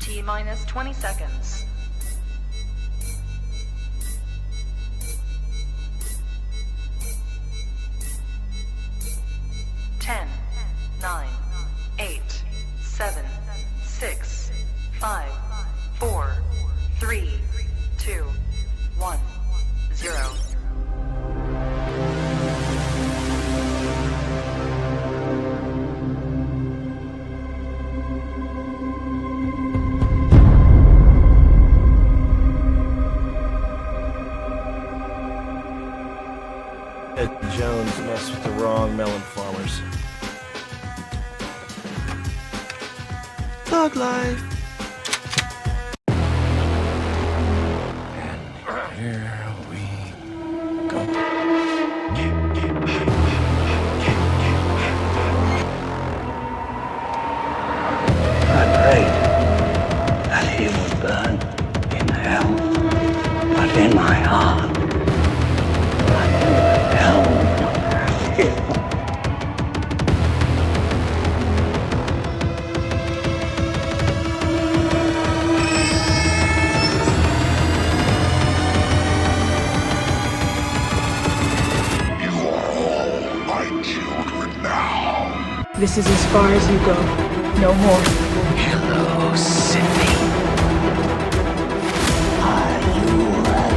T-minus 20 seconds. 10, 9, 8, 7, 6, 5, 4, 3, 2, 1, 0. Ed Jones messed with the wrong melon farmers. Thug life. And here we go. I prayed that he would burn in hell, but in my heart, I knew hell would not have him. This is as far as you go. No more. Hello, Sydney. Are you alive?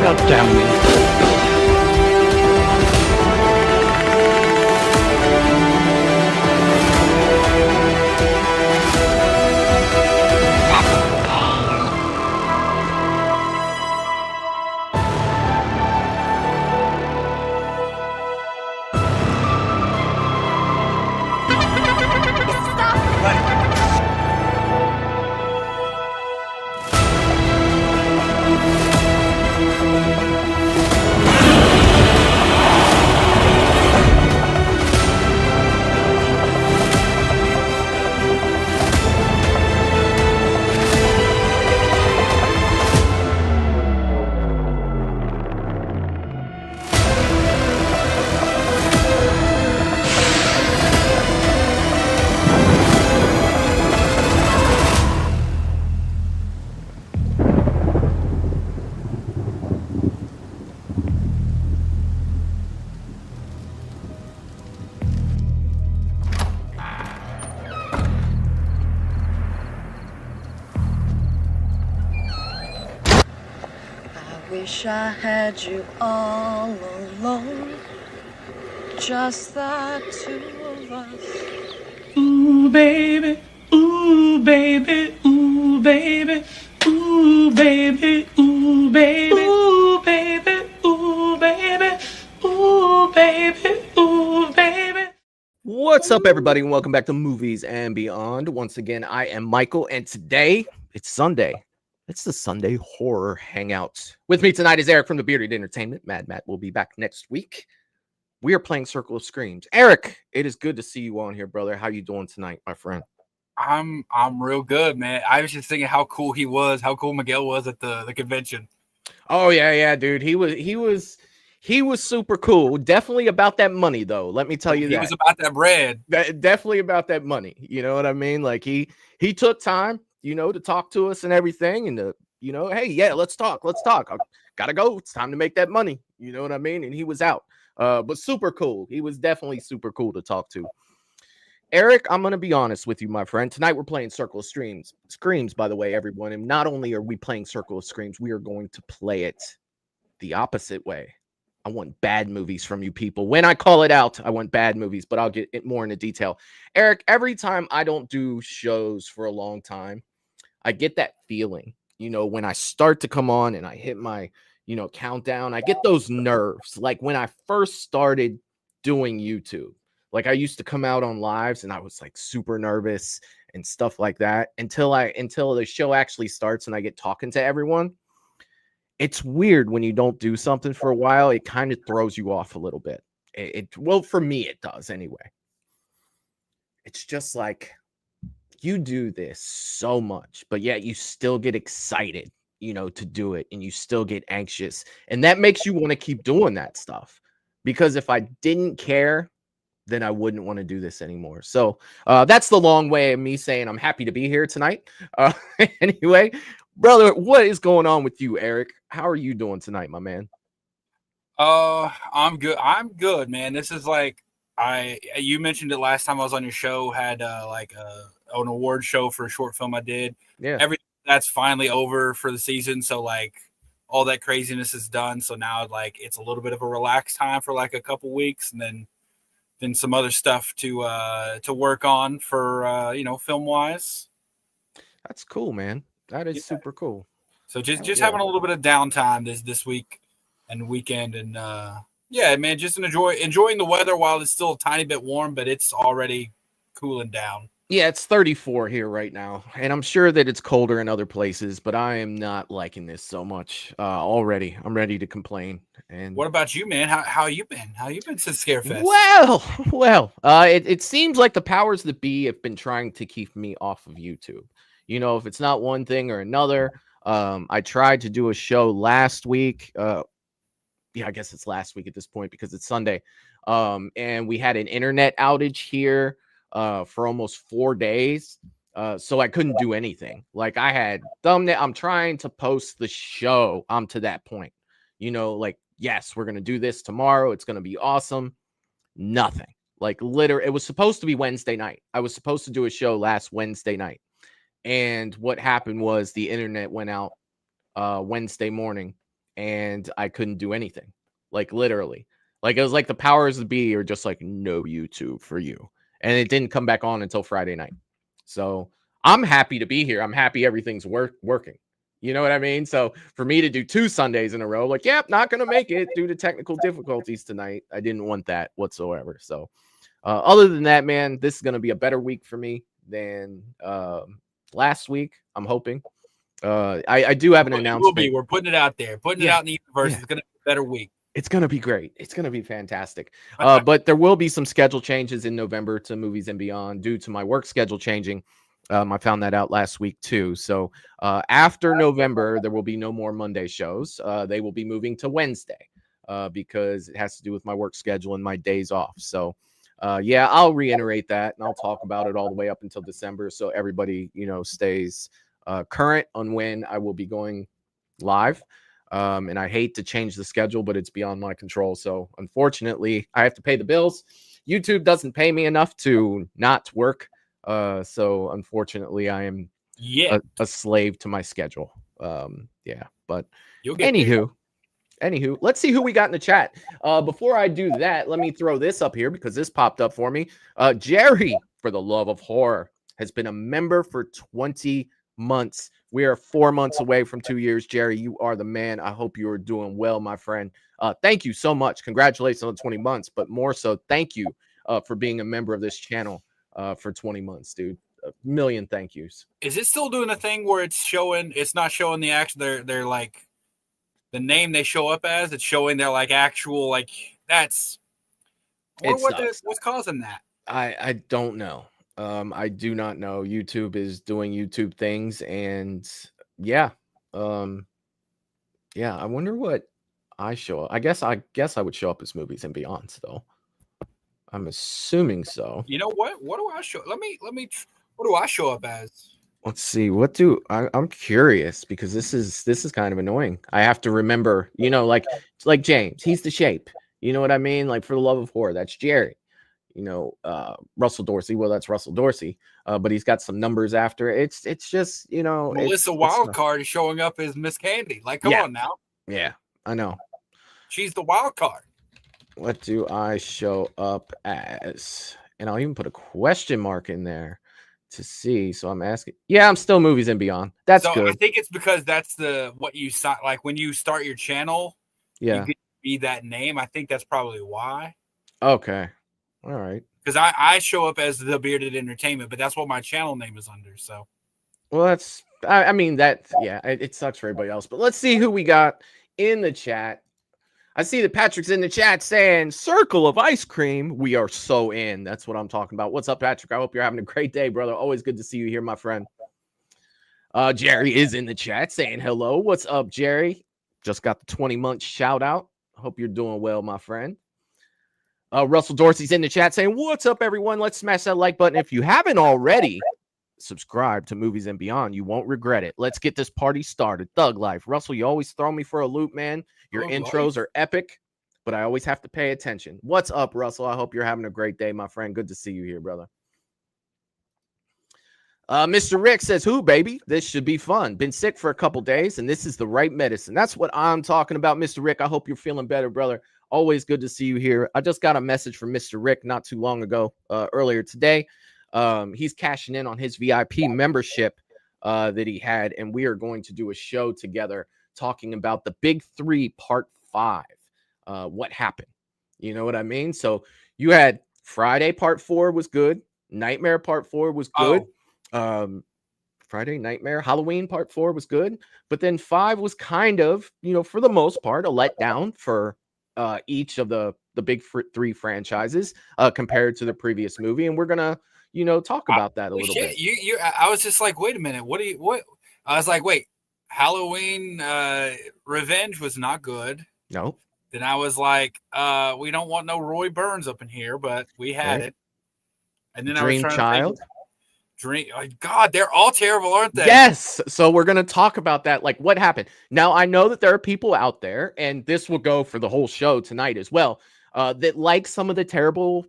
God damn me. Wish I had you all alone, just the two of us. Ooh, baby, ooh, baby, ooh, baby, ooh, baby, ooh, baby, ooh, baby, ooh, baby, ooh, baby, ooh, baby. What's up, everybody, and welcome back to Movies and Beyond. Once again, I am Michael, and today it's Sunday. It's the Sunday Horror Hangout. With me tonight is Eric from the Bearded Entertainment. Mad Matt will be back next week. We are playing Circle of Screams. Eric, it is good to see you on here, brother. How you doing tonight, my friend? I'm real good, man. I was just thinking how cool he was, how cool Miguel was at the convention. Oh yeah, dude. He was super cool. Definitely about that money, though. Let me tell you that. He was about that bread. Definitely about that money. You know what I mean? Like he took time, to talk to us and everything, and hey, yeah, let's talk. I gotta go. It's time to make that money. You know what I mean? And he was out. But super cool. He was definitely super cool to talk to. Eric, I'm gonna be honest with you, my friend. Tonight we're playing Circle of Screams, by the way, everyone. And not only are we playing Circle of Screams, we are going to play it the opposite way. I want bad movies from you people. When I call it out, I want bad movies, but I'll get it more into detail. Eric, every time I don't do shows for a long time, I get that feeling, when I start to come on and I hit my, countdown, I get those nerves. Like when I first started doing YouTube, like I used to come out on lives and I was like super nervous and stuff like that until the show actually starts and I get talking to everyone. It's weird when you don't do something for a while. It kind of throws you off a little bit. Well, for me, it does anyway. It's just like you do this so much, but yet you still get excited, to do it, and you still get anxious, and that makes you want to keep doing that stuff. Because if I didn't care, then I wouldn't want to do this anymore. So that's the long way of me saying I'm happy to be here tonight. Anyway, brother, what is going on with you, Eric? How are you doing tonight, my man? I'm good. I'm good, man. This is like you mentioned it last time I was on your show, had an award show for a short film I did. Yeah. Everything that's finally over for the season, so like all that craziness is done. So now like it's a little bit of a relaxed time for like a couple weeks, and then some other stuff to work on for film wise. That's cool, man. That is super cool. So just having a little bit of downtime this week and weekend, and man, just enjoying the weather while it's still a tiny bit warm, but it's already cooling down. Yeah, it's 34 here right now, and I'm sure that it's colder in other places, but I am not liking this so much already. I'm ready to complain. And what about you, man? How you been? How you been since Scarefest? Well, it seems like the powers that be have been trying to keep me off of YouTube. If it's not one thing or another. I tried to do a show last week. I guess it's last week at this point because it's Sunday. And we had an internet outage here for almost 4 days. So I couldn't do anything. Like I had thumbnail. I'm trying to post the show. I'm to that point, yes, we're going to do this tomorrow. It's going to be awesome. Nothing. Like literally, it was supposed to be Wednesday night. I was supposed to do a show last Wednesday night. And what happened was the internet went out Wednesday morning and I couldn't do anything. Like literally. Like it was like the powers that be are just like, no YouTube for you. And it didn't come back on until Friday night. So I'm happy to be here. I'm happy everything's working. You know what I mean? So for me to do 2 Sundays in a row, like, not going to make it due to technical difficulties tonight. I didn't want that whatsoever. So other than that, man, this is going to be a better week for me than last week. I'm hoping. I do have an announcement. We're putting it out there, putting it out in the universe. Yeah. It's going to be a better week. It's going to be great. It's going to be fantastic. But there will be some schedule changes in November to Movies and Beyond due to my work schedule changing. I found that out last week too. So after November, there will be no more Monday shows. They will be moving to Wednesday because it has to do with my work schedule and my days off. So I'll reiterate that and I'll talk about it all the way up until December. So everybody, stays current on when I will be going live. And I hate to change the schedule, but it's beyond my control. So unfortunately, I have to pay the bills. YouTube doesn't pay me enough to not work. So unfortunately, I am a slave to my schedule. But anywho, let's see who we got in the chat. Before I do that, let me throw this up here because this popped up for me. Jerry, for the love of horror, has been a member for 20 months. We are 4 months away from 2 years. Jerry, you are the man. I hope you are doing well, my friend. Thank you so much. Congratulations on 20 months, but more so, thank you for being a member of this channel for 20 months, dude. A million thank yous. Is it still doing a thing where it's not showing the actual, they're like the name they show up as, it's showing their like actual, like that's what's causing that? I don't know. I do not know. YouTube is doing YouTube things, and I wonder what I show up. I guess I would show up as Movies and Beyond though. I'm assuming so. You know what? What do I show? Let me. What do I show up as? Let's see. I'm curious because this is kind of annoying. I have to remember. Like James, he's the shape. You know what I mean? Like for the love of horror, that's Jerry. Russell Dorsey. Well, that's Russell Dorsey, but he's got some numbers after it. It's just, Melissa Wildcard is showing up as Miss Candy. Like, come on now. Yeah, I know. She's the wild card. What do I show up as? And I'll even put a question mark in there to see. So I'm asking. Yeah, I'm still Movies and Beyond. That's good. I think it's because that's what you saw. Like when you start your channel, you get to be that name. I think that's probably why. Okay. All right. Because I show up as The Bearded Entertainment, but that's what my channel name is under. So, well, it sucks for everybody else. But let's see who we got in the chat. I see that Patrick's in the chat saying, "Circle of ice cream." We are so in. That's what I'm talking about. What's up, Patrick? I hope you're having a great day, brother. Always good to see you here, my friend. Jerry is in the chat saying hello. What's up, Jerry? Just got the 20-month shout out. Hope you're doing well, my friend. Russell Dorsey's in the chat saying, what's up, everyone? Let's smash that like button. If you haven't already, subscribe to Movies and Beyond. You won't regret it. Let's get this party started. Thug Life. Russell, you always throw me for a loop, man. Your intros are epic, but I always have to pay attention. What's up, Russell? I hope you're having a great day, my friend. Good to see you here, brother. Mr. Rick says, who, baby? This should be fun. Been sick for a couple days, and this is the right medicine. That's what I'm talking about, Mr. Rick. I hope you're feeling better, brother. Always good to see you here. I just got a message from Mr. Rick not too long ago, earlier today. He's cashing in on his VIP membership that he had, and we are going to do a show together talking about the Big Three Part 5. What happened? You know what I mean? So you had Friday Part 4 was good. Nightmare Part 4 was good. Friday, Nightmare, Halloween Part 4 was good, but then 5 was kind of, for the most part, a letdown for each of the Big Three franchises compared to the previous movie, and we're gonna, talk about that a little bit. I was just like, wait a minute, what? I was like, wait, Halloween Revenge was not good. No. Then I was like, we don't want no Roy Burns up in here, but we had it. And then Dream I was Child. God, they're all terrible, aren't they? Yes. So we're going to talk about that. Like, what happened? Now, I know that there are people out there, and this will go for the whole show tonight as well, that like some of the terrible,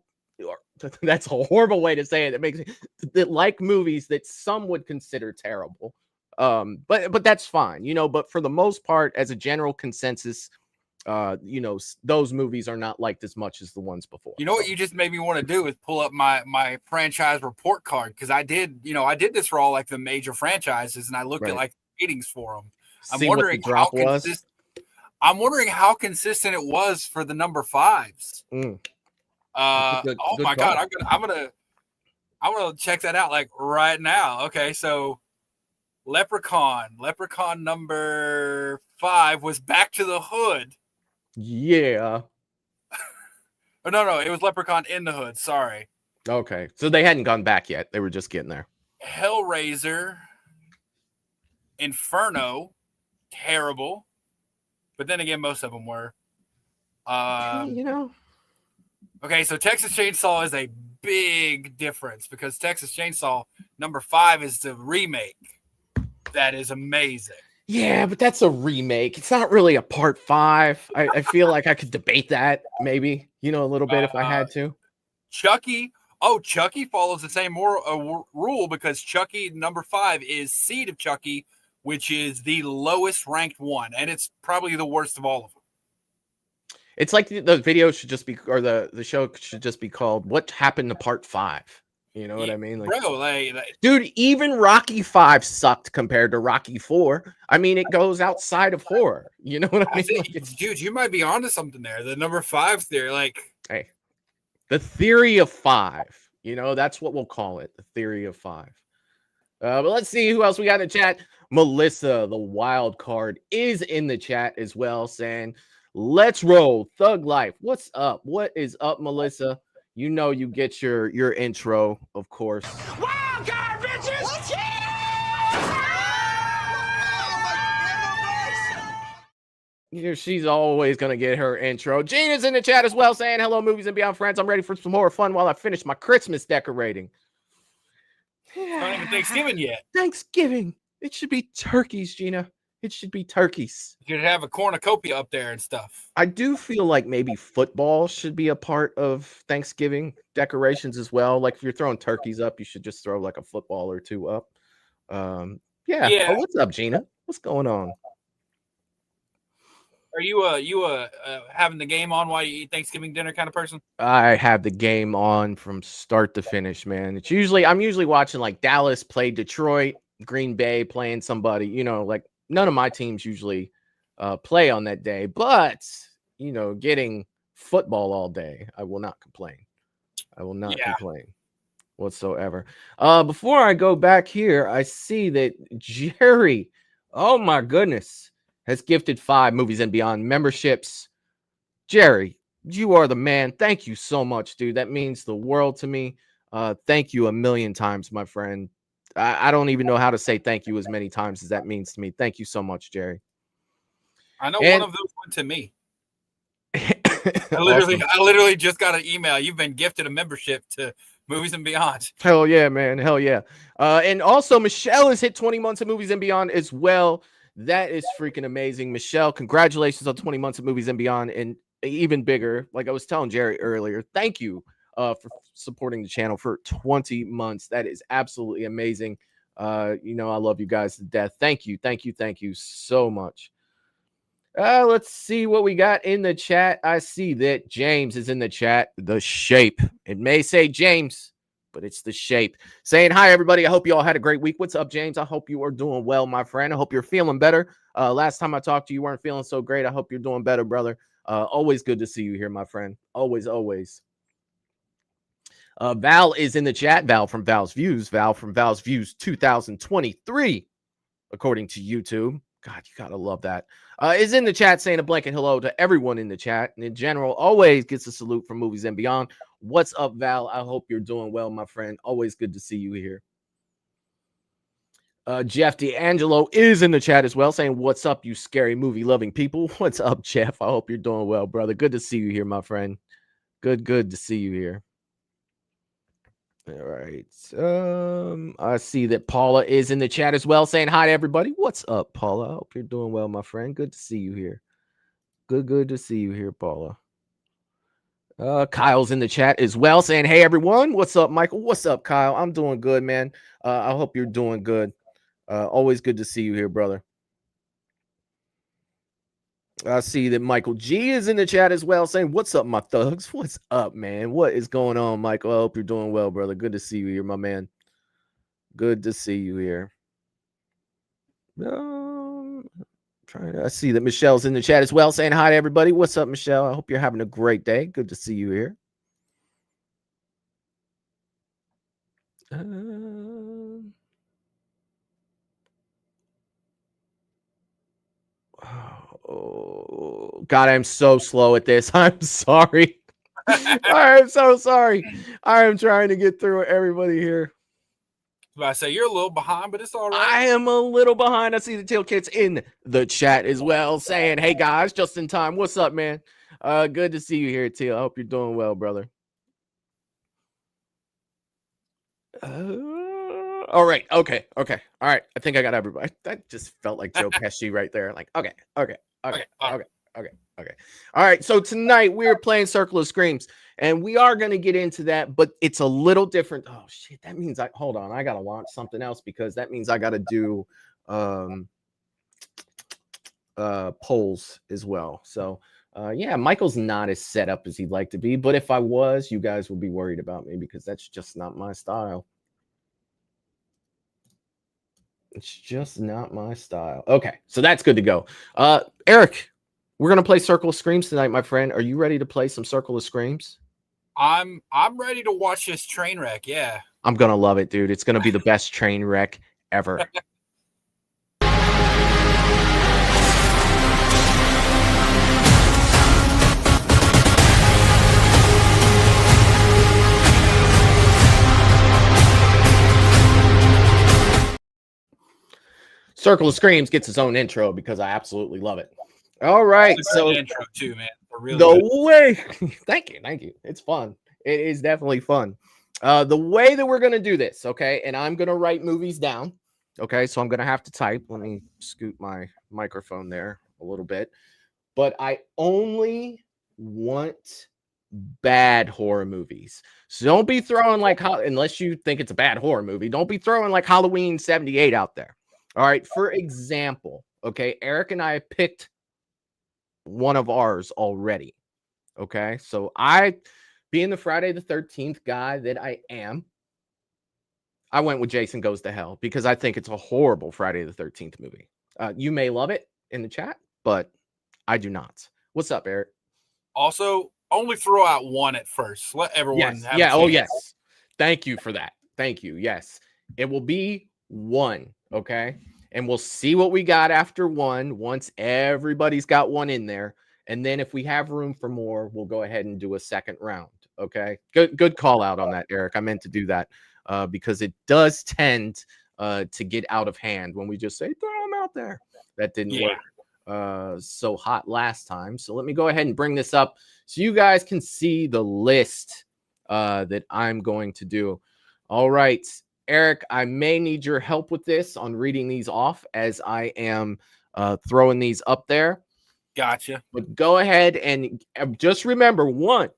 that's a horrible way to say it. That like movies that some would consider terrible. But that's fine, but for the most part, as a general consensus, those movies are not liked as much as the ones before. You know what you just made me want to do is pull up my franchise report card, because I did this for all like the major franchises, and I looked at like ratings for them. I'm wondering I'm wondering how consistent it was for the number 5s. Good my God, I'm gonna check that out like right now. Okay, so Leprechaun number 5 was Back to the Hood. Yeah. Oh, no, it was Leprechaun in the Hood. Sorry. Okay, so they hadn't gone back yet. They were just getting there. Hellraiser, Inferno, terrible. But then again, most of them were. Okay, so Texas Chainsaw is a big difference, because Texas Chainsaw number 5 is the remake. That is amazing. Yeah, but that's a remake. It's not really a part 5. I feel like I could debate that maybe, a little bit if I had to. Chucky follows the same rule, because Chucky number 5 is Seed of Chucky, which is the lowest ranked one, and it's probably the worst of all of them. It's like the video should just be, or the show should just be called "What Happened to Part 5." You know what I mean? Dude, even Rocky 5 sucked compared to Rocky 4. I mean, it goes outside of horror. You know what I mean? Dude, you might be onto something there. The number 5 theory, hey, the theory of 5. That's what we'll call it. The theory of 5. But let's see who else we got in the chat. Melissa, the wild card, is in the chat as well, saying, let's roll. Thug Life. What's up? What is up, Melissa? You get your intro, of course. Wild card, bitches! She's always going to get her intro. Gina's in the chat as well, saying, hello, Movies and Beyond friends. I'm ready for some more fun while I finish my Christmas decorating. It's not even Thanksgiving yet. Thanksgiving. It should be turkeys, Gina. It should be turkeys. You could have a cornucopia up there and stuff. I do feel like maybe football should be a part of Thanksgiving decorations as well. Like if you're throwing turkeys up, you should just throw like a football or two up. Yeah. Oh, what's up, Gina? What's going on? Are you having the game on while you eat Thanksgiving dinner kind of person? I have the game on from start to finish, man. I'm usually watching like Dallas play Detroit, Green Bay playing somebody, like none of my teams usually play on that day, but getting football all day, I will not complain. I will not complain whatsoever. Before I go back here, I see that Jerry, oh my goodness, has gifted 5 Movies and Beyond memberships. Jerry, you are the man. Thank you so much, dude. That means the world to me. Thank you a million times, my friend. I don't even know how to say thank you as many times as that means to me. Thank you so much, Jerry. I know And one of those went to me. awesome. I literally just got an email. You've been gifted a membership to Movies and Beyond. Hell yeah, man. Hell yeah. And also Michelle has hit 20 months of Movies and Beyond as well. That is freaking amazing. Michelle, congratulations on 20 months of Movies and Beyond. And even bigger, like I was telling Jerry earlier, thank you for supporting the channel for 20 months. That is absolutely amazing. You know, I love you guys to death. Thank you. Thank you. Thank you so much. Let's see what we got in the chat. I see that James is in the chat. The Shape. It may say James, but it's The Shape. Saying hi, everybody. I hope you all had a great week. What's up, James? I hope you are doing well, my friend. I hope you're feeling better. Last time I talked to you, weren't feeling so great. I hope you're doing better, brother. Always good to see you here, my friend. Always, always. Val is in the chat. Val from Val's Views. Val from Val's Views 2023, according to YouTube. God, you gotta love that. Is in the chat saying a blanket hello to everyone in the chat. And in general, always gets a salute from Movies and Beyond. What's up, Val? I hope you're doing well, my friend. Always good to see you here. Jeff D'Angelo is in the chat as well, saying, what's up, you scary movie-loving people? What's up, Jeff? I hope you're doing well, brother. Good to see you here, my friend. Good to see you here. All right. I see that Paula is in the chat as well, saying hi to everybody. What's up, Paula? I hope you're doing well, my friend. Good to see you here. Good to see you here, Paula. Kyle's in the chat as well, saying, hey, everyone. What's up, Michael? What's up, Kyle? I'm doing good, man. I hope you're doing good. Always good to see you here, brother. I see that Michael G is in the chat as well, saying, what's up, my thugs? What's up, man? What is going on, Michael? I hope you're doing well, brother. Good to see you here, my man. Good to see you here. I see that Michelle's in the chat as well, saying hi to everybody. What's up, Michelle? I hope you're having a great day. Good to see you here. Oh, God, I'm so slow at this. I'm sorry. I'm so sorry. I'm trying to get through everybody here. I say you're a little behind, but it's all right. I am a little behind. I see the Tail Kids in the chat as well, saying, hey, guys, just in time. What's up, man? Good to see you here, Teal. I hope you're doing well, brother. All right. Okay. All right. I think I got everybody. That just felt like Joe Pesci right there. Like, okay. All right. So tonight we're playing Circle of Screams, and we are going to get into that, but it's a little different. Oh shit. That means hold on. I got to launch something else because that means I got to do polls as well. So yeah, Michael's not as set up as he'd like to be, but if I was, you guys would be worried about me because that's just not my style. It's just not my style. Okay, so that's good to go. Eric, we're gonna play Circle of Screams tonight, my friend. Are you ready to play some Circle of Screams? I'm ready to watch this train wreck. Yeah, I'm gonna love it, dude. It's gonna be the best train wreck ever. Circle of Screams gets its own intro because I absolutely love it. All right, so intro too, man. Really the way, thank you, it's fun. It is definitely fun. The way that we're gonna do this, okay, and I'm gonna write movies down. Okay, so I'm gonna have to type. Let me scoot my microphone there a little bit. But I only want bad horror movies. So don't be throwing like, unless you think it's a bad horror movie, don't be throwing like Halloween 78 out there. All right, for example, okay, Eric and I picked one of ours already. Okay, so I, being the Friday the 13th guy that I am, I went with Jason Goes to Hell because I think it's a horrible Friday the 13th movie. You may love it in the chat, but I do not. What's up, Eric? Also, only throw out one at first. Let everyone have a chance. Oh, yes. Thank you for that. Thank you. Yes, it will be one. Okay, and we'll see what we got after one once everybody's got one in there, and then if we have room for more, we'll go ahead and do a second round. Okay, good call out on that, Eric. I meant to do that because it does tend to get out of hand when we just say throw them out there. That didn't work so hot last time. So let me go ahead and bring this up so you guys can see the list that I'm going to do. All right, Eric, I may need your help with this on reading these off as I am throwing these up there. Gotcha. But go ahead and just remember one,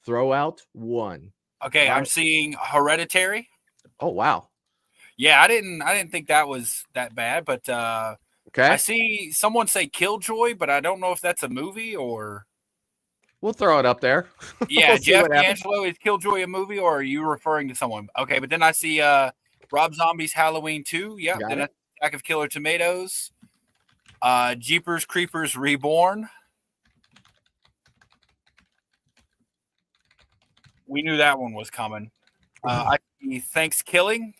throw out one. Okay, I'm seeing Hereditary. Oh, wow. Yeah, I didn't think that was that bad, but okay. I see someone say Killjoy, but I don't know if that's a movie or. We'll throw it up there. Yeah, We'll Jeff D'Angelo, is Killjoy a movie, or are you referring to someone? Okay, but then I see Rob Zombie's Halloween 2. Yep, then Attack of Killer Tomatoes. Jeepers Creepers Reborn. We knew that one was coming. I see Thanksgiving.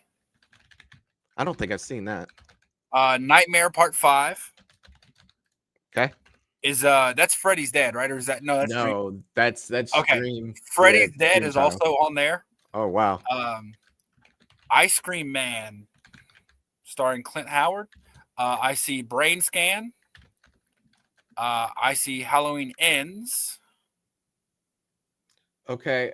I don't think I've seen that. Nightmare Part 5. Okay. Is that's Freddy's Dead, right? Or is that no? That's Dream. That's okay. Dream. Freddy's Dead is also on there. Oh wow. Ice Cream Man, starring Clint Howard. I see Brain Scan. I see Halloween Ends. Okay.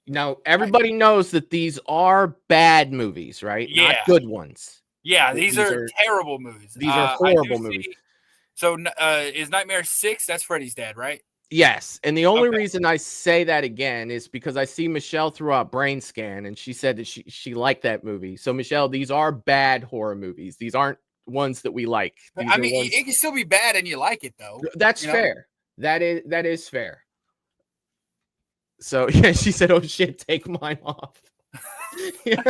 Now everybody knows that these are bad movies, right? Yeah. Not good ones. Yeah, these are terrible movies. These are horrible movies. So is Nightmare 6? That's Freddy's Dead, right? Yes. And the only reason I say that again is because I see Michelle threw out Brain Scan and she said that she liked that movie. So Michelle, these are bad horror movies. These aren't ones that we like. These I mean, it can still be bad and you like it though. That's fair. That is fair. So yeah, she said, "Oh shit, take mine off." Yeah.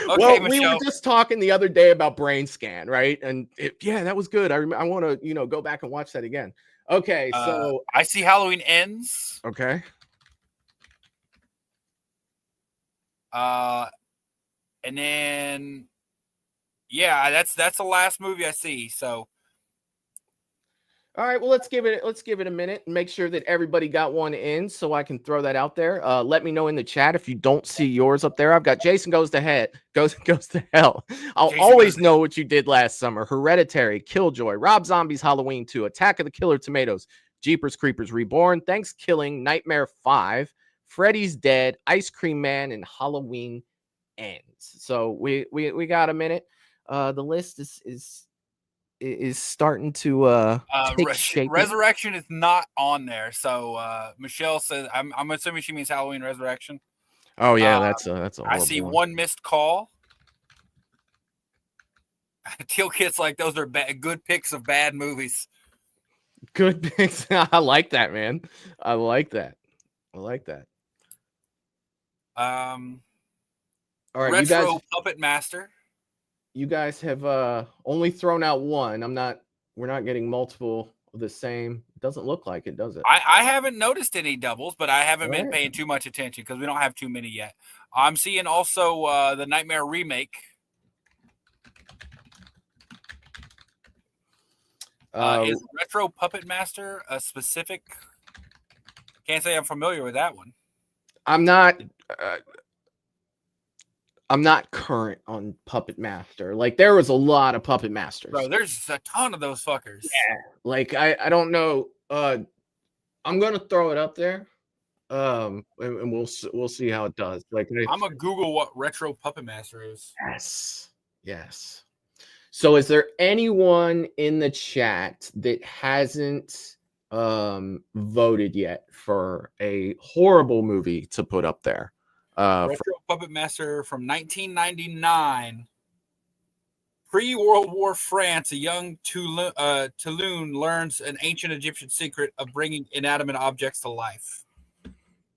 Well, Michelle. We were just talking the other day about Brain Scan, right? And that was good. I want to, go back and watch that again. Okay, so I see Halloween Ends. Okay. And then that's the last movie I see. So all right, well, let's give it a minute and make sure that everybody got one in so I can throw that out there. Let me know in the chat if you don't see yours up there. I've got Jason Goes to Hell. I'll Jason always know what you did last summer. Hereditary, Killjoy, Rob Zombie's Halloween 2, Attack of the Killer Tomatoes, Jeepers Creepers Reborn, Thanksgiving, Nightmare 5, Freddy's Dead, Ice Cream Man, and Halloween Ends. So we got a minute. The list is starting to take shape. Resurrection is not on there. So Michelle says I'm assuming she means Halloween Resurrection. Oh yeah, that's a I see one missed call. Teal Kit's like those are good picks of bad movies. Good picks. I like that, man. I like that. All right, Retro Puppet Master. You guys have only thrown out one. We're not getting multiple of the same. It doesn't look like it, does it? I haven't noticed any doubles, but I haven't been paying too much attention because we don't have too many yet. I'm seeing also the Nightmare remake. Is Retro Puppet Master a specific? Can't say I'm familiar with that one. I'm not current on Puppet Master. Like there was a lot of Puppet Masters. Bro, there's a ton of those fuckers. Yeah. Like I don't know. I'm gonna throw it up there. And we'll see how it does. Like I'm gonna Google what Retro Puppet Master is. Yes. So is there anyone in the chat that hasn't voted yet for a horrible movie to put up there? Retro Puppet Master from 1999. Pre-World War France, a young Toulon learns an ancient Egyptian secret of bringing inanimate objects to life.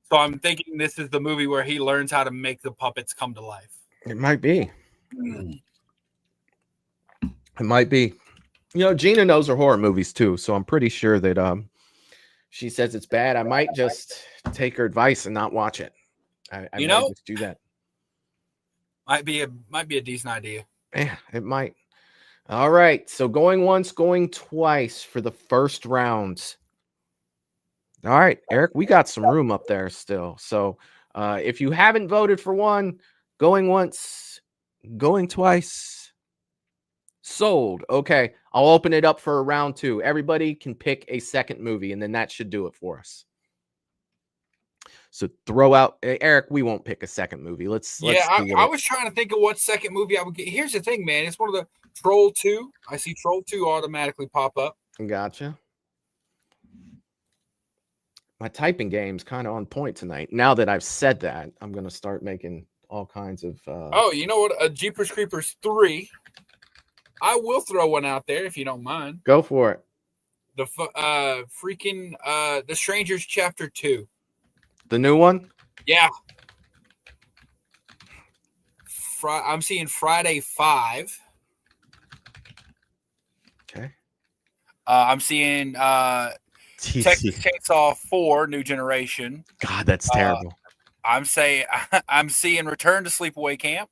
So I'm thinking this is the movie where he learns how to make the puppets come to life. It might be. It might be. Gina knows her horror movies too, so I'm pretty sure that she says it's bad. I might just take her advice and not watch it. I might just do that. Might be a decent idea. Yeah, it might. All right. So going once, going twice for the first round. All right, Eric, we got some room up there still. So if you haven't voted for one, going once, Going twice. Sold. Okay. I'll open it up for a round 2. Everybody can pick a second movie, and then that should do it for us. So throw out Eric. We won't pick a second movie. Let's Yeah, see what I was trying to think of what second movie I would get. Here's the thing, man. It's one of the Troll 2. I see Troll 2 automatically pop up. Gotcha. My typing game's kind of on point tonight. Now that I've said that, I'm gonna start making all kinds of. Oh, you know what? A Jeepers Creepers 3. I will throw one out there if you don't mind. Go for it. The The Strangers Chapter 2. The new one. Yeah. I'm seeing Friday 5. Okay. I'm seeing Texas Chainsaw 4 New Generation. God, that's terrible. I'm seeing Return to Sleepaway Camp.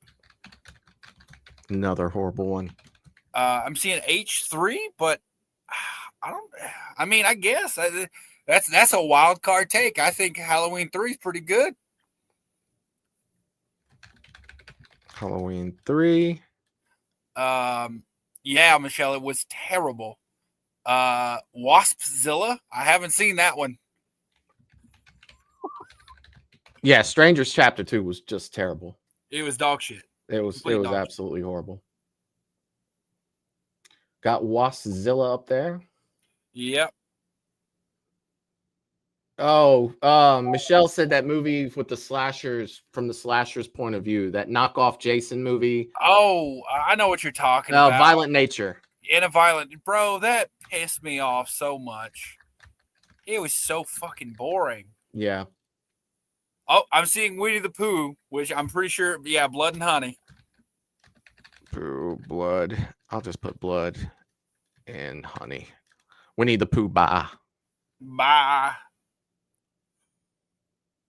Another horrible one. I'm seeing H3, but I guess that's a wild card take. I think Halloween 3 is pretty good. Halloween 3. Yeah, Michelle, it was terrible. Waspzilla. I haven't seen that one. Yeah, Strangers Chapter 2 was just terrible. It was dog shit. It was Complete dog absolutely horrible. Got Waspzilla up there. Yep. Oh, Michelle said that movie with the slashers, from the slashers' point of view, that knockoff Jason movie. Oh, I know what you're talking about. Violent Nature. In a Violent, bro, that pissed me off so much. It was so fucking boring. Yeah. Oh, I'm seeing Winnie the Pooh, which I'm pretty sure, yeah, Blood and Honey. Pooh, blood. I'll just put blood and honey. Winnie the Pooh, bye. Bye.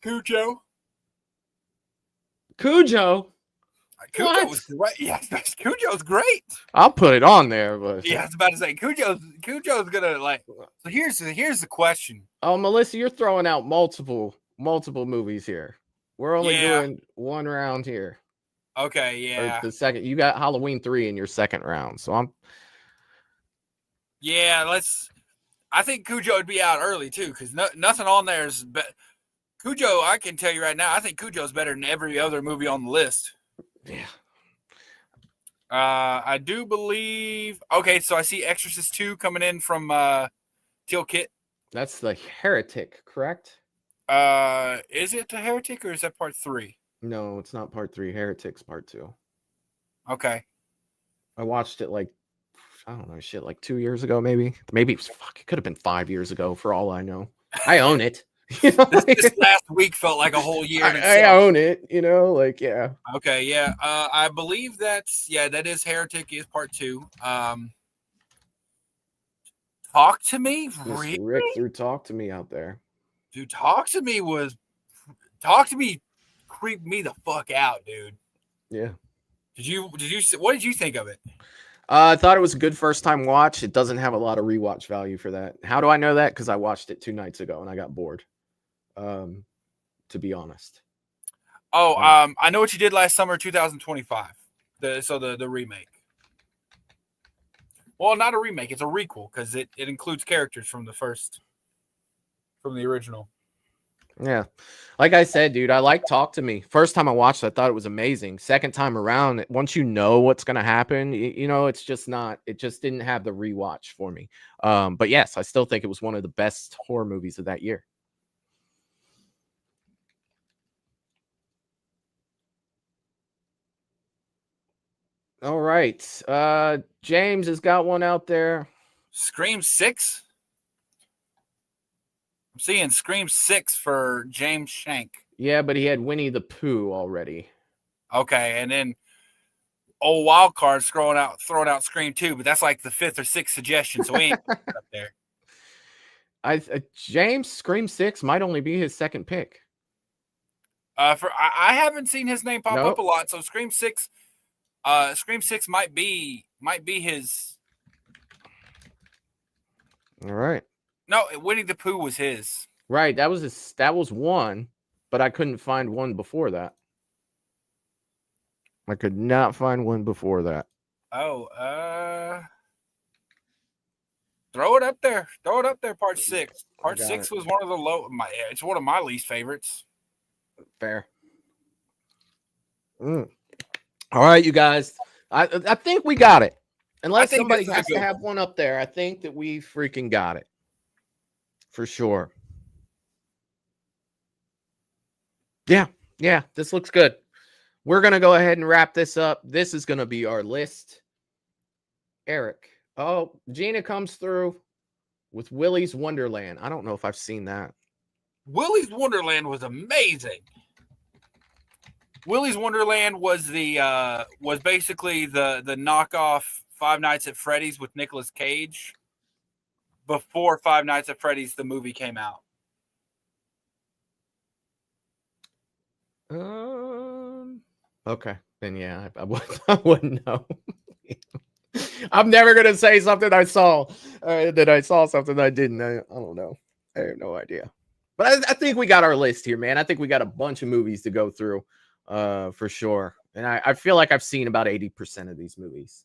Cujo. Cujo Was great. Yes, Cujo's great. I'll put it on there, but Yeah, I was about to say Cujo's gonna like. So here's the question. Oh, Melissa, you're throwing out multiple movies here. We're only doing one round here. Okay, yeah. Or the second, you got Halloween 3 in your second round, so I'm. Yeah, I think Cujo would be out early too, because nothing on there is. Cujo, I can tell you right now, I think Cujo's better than every other movie on the list. Yeah. I do believe. Okay, so I see Exorcist 2 coming in from Teal Kit. That's the Heretic, correct? Is it the Heretic or is that part 3? No, it's not part 3. Heretic's part 2. Okay. I watched it like 2 years ago, maybe. It could have been 5 years ago for all I know. I own it. This last week felt like a whole year. I own it, yeah. Okay, yeah. I believe that is Heretic is part 2. Talk to Me? Really? Rick threw Talk to Me out there. Dude, Talk to Me creeped me the fuck out, dude. Yeah. What did you think of it? I thought it was a good first time watch. It doesn't have a lot of rewatch value for that. How do I know that? Because I watched it 2 nights ago and I got bored. To be honest. Oh, I know what you did last summer, 2025. The remake. Well, not a remake, it's a requel because it includes characters from the original. Yeah. Like I said, dude, I like Talk to Me. First time I watched it, I thought it was amazing. Second time around, once you know what's going to happen, it just didn't have the rewatch for me. But yes, I still think it was one of the best horror movies of that year. All right. James has got one out there. Scream 6? I'm seeing Scream 6 for James Shank. Yeah, but he had Winnie the Pooh already. Okay, and then old wild cards throwing out Scream 2, but that's like the 5th or 6th suggestion, so we ain't up there. James, Scream 6 might only be his second pick. I haven't seen his name pop up a lot, so Scream 6 might be his. All right. No, Winnie the Pooh was his. Right, that was one, but I couldn't find one before that. I could not find one before that. Oh, throw it up there. Throw it up there. Part 6. Part 6 was one of the it's one of my least favorites. Fair. All right, you guys. I think we got it. Unless somebody has to have one up there, I think that we freaking got it. For sure. Yeah, this looks good. We're going to go ahead and wrap this up. This is going to be our list. Eric. Oh, Gina comes through with Willy's Wonderland. I don't know if I've seen that. Willy's Wonderland was amazing. Willy's Wonderland was was basically the knockoff Five Nights at Freddy's with Nicolas Cage before Five Nights at Freddy's the movie came out. Okay, then yeah, I wouldn't know. I'm never gonna say something I saw that I saw something I didn't. I don't know. I have no idea. But I think we got our list here, man. I think we got a bunch of movies to go through, for sure. And I feel like I've seen about 80% of these movies.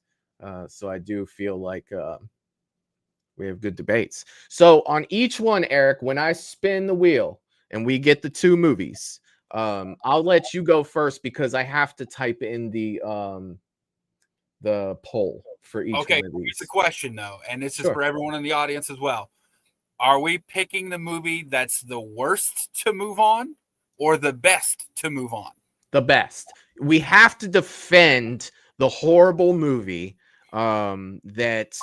So I do feel like we have good debates. So on each one, Eric, when I spin the wheel and we get the 2 movies, I'll let you go first because I have to type in the poll for each one of these. Here's the question though, and this is for everyone in the audience as well. Are we picking the movie that's the worst to move on or the best to move on? The best. We have to defend the horrible movie that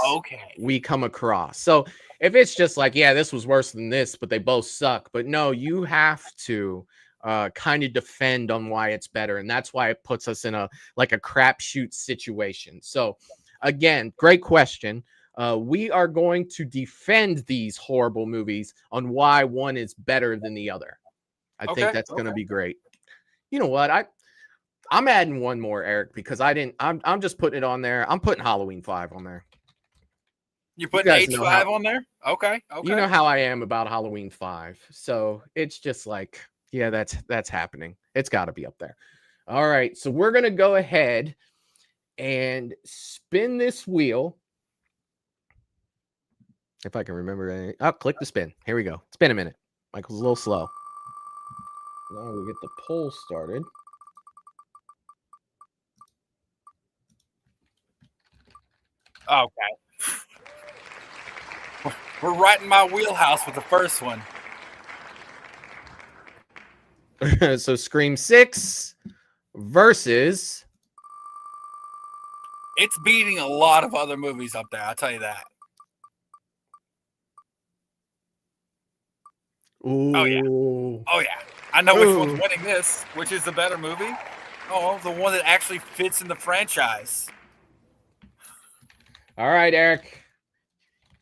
we come across. So if it's just like, yeah, this was worse than this, but they both suck. But no, you have to kind of defend on why it's better. And that's why it puts us in a crapshoot situation. So again, great question. We are going to defend these horrible movies on why one is better than the other. I think that's going to be great. You know what? I'm adding one more, Eric, because I'm just putting it on there. I'm putting Halloween 5 on there. You putting H5 on there? Okay. You know how I am about Halloween 5. So it's just like, yeah, that's happening. It's got to be up there. All right. So we're going to go ahead and spin this wheel. If I can remember anything. Oh, click the spin. Here we go. It's been a minute. Michael's a little slow. Now we get the poll started. Okay. We're right in my wheelhouse with the first one. So Scream 6 versus... It's beating a lot of other movies up there. I'll tell you that. Ooh. Oh, yeah. Oh, yeah. I know which one's winning this. Which is the better movie? Oh, the one that actually fits in the franchise. All right, Eric.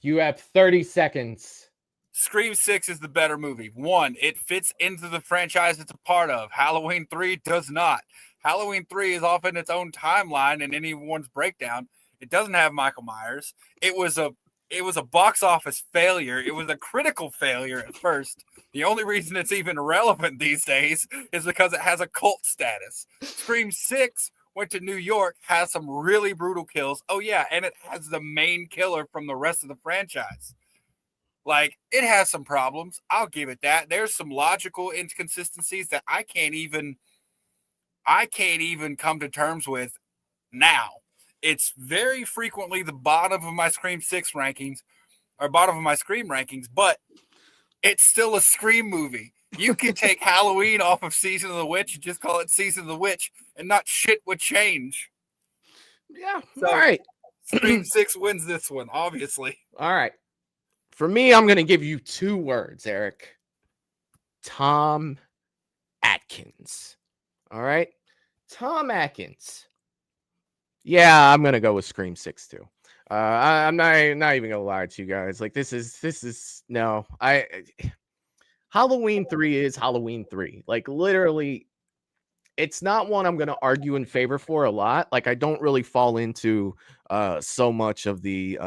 You have 30 seconds. Scream 6 is the better movie. 1, it fits into the franchise it's a part of. Halloween 3 does not. Halloween 3 is off in its own timeline in anyone's breakdown. It doesn't have Michael Myers. It was a box office failure. It was a critical failure at first. The only reason it's even relevant these days is because it has a cult status. Scream 6 went to New York, has some really brutal kills. Oh, yeah, and it has the main killer from the rest of the franchise. Like, it has some problems. I'll give it that. There's some logical inconsistencies that I can't even come to terms with now. It's very frequently the bottom of my Scream 6 rankings, or bottom of my Scream rankings, but it's still a Scream movie. You can take Halloween off of Season of the Witch and just call it Season of the Witch, and not shit would change. Yeah, so, all right. Scream 6 wins this one, obviously. All right. For me, I'm going to give you 2 words, Eric. Tom Atkins. All right? Tom Atkins. Yeah, I'm going to go with Scream 6 too. I'm not even going to lie to you guys. Like, this is no. Halloween 3 is Halloween 3. Like, literally, it's not one I'm going to argue in favor for a lot. Like, I don't really fall into so much of the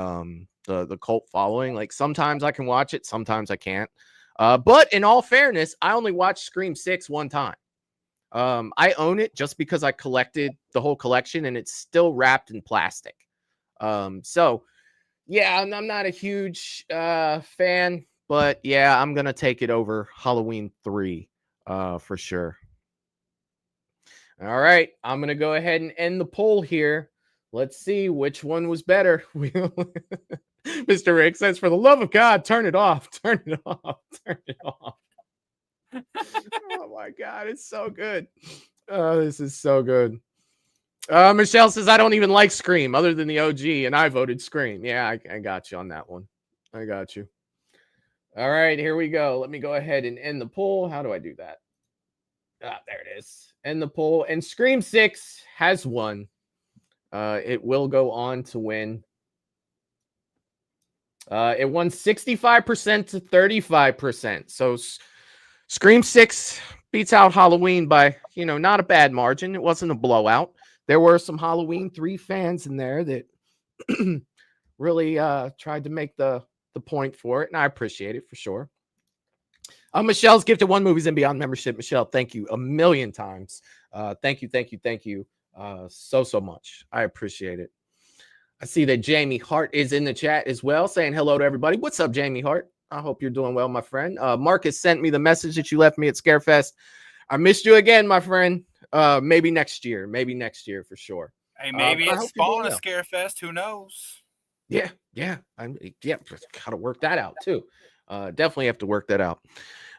cult following. Like, sometimes I can watch it, sometimes I can't. But in all fairness, I only watched Scream 6 one time. I own it just because I collected the whole collection, and it's still wrapped in plastic. So yeah, I'm not a huge fan, but yeah, I'm gonna take it over Halloween 3 for sure. All right, I'm gonna go ahead and end the poll here. Let's see which one was better. Mr. Rick says, for the love of God, turn it off. Turn it off. Turn it off. Oh my God, it's so good. Oh, this is so good. Michelle says, I don't even like Scream other than the OG, and I voted Scream. Yeah, I got you on that one. I got you. All right, here we go. Let me go ahead and end the poll. How do I do that? Ah, there it is. End the poll. And Scream 6 has won. It will go on to win. It won 65% to 35%. So Scream 6 beats out Halloween by, not a bad margin. It wasn't a blowout. There were some Halloween 3 fans in there that really tried to make the point for it, and I appreciate it for sure. Michelle's gifted 1 Movies and Beyond membership. Michelle, thank you a million times. Thank you so much. I appreciate it. I see that Jamie Hart is in the chat as well, saying hello to everybody. What's up, Jamie Hart? I hope you're doing well, my friend. Marcus sent me the message that you left me at Scarefest. I missed you again, my friend. Maybe next year for sure. Hey, maybe it's fall to well. Scarefest. Who knows? Yeah. Gotta work that out too. Definitely have to work that out.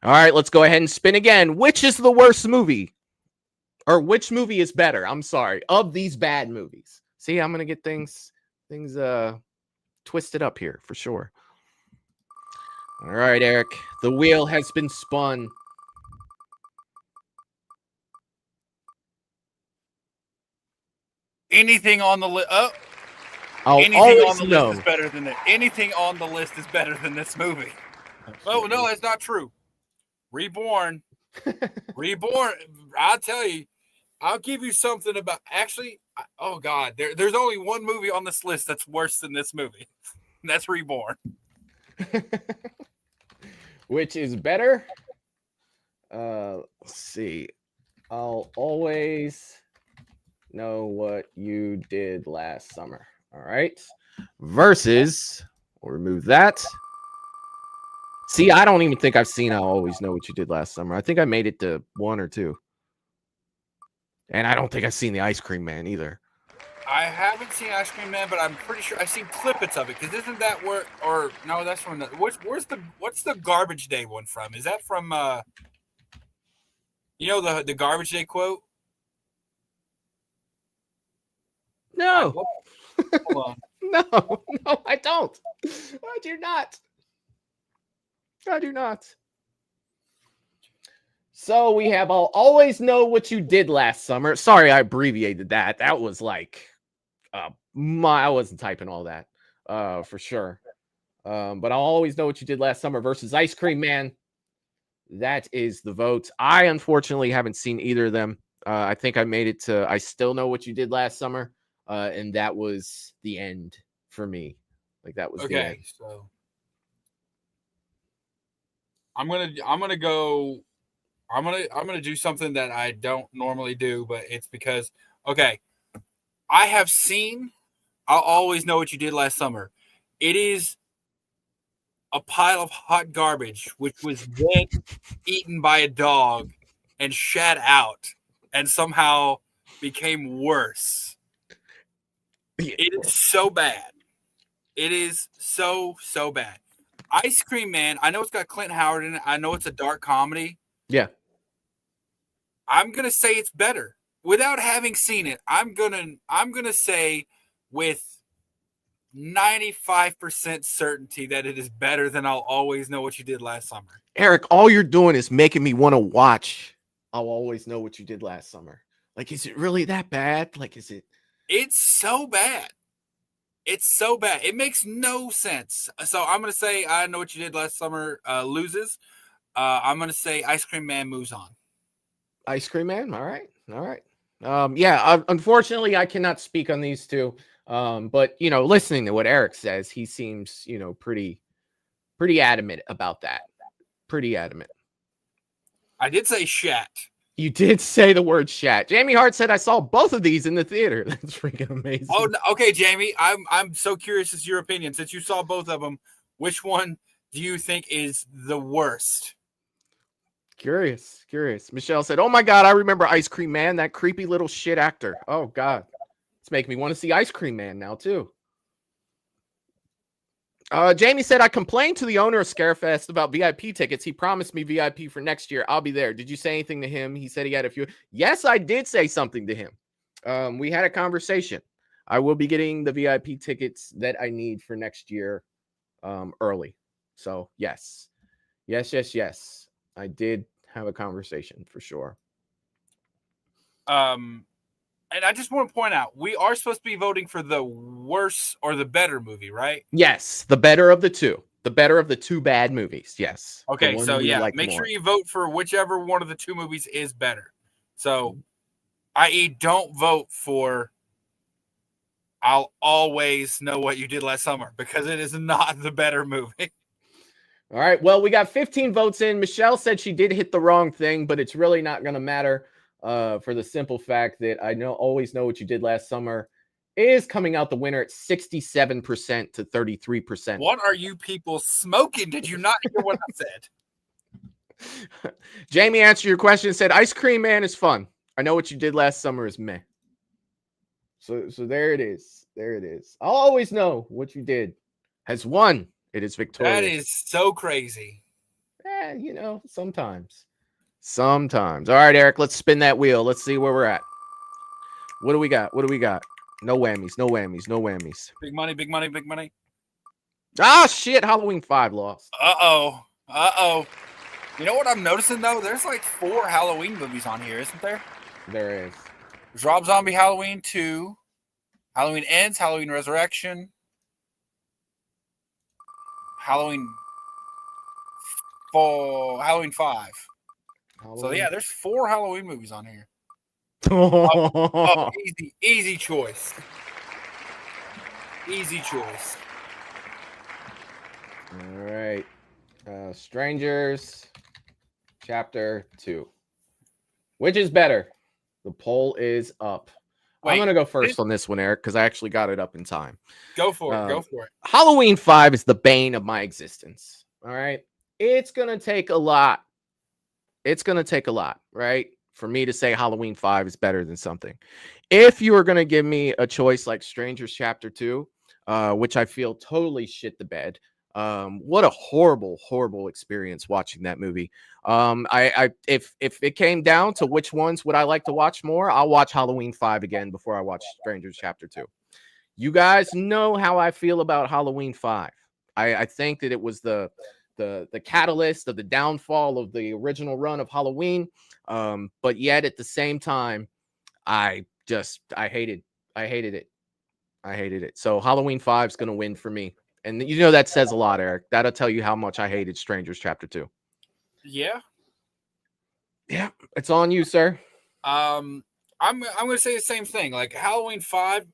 All right, let's go ahead and spin again. Which is the worst movie? Or which movie is better? I'm sorry, of these bad movies. See, I'm gonna get things twisted up here for sure. All right, Eric, the wheel has been spun. Anything on the list? I'll anything always on the know. list is better than it. Anything on the list is better than this movie. Oh no, that's not true. Reborn. I'll tell you. I'll give you something about. Actually, oh God, there's only one movie on this list that's worse than this movie. And that's Reborn. Which is better? Let's see. I'll always know what you did last summer. All right. Versus, we'll remove that. See, I don't even think I've seen I'll Always Know What You Did Last Summer. I think I made it to 1 or 2. And I don't think I've seen The Ice Cream Man either. I haven't seen Ice Cream Man, but I'm pretty sure I've seen clippets of it. Because isn't that where? Or no, that's from the. What's the Garbage Day one from? Is that from? The Garbage Day quote? No. Hold on. No, I don't. I do not. So we have I'll Always Know What You Did Last Summer. Sorry, I abbreviated that. That was like, I wasn't typing all that for sure. But I'll Always Know What You Did Last Summer versus Ice Cream Man. That is the vote. I unfortunately haven't seen either of them. I think I made it to I Still Know What You Did Last Summer. And that was the end for me. Like that was the end. Okay, so I'm gonna do something that I don't normally do, but it's because I have seen I'll Always Know What You Did Last Summer. It is a pile of hot garbage which was then eaten by a dog and shat out and somehow became worse. It is so bad. It is so bad. Ice Cream Man, I know it's got Clint Howard in it. I know it's a dark comedy. Yeah. I'm gonna say it's better. Without having seen it, I'm gonna say with 95% certainty that it is better than I'll Always Know What You Did Last Summer. Eric, all you're doing is making me want to watch I'll Always Know What You Did Last Summer. Like, is it really that bad? Like, is it? It's so bad. It's so bad. It makes no sense. So I'm going to say I Know What You Did Last Summer loses. I'm going to say Ice Cream Man moves on. Ice Cream Man? All right. Unfortunately, I cannot speak on these two. But, listening to what Eric says, he seems, pretty adamant about that. Pretty adamant. I did say shat. You did say the word shat. Jamie Hart said, I saw both of these in the theater. That's freaking amazing. Oh, okay, Jamie. I'm so curious as your opinion. Since you saw both of them, which one do you think is the worst? Curious. Michelle said, oh my God, I remember Ice Cream Man, that creepy little shit actor. Oh God. It's making me want to see Ice Cream Man now too. Jamie said, I complained to the owner of Scarefest about VIP tickets. He promised me VIP for next year. I'll be there. Did you say anything to him? He said he had a few. Yes, I did say something to him. We had a conversation. I will be getting the VIP tickets that I need for next year early. So yes. I did have a conversation for sure. And I just want to point out, we are supposed to be voting for the worst or the better movie, right? Yes, the better of the two. The better of the two bad movies. Yes. Okay, so yeah, like make more. sure you vote for whichever one of the two movies is better. So, i.e., don't vote for I'll Always Know What You Did Last Summer, because it is not the better movie. All right. Well, we got 15 votes in. Michelle said she did hit the wrong thing, but it's really not going to matter. For the simple fact that Always Know What You Did Last Summer is coming out the winner at 67% to 33%. What are you people smoking? Did you not hear what I said? Jamie answered your question and said, Ice Cream Man is fun. I Know What You Did Last Summer is meh. So there it is. I'll Always Know What You Did has won. It is victorious. That is so crazy. Sometimes. All right, Eric, let's spin that wheel. Let's see where we're at. What do we got? No whammies. Big money. Ah, shit. Halloween 5 lost. Uh-oh. You know what I'm noticing, though? There's like 4 Halloween movies on here, isn't there? There is. There's Rob Zombie Halloween 2, Halloween Ends, Halloween Resurrection, Halloween 5. So yeah, there's 4 Halloween movies on here. Easy choice. All right. Strangers, Chapter 2. Which is better? The poll is up. I'm going to go first on this one, Eric, because I actually got it up in time. Go for it. Halloween 5 is the bane of my existence. All right. It's going to take a lot. Right? For me to say Halloween 5 is better than something. If you were going to give me a choice like Strangers Chapter 2, which I feel totally shit the bed. What a horrible experience watching that movie. If it came down to which ones would I like to watch more, I'll watch Halloween 5 again before I watch Strangers Chapter 2. You guys know how I feel about Halloween 5. I think that it was the catalyst of the downfall of the original run of Halloween. But yet at the same time, I hated it. So Halloween 5 is going to win for me. And that says a lot, Eric. That'll tell you how much I hated Strangers Chapter 2. Yeah. Yeah, it's on you, sir. I'm going to say the same thing. Like Halloween 5,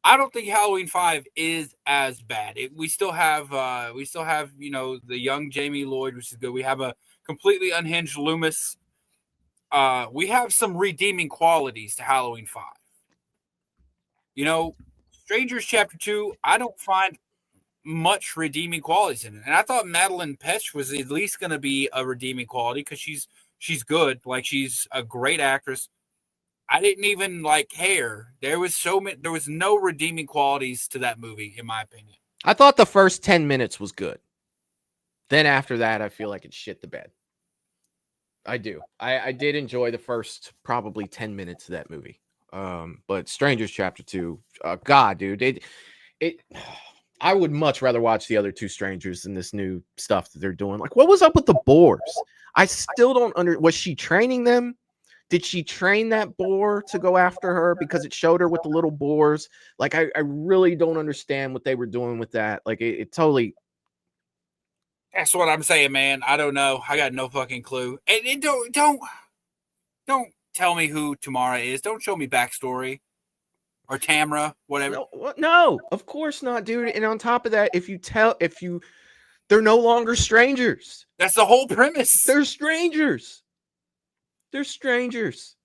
I don't think Halloween 5 is as bad. We still have the young Jamie Lloyd, which is good. We have a completely unhinged Loomis. We have some redeeming qualities to Halloween 5. Strangers Chapter 2, I don't find much redeeming qualities in it. And I thought Madeline Petch was at least going to be a redeeming quality because she's good. Like, she's a great actress. I didn't even like hair. There was no redeeming qualities to that movie, in my opinion. I thought the first 10 minutes was good. Then after that, I feel like it shit the bed. I do. I did enjoy the first probably 10 minutes of that movie. But Strangers Chapter 2, God, dude, I would much rather watch the other two Strangers than this new stuff that they're doing. Like, what was up with the boars? I still don't was she training them? Did she train that boar to go after her because it showed her with the little boars? Like, I really don't understand what they were doing with that. Like, it totally. That's what I'm saying, man. I don't know. I got no fucking clue. And don't tell me who Tamara is. Don't show me backstory or Tamara, whatever. No, of course not, dude. And on top of that, they're no longer strangers. That's the whole premise. They're strangers. They're strangers.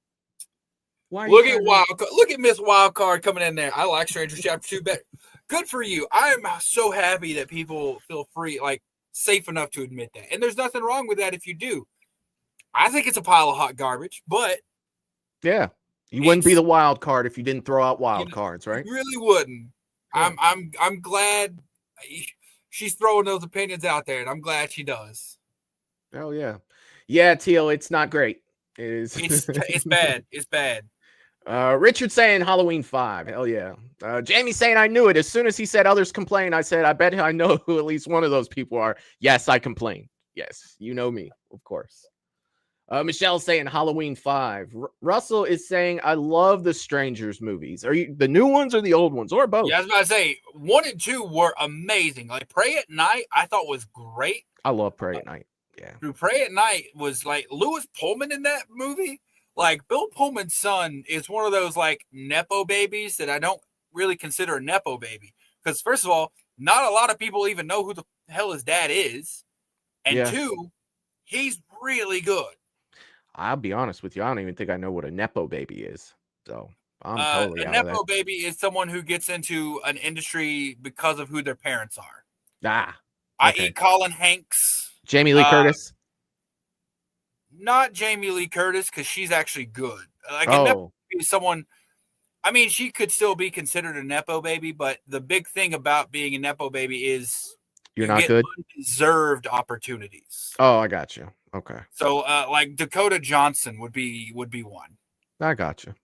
Why? Look at look at Miss Wildcard coming in there. I like Strangers Chapter 2 better. Good for you. I am so happy that people feel free, like safe enough to admit that. And there's nothing wrong with that if you do. I think it's a pile of hot garbage, but yeah, you wouldn't be the wild card if you didn't throw out wild cards, right? You really wouldn't. Yeah. I'm glad she's throwing those opinions out there, and I'm glad she does. Oh yeah, yeah, Teal. It's not great. It is. It's bad. It's bad. Richard saying Halloween 5. Hell yeah. Jamie saying I knew it. As soon as he said others complain, I said, I bet I know who at least one of those people are. Yes, I complain. Yes, you know me, of course. Michelle saying Halloween 5. Russell is saying, I love the Strangers movies. Are you the new ones or the old ones or both? Yeah, I was about to say 1 and 2 were amazing. Like Pray at Night, I thought was great. I love Pray at Night. Yeah. Pray at Night was like Lewis Pullman in that movie. Like Bill Pullman's son is one of those like Nepo babies that I don't really consider a Nepo baby. Because first of all, not a lot of people even know who the hell his dad is. And two, he's really good. I'll be honest with you. I don't even think I know what a Nepo baby is. So I'm totally a Nepo baby is someone who gets into an industry because of who their parents are. I.e. Colin Hanks. Jamie Lee Curtis. Not Jamie Lee Curtis, because she's actually good. Like a Nepo baby is someone, I mean, she could still be considered a Nepo baby, but the big thing about being a Nepo baby is you're not good. Undeserved opportunities. Oh, I got you. Okay. So like Dakota Johnson would be one. I got you.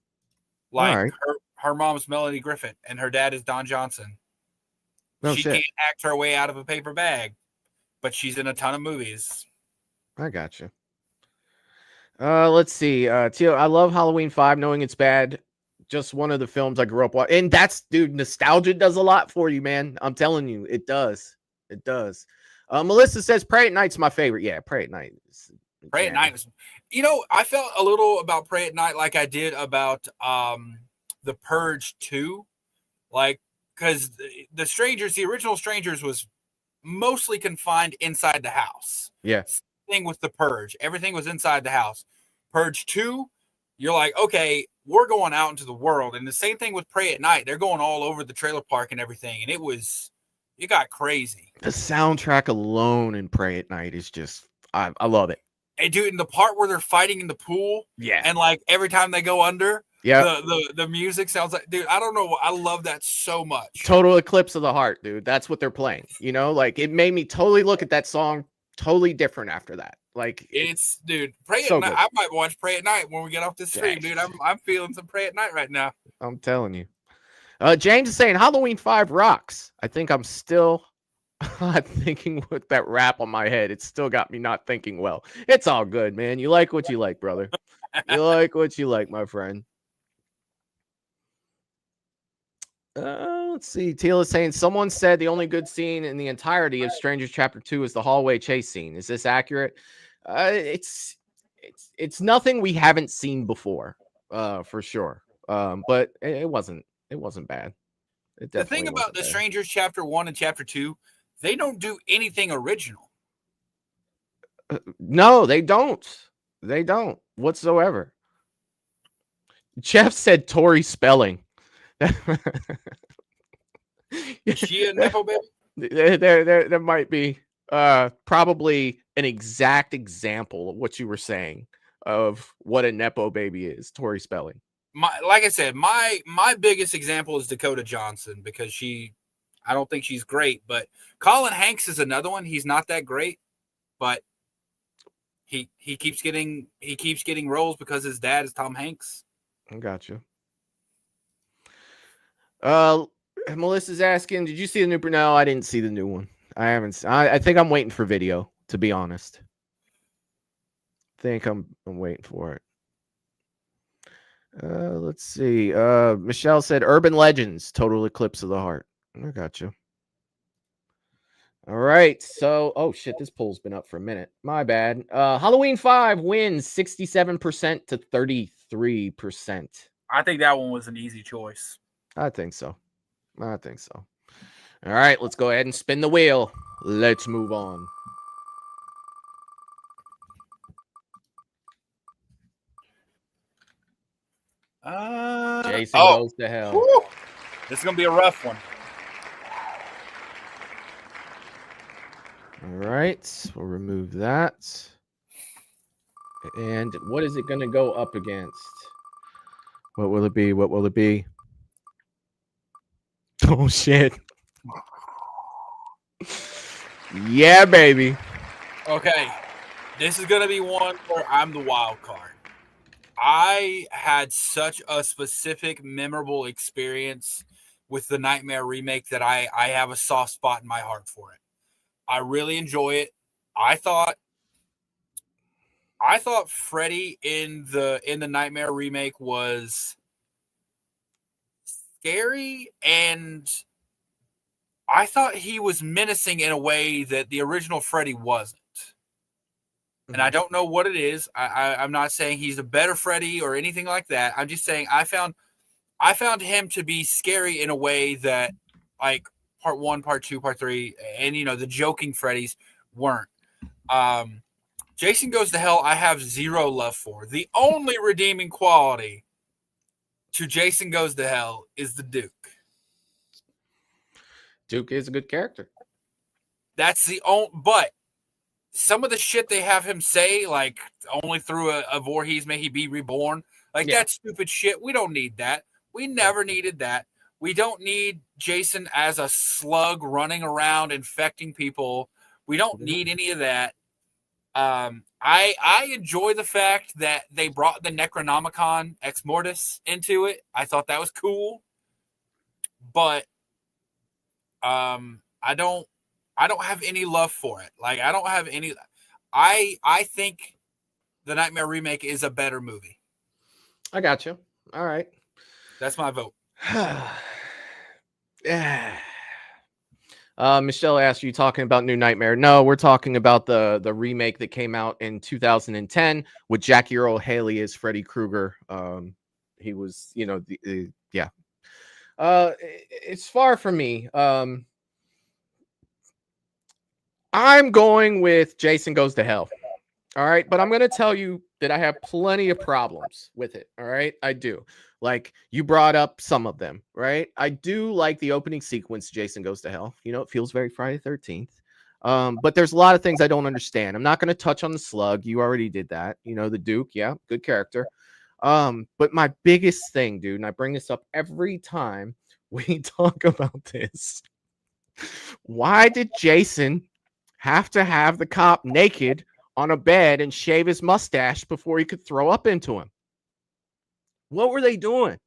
Like her mom's Melanie Griffith and her dad is Don Johnson. She can't act her way out of a paper bag, but she's in a ton of movies. I got you. Let's see. Tio, I love Halloween 5, knowing it's bad. Just one of the films I grew up watching. And that's, dude, nostalgia does a lot for you, man. I'm telling you, it does. It does. Melissa says Pray at Night's my favorite. Yeah, Pray at Night. Pray at Night was, you know, I felt a little about Pray at Night like I did about The Purge 2. Like, because the original Strangers was mostly confined inside the house. Yeah. Thing with The Purge, everything was inside the house. Purge 2, you're like, okay, we're going out into the world. And the same thing with Pray at Night. They're going all over the trailer park and everything. And it got crazy. The soundtrack alone in Pray at Night is just, I love it. And dude, in the part where they're fighting in the pool, and like every time they go under, the music sounds like, dude, I don't know, I love that so much. Total Eclipse of the Heart, dude. That's what they're playing. You know, like it made me totally look at that song totally different after that. Like it's, dude, Pray at Night. I might watch Pray at Night when we get off the stream, dude. I'm feeling some Pray at Night right now. I'm telling you. James is saying Halloween 5 rocks. I think I'm still thinking with that rap on my head. It's still got me not thinking well. It's all good, man. You like what you like, brother. You like what you like, my friend. Let's see. Teal is saying someone said the only good scene in the entirety of Strangers Chapter 2 is the hallway chase scene. Is this accurate? It's nothing we haven't seen before, for sure. But it wasn't bad. The thing about the Strangers Chapter 1 and Chapter 2, they don't do anything original. No, they don't. They don't whatsoever. Jeff said Tori Spelling. Is she a Nepo baby? There might be probably an exact example of what you were saying of what a Nepo baby is. Tori Spelling. Like I said, my biggest example is Dakota Johnson, because I don't think she's great, but Colin Hanks is another one. He's not that great, but he keeps getting roles because his dad is Tom Hanks. I got you. Melissa's asking, did you see the new? No, I didn't see the new one. I haven't. I think I'm waiting for video, to be honest. I think I'm waiting for it. Let's see. Michelle said Urban Legends, Total Eclipse of the Heart. I got you. All right. So, oh shit, this poll's been up for a minute. My bad. Halloween 5 wins 67% to 33%. I think that one was an easy choice. I think so. All right, let's go ahead and spin the wheel. Let's move on. Jason Goes to Hell. Whew. This is gonna be a rough one. All right, we'll remove that. And what is it going to go up against? What will it be? What will it be? Oh, shit. Yeah, baby. Okay, this is gonna be one where I'm the wild card. I had such a specific, memorable experience with the Nightmare remake that I have a soft spot in my heart for it. I really enjoy it. I thought Freddy in the Nightmare remake was scary, and I thought he was menacing in a way that the original Freddy wasn't. And I don't know what it is. I'm not saying he's a better Freddy or anything like that. I'm just saying I found him to be scary in a way that, like, part 1, part 2, part 3, and the joking Freddys weren't. Jason Goes to Hell, I have zero love for. The only redeeming quality to Jason Goes to Hell is the Duke. Duke is a good character. That's the only, but some of the shit they have him say, like, only through a Voorhees may he be reborn, like, that's stupid shit. We don't need that. We never needed that. We don't need Jason as a slug running around infecting people. We don't need any of that. I enjoy the fact that they brought the Necronomicon Ex Mortis into it. I thought that was cool. But I don't have any love for it. Like, I don't have any. I think the Nightmare remake is a better movie. I got you. All right. That's my vote. Michelle asked, you talking about New Nightmare? No, we're talking about the remake that came out in 2010 with Jackie Earle Haley as Freddy Krueger. He was, yeah. It's far from me. I'm going with Jason Goes to Hell. All right. But I'm going to tell you that I have plenty of problems with it. All right. I do. Like, you brought up some of them, right? I do like the opening sequence, Jason Goes to Hell. It feels very Friday 13th. But there's a lot of things I don't understand. I'm not going to touch on the slug. You already did that. The Duke. Yeah. Good character. But my biggest thing, dude, and I bring this up every time we talk about this. Why did Jason have to have the cop naked on a bed and shave his mustache before he could throw up into him? What were they doing?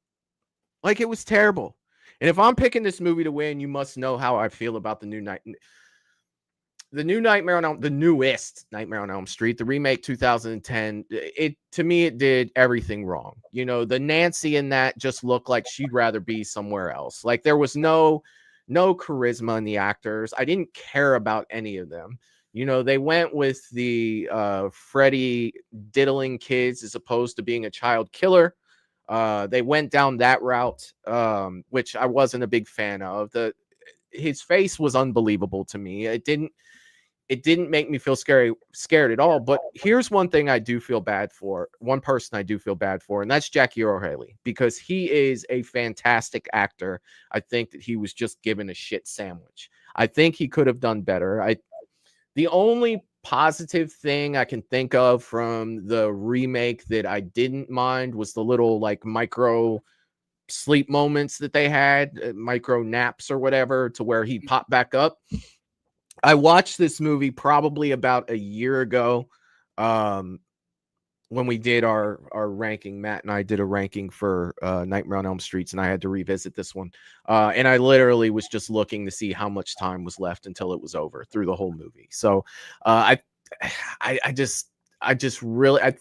Like, it was terrible. And if I'm picking this movie to win, you must know how I feel about the newest Nightmare on Elm Street, the remake 2010. To me, it did everything wrong. The Nancy in that just looked like she'd rather be somewhere else. Like, there was no charisma in the actors. I didn't care about any of them. They went with the Freddy diddling kids as opposed to being a child killer. They went down that route, which I wasn't a big fan of. His face was unbelievable to me. It didn't make me feel scared at all. But here's one thing I do feel bad for. One person I do feel bad for, and that's Jackie Earle Haley, because he is a fantastic actor. I think that he was just given a shit sandwich. I think he could have done better. The only positive thing I can think of from the remake that I didn't mind was the little, like, micro sleep moments that they had, micro naps or whatever, to where he popped back up. I watched this movie probably about a year ago, when we did our ranking. Matt and I did a ranking for Nightmare on Elm Street, and I had to revisit this one. And I literally was just looking to see how much time was left until it was over through the whole movie. So I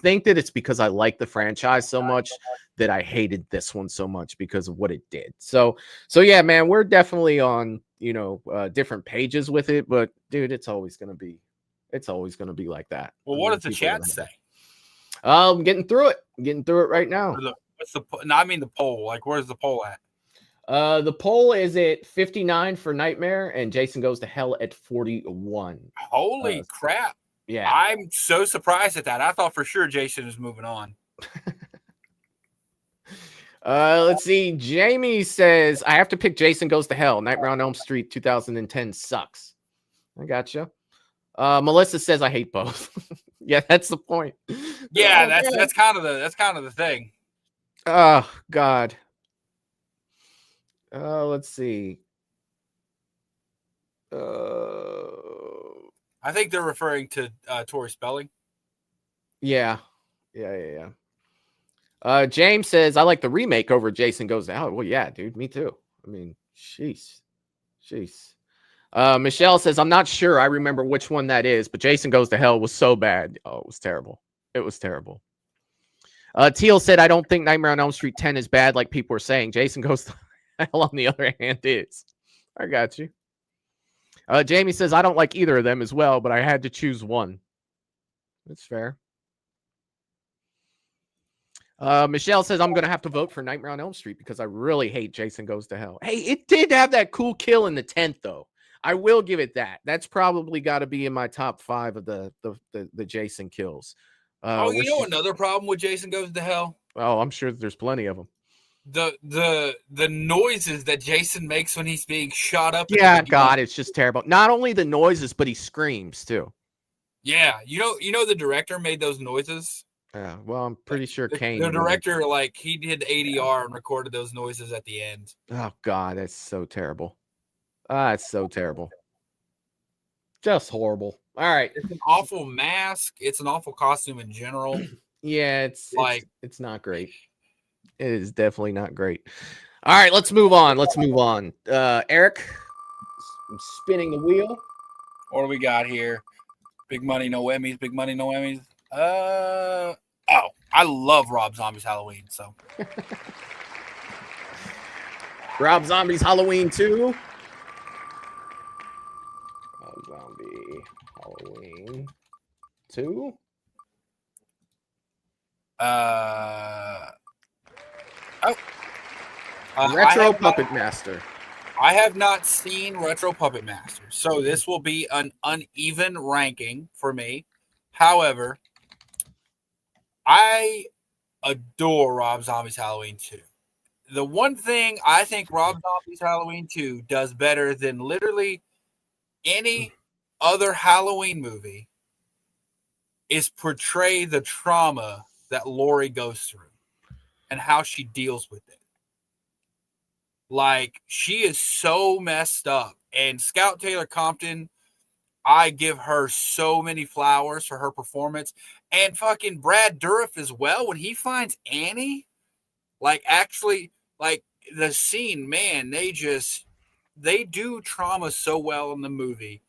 think that it's because I like the franchise so much that I hated this one so much because of what it did. So yeah, man, we're definitely on, different pages with it, but dude, it's always going to be like that. Well, what does the chat say? I'm getting through it right now. The poll. Like, where's the poll at? The poll is at 59 for Nightmare, and Jason Goes to Hell at 41. Holy crap. Yeah. I'm so surprised at that. I thought for sure Jason is moving on. Let's see. Jamie says, I have to pick Jason Goes to Hell. Nightmare on Elm Street 2010 sucks. I gotcha. Melissa says, I hate both. Yeah, that's the point. Yeah, Oh, that's kind of the thing. Oh, God. Let's see. I think they're referring to Tori Spelling. Yeah. James says, I like the remake over Jason Goes to Hell. Well, yeah, dude, me too. I mean, jeez. Michelle says, I'm not sure I remember which one that is, but Jason Goes to Hell was so bad. Oh, it was terrible. Teal said, I don't think Nightmare on Elm Street 10 is bad like people were saying. Jason Goes to Hell, on the other hand, is. I got you. Jamie says, I don't like either of them as well, but I had to choose one. That's fair. Michelle says, I'm going to have to vote for Nightmare on Elm Street because I really hate Jason Goes to Hell. Hey, it did have that cool kill in the 10th, though. I will give it that. That's probably got to be in my top 5 of the Jason kills. Another problem with Jason Goes to Hell? Oh, I'm sure there's plenty of them. The noises that Jason makes when he's being shot up. Yeah, God, it's just terrible. Not only the noises, but he screams too. Yeah, you know the director made those noises. Yeah, well, I'm pretty sure Kane. The director, he did ADR and recorded those noises at the end. Oh God, that's so terrible. It's so terrible. Just horrible. All right, it's an awful mask. It's an awful costume in general. Yeah, it's not great. It is definitely not great. All right, let's move on. Eric, I'm spinning the wheel. What do we got here? Big money, no Emmys. Big money, no Emmys. I love Rob Zombie's Halloween. So, Rob Zombie's Halloween 2. Rob Zombie Halloween 2. Retro Puppet Master. I have not seen Retro Puppet Master, so this will be an uneven ranking for me. However, I adore Rob Zombie's Halloween 2. The one thing I think Rob Zombie's Halloween 2 does better than literally any other Halloween movie is portray the trauma that Laurie goes through and how she deals with it. Like, she is so messed up. And Scout Taylor Compton, I give her so many flowers for her performance. And fucking Brad Dourif as well. When he finds Annie, actually, the scene, man, they do trauma so well in the movie.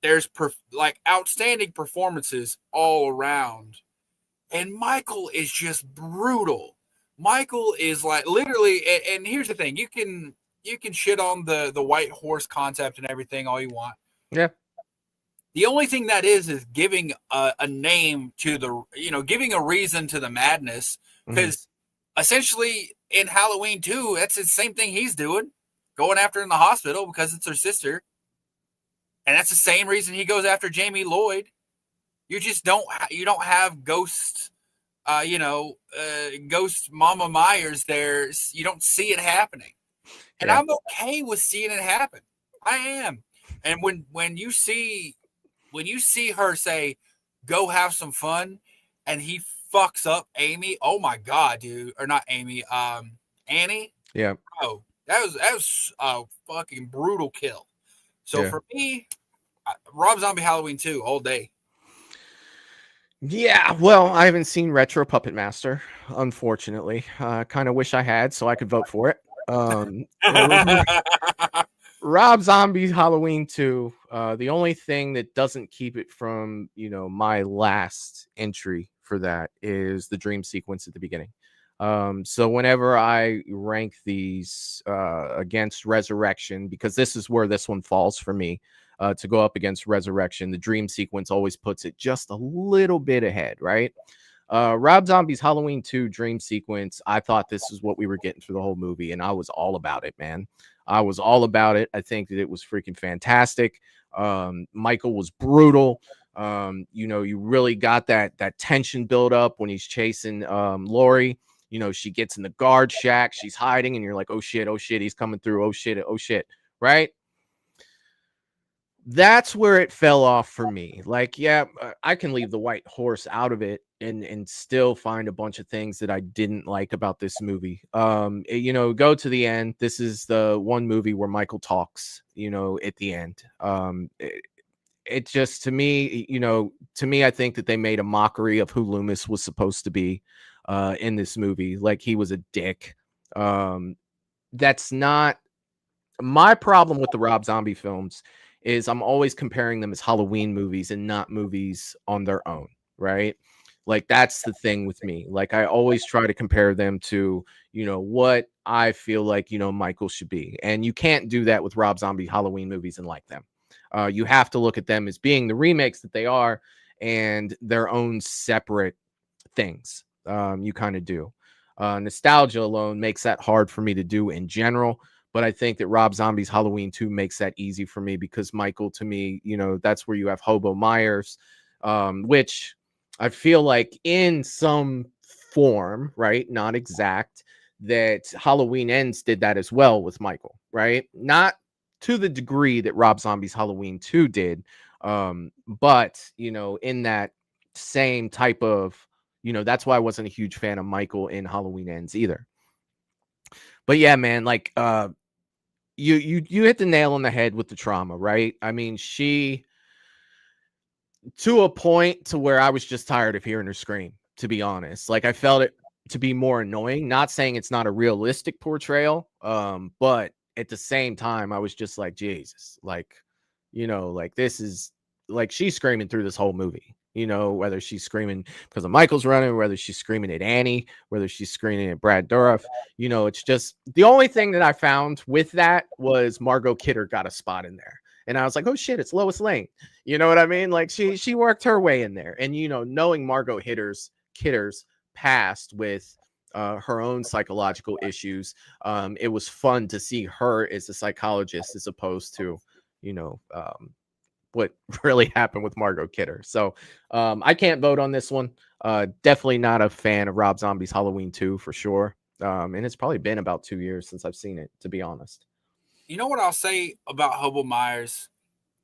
There's outstanding performances all around. And Michael is just brutal. Michael is literally, and here's the thing, you can shit on the white horse concept and everything all you want. Yeah. The only thing that is giving a name to giving a reason to the madness, because essentially in Halloween 2, that's the same thing he's doing, going after her in the hospital because it's her sister. And that's the same reason he goes after Jamie Lloyd. You just don't have ghosts. Ghost Mama Myers there. You don't see it happening. And I'm okay with seeing it happen. I am. And when you see her say, go have some fun, and he fucks up Amy, oh my God, dude. Or not Amy, Annie. Yeah. Oh, that was a fucking brutal kill. So for me, Rob Zombie Halloween 2 all day. Yeah, well, I haven't seen Retro Puppet Master, unfortunately. Kind of wish I had so I could vote for it. Rob Zombie's Halloween 2, the only thing that doesn't keep it from, my last entry for that is the dream sequence at the beginning. So whenever I rank these against Resurrection, because this is where this one falls for me, to go up against Resurrection, the dream sequence always puts it just a little bit ahead, right? Rob Zombie's Halloween 2 dream sequence, I thought this is what we were getting through the whole movie, and I was all about it, man. I was all about it. I think that it was freaking fantastic. Michael was brutal. You really got that tension build up when he's chasing Laurie. you know, she gets in the guard shack, she's hiding, and you're like, oh shit, he's coming through, oh shit, right? That's where it fell off for me. Like, yeah, I can leave the white horse out of it and still find a bunch of things that I didn't like about this movie. You know, go to the end. This is the one movie where Michael talks, you know, at the end. It just, to me, you know, I think that they made a mockery of who Loomis was supposed to be in this movie. Like, he was a dick. That's not my problem with the Rob Zombie films. Is I'm always comparing them as Halloween movies and not movies on their own, right? Like, that's the thing with me. Like, I always try to compare them to, you know, what I feel like, you know, Michael should be. And you can't do that with Rob Zombie Halloween movies and like them. You have to look at them as being the remakes that they are and their own separate things. You kind of do. Nostalgia alone makes that hard for me to do in general. But I think that Rob Zombie's Halloween 2 makes that easy for me because Michael, to me, you know, that's where you have Hobo Myers, which I feel like in some form, right? Not exact, that Halloween Ends did that as well with Michael, right? Not to the degree that Rob Zombie's Halloween 2 did, but, you know, in that same type of, you know, that's why I wasn't a huge fan of Michael in Halloween Ends either. But yeah, man, like, you hit the nail on the head with the trauma, right? I mean, she, to a point to where I was just tired of hearing her scream, to be honest. Like, I felt it to be more annoying. Not saying it's not a realistic portrayal, but at the same time, I was just like, Jesus, like, you know, like, this is like, she's screaming through this whole movie. You know, whether she's screaming because of Michael's running, whether she's screaming at Annie, whether she's screaming at Brad Dourif, you know, it's just the only thing that I found with that was Margot Kidder got a spot in there. And I was like, oh shit, it's Lois Lane. You know what I mean? Like, she worked her way in there. And, you know, knowing Margot Kidder's past with her own psychological issues, it was fun to see her as a psychologist as opposed to, you know, what really happened with Margot Kidder. So I can't vote on this one. Definitely not a fan of Rob Zombie's Halloween 2 for sure. And it's probably been about 2 years since I've seen it, to be honest. You know what I'll say about Hobo Myers?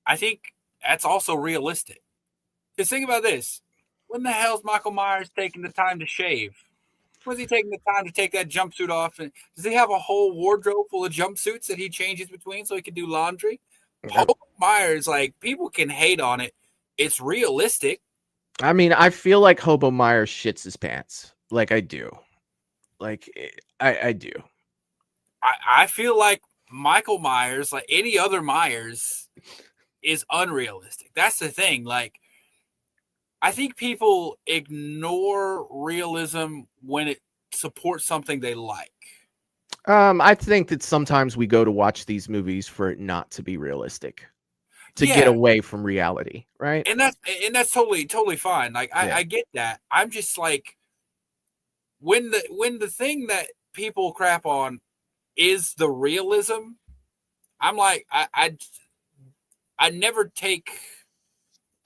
I think that's also realistic. Because think about this. When the hell's Michael Myers taking the time to shave? Was he taking the time to take that jumpsuit off? And does he have a whole wardrobe full of jumpsuits that he changes between so he can do laundry? Hobo Myers, like, people can hate on it. It's realistic. I mean, I feel like Hobo Myers shits his pants. Like, I do. Like, I do. I feel like Michael Myers, like any other Myers, is unrealistic. That's the thing. Like, I think people ignore realism when it supports something they like. I think that sometimes we go to watch these movies for it not to be realistic, to get away from reality, right? And that's totally fine. Like, I get that. I'm just like, when the thing that people crap on is the realism, I'm like, I never take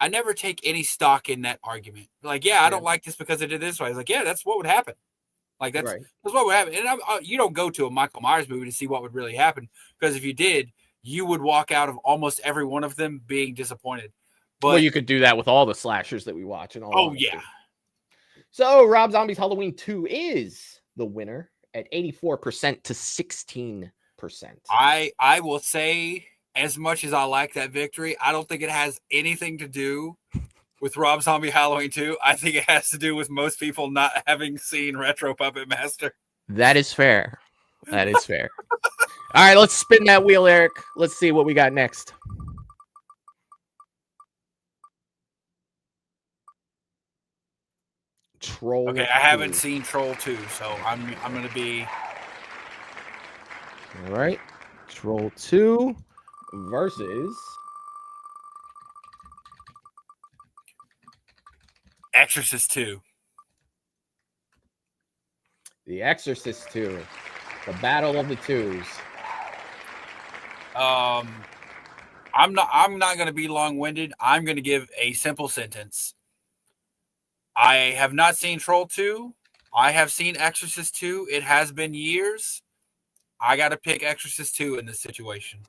any stock in that argument. Like, I don't like this because it did this way. I was like, yeah, that's what would happen. Like, that's what would happen. And you don't go to a Michael Myers movie to see what would really happen, because if you did, you would walk out of almost every one of them being disappointed. But well, you could do that with all the slashers that we watch and all. Oh yeah. So Rob Zombie's Halloween 2 is the winner at 84% to 16%. I will say, as much as I like that victory, I don't think it has anything to do with Rob Zombie Halloween 2. I think it has to do with most people not having seen Retro Puppet Master. That is fair. That is fair. All right, let's spin that wheel, Eric. Let's see what we got next. Troll. Okay, I haven't seen Troll 2, so I'm going to be... All right. Troll 2 versus... Exorcist 2. The Exorcist 2. The Battle of the Twos. I'm not going to be long-winded. I'm going to give a simple sentence. I have not seen Troll 2. I have seen Exorcist 2. It has been years. I got to pick Exorcist 2 in this situation.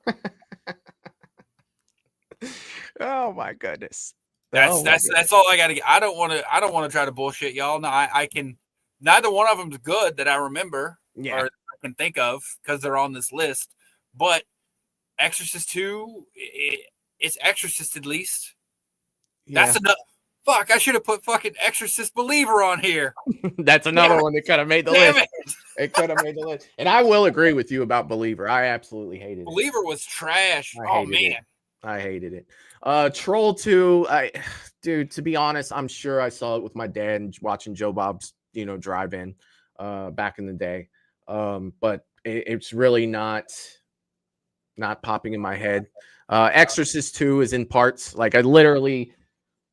Oh my goodness. That's all I got to get. I don't want to try to bullshit y'all. No, I can. Neither one of them's good that I remember Yeah. or I can think of because they're on this list. But Exorcist 2, it's Exorcist at least. Yeah. That's enough. Fuck, I should have put fucking Exorcist Believer on here. That's another one that could have made the Damn list. It could have made the list. And I will agree with you about Believer. I absolutely hated it. Believer was trash. I Oh hated man. it. I hated it. Troll 2, dude, to be honest, I'm sure I saw it with my dad and watching Joe Bob's, drive-in back in the day. But it's really not popping in my head. Exorcist 2 is in parts. Like I literally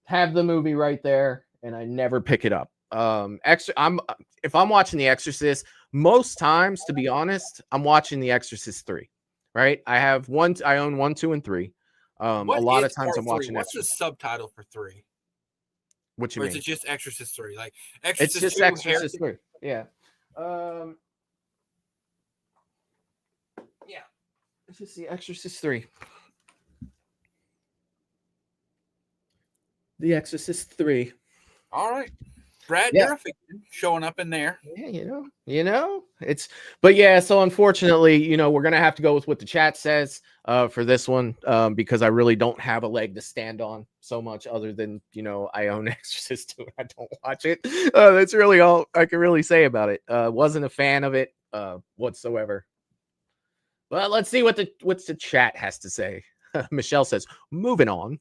have the movie right there and I never pick it up. If I'm watching The Exorcist, most times, to be honest, I'm watching The Exorcist 3. Right? I own 1, 2, and 3. A lot of times I'm watching What's Exorcist. the subtitle for 3? What you or mean? Is it just Exorcist 3? Like It's just 2, Exorcist 3. Yeah. Yeah. Let's just see Exorcist 3. The Exorcist 3. All right. Brad Yeah. Dourif showing up in there. Yeah, but yeah, so unfortunately, we're gonna have to go with what the chat says for this one, because I really don't have a leg to stand on so much other than I own Exorcist 2 and I don't watch it. That's really all I can really say about it. Wasn't a fan of it whatsoever. Well, let's see what the chat has to say. Michelle says, moving on.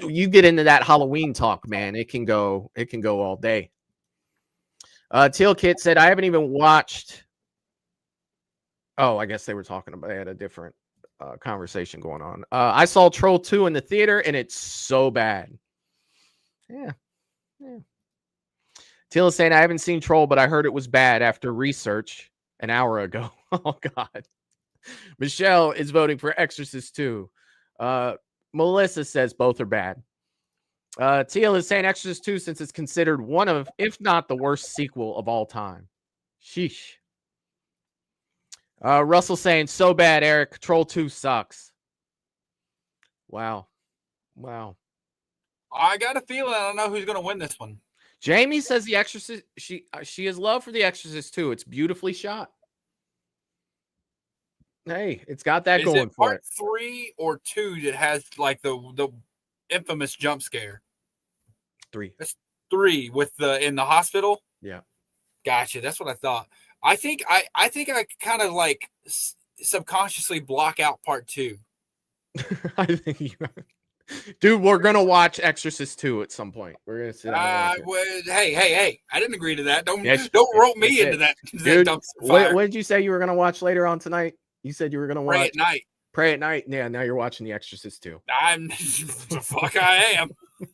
You get into that Halloween talk, man. It can go all day. Teal Kit said, I haven't even watched. Oh, I guess they were talking about, they had a different conversation going on. I saw Troll 2 in the theater and it's so bad. Yeah. Teal is saying, I haven't seen Troll, but I heard it was bad after research an hour ago. Oh, God. Michelle is voting for Exorcist 2. Melissa says both are bad. Teal is saying Exorcist 2 since it's considered one of, if not the worst sequel of all time. Sheesh. Russell saying so bad, Eric. Troll 2 sucks. Wow. I got a feeling I don't know who's going to win this one. Jamie says The Exorcist. She has love for The Exorcist 2. It's beautifully shot. Hey, it's got that going for it. Part 3 or 2 that has like the infamous jump scare? 3. That's 3 with in the hospital. Yeah. Gotcha. That's what I thought. I think I kind of like subconsciously block out part 2. I think you. Dude, we're gonna watch Exorcist 2 at some point. We're gonna sit down. Hey! I didn't agree to that. Don't rope me into that. Dude, what did you say you were gonna watch later on tonight? You said you were gonna watch Pray at Night. Yeah, now you're watching The Exorcist 2. The fuck I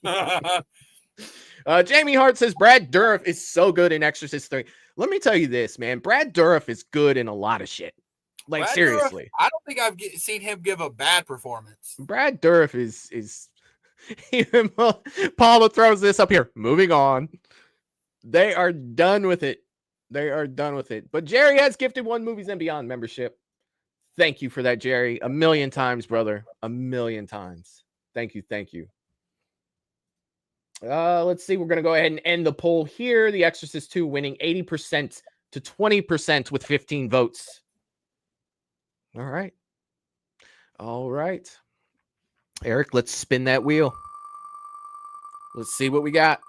am. Jamie Hart says Brad Dourif is so good in Exorcist 3. Let me tell you this, man. Brad Dourif is good in a lot of shit. Like, Brad seriously. Dourif, I don't think I've seen him give a bad performance. Brad Dourif is even Paula throws this up here. Moving on. They are done with it. But Jerry has gifted 1 Movies and Beyond membership. Thank you for that, Jerry. 1,000,000 times, brother. 1,000,000 times. Thank you. Let's see. We're going to go ahead and end the poll here. The Exorcist 2 winning 80% to 20% with 15 votes. All right. Eric, let's spin that wheel. Let's see what we got.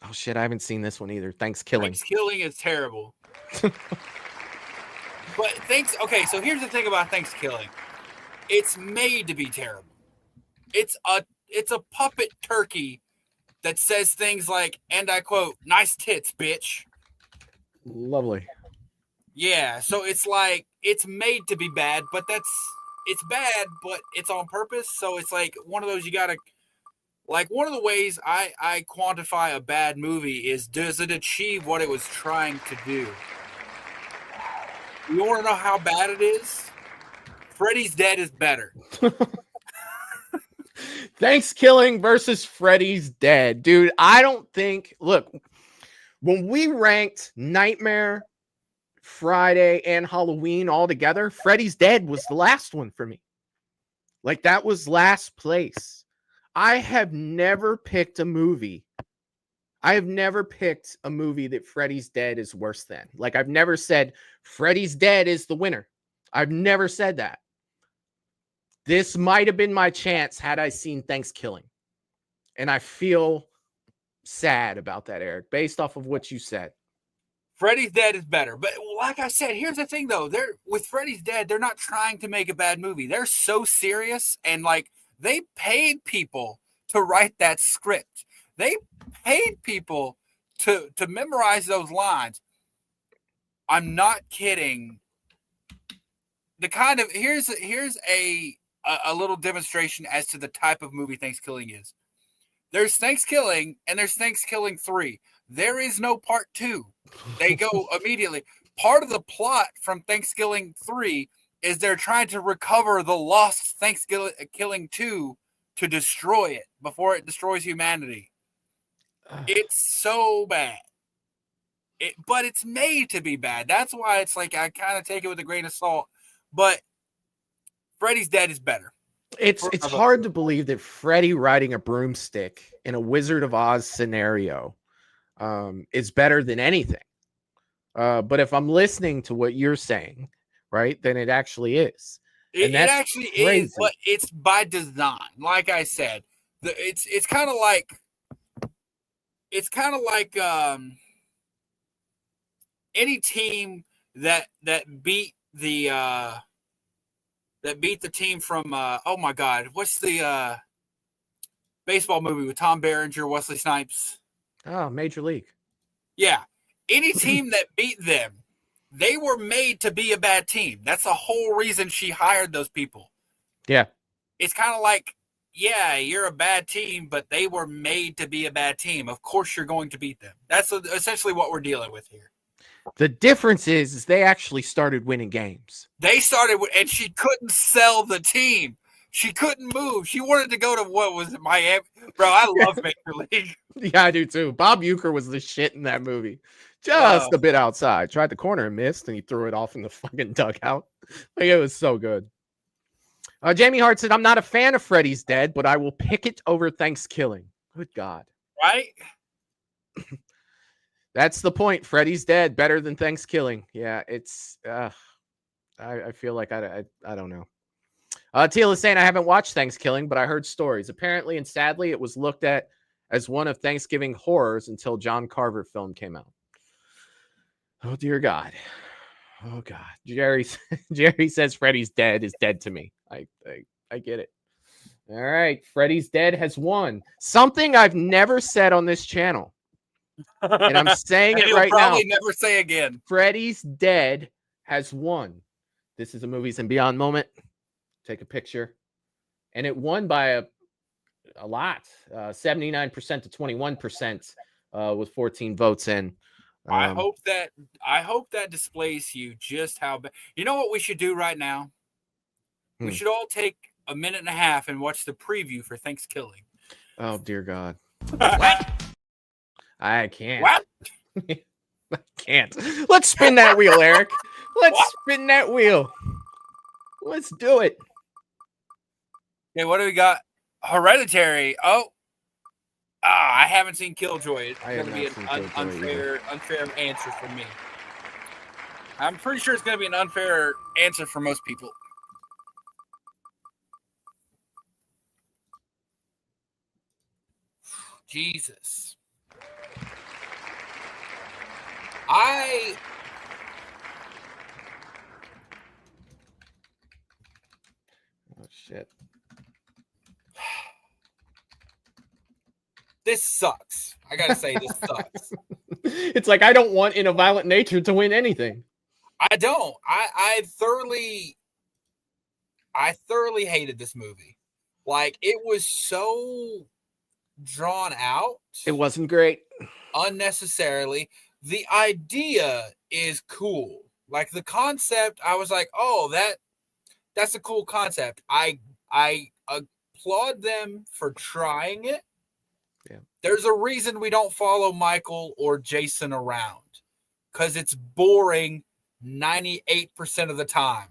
Oh, shit. I haven't seen this one either. Thanksgiving. Thanksgiving is terrible. But okay, so here's the thing about Thanksgiving. It's made to be terrible. It's a puppet turkey that says things like, and I quote, "Nice tits, bitch." Lovely. Yeah, so it's like it's made to be bad, but it's bad, but it's on purpose. So it's like one of those you gotta, like, one of the ways I quantify a bad movie is, does it achieve what it was trying to do? You want to know how bad it is? Freddy's Dead is better. Thanksgiving versus Freddy's Dead. Dude, I don't think, look, when we ranked Nightmare, Friday, and Halloween all together, Freddy's Dead was the last one for me. Like, that was last place. I have never picked a movie. That Freddy's Dead is worse than. Like, I've never said Freddy's Dead is the winner. I've never said that. This might have been my chance had I seen Thanksgiving. And I feel sad about that, Eric, based off of what you said. Freddy's Dead is better. But like I said, here's the thing, though. With Freddy's Dead, they're not trying to make a bad movie. They're so serious, and, like, they paid people to write that script. They paid people to memorize those lines. I'm not kidding. The kind of here's a little demonstration as to the type of movie Thanksgiving is. There's Thanksgiving and there's Thanksgiving 3. There is no part 2. They go immediately. Part of the plot from Thanksgiving 3 is they're trying to recover the lost Thanksgiving 2 to destroy it before it destroys humanity. It's so bad. But it's made to be bad. That's why it's like I kind of take it with a grain of salt. But Freddy's Dead is better. It's hard to believe that Freddy riding a broomstick in a Wizard of Oz scenario is better than anything. But if I'm listening to what you're saying, right, then it actually is. It actually is, but it's by design. Like I said, it's kind of like any team that beat the team from oh my god, what's the baseball movie with Tom Berenger, Wesley Snipes? Oh, Major League. Yeah. Any team that beat them, they were made to be a bad team. That's the whole reason she hired those people. Yeah. It's kind of like, yeah, you're a bad team, but they were made to be a bad team. Of course you're going to beat them. That's essentially what we're dealing with here. The difference is they actually started winning games. They started, and she couldn't sell the team. She couldn't move. She wanted to go to, what was it, Miami? Bro, I love Major League. Yeah, I do too. Bob Uecker was the shit in that movie. Just a bit outside. Tried the corner and missed, and he threw it off in the fucking dugout. Like, it was so good. Jamie Hart said, I'm not a fan of Freddy's Dead, but I will pick it over Thanksgiving. Good God. Right? That's the point. Freddy's Dead, better than Thanksgiving. Yeah, it's... I feel like I don't know. Teal is saying, I haven't watched Thanksgiving, but I heard stories. Apparently and sadly, it was looked at as one of Thanksgiving horrors until John Carver film came out. Oh, dear God. Oh, God. Jerry says Freddy's Dead is dead to me. I get it. All right. Freddy's Dead has won. Something I've never said on this channel. And I'm saying it right now. Probably never say again. Freddy's Dead has won. This is a Movies and Beyond moment. Take a picture. And it won by a lot. 79% to 21% with 14 votes in. I hope that displays to you just how bad. You know what we should do right now? We should all take a minute and a half and watch the preview for Thanksgiving. Oh, dear God. What? I can't. What? I can't. Let's spin that wheel, Eric. Let's spin that wheel. Let's do it. Okay, what do we got? Hereditary. Oh. I haven't seen Killjoy. It's going to be an unfair answer for me. I'm pretty sure it's going to be an unfair answer for most people. Jesus. Oh, shit. This sucks. I gotta say, this sucks. It's like I don't want In a Violent Nature to win anything. I don't. I thoroughly hated this movie. Like, it was so drawn out. It wasn't great. Unnecessarily. The idea is cool. Like, the concept, I was like, oh, that's a cool concept. I applaud them for trying it. Yeah. There's a reason we don't follow Michael or Jason around, because it's boring 98% of the time.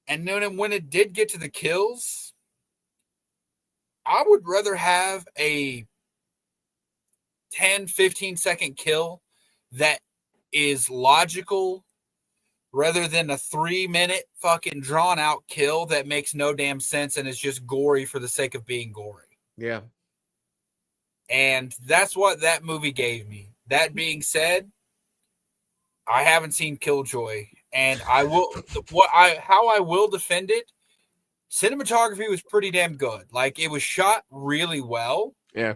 And then when it did get to the kills, I would rather have a 10, 15-second kill that is logical rather than a 3-minute fucking drawn-out kill that makes no damn sense and is just gory for the sake of being gory. Yeah. And that's what that movie gave me. That being said, I haven't seen Killjoy, and I will how I will defend it. Cinematography was pretty damn good. Like, it was shot really well. Yeah.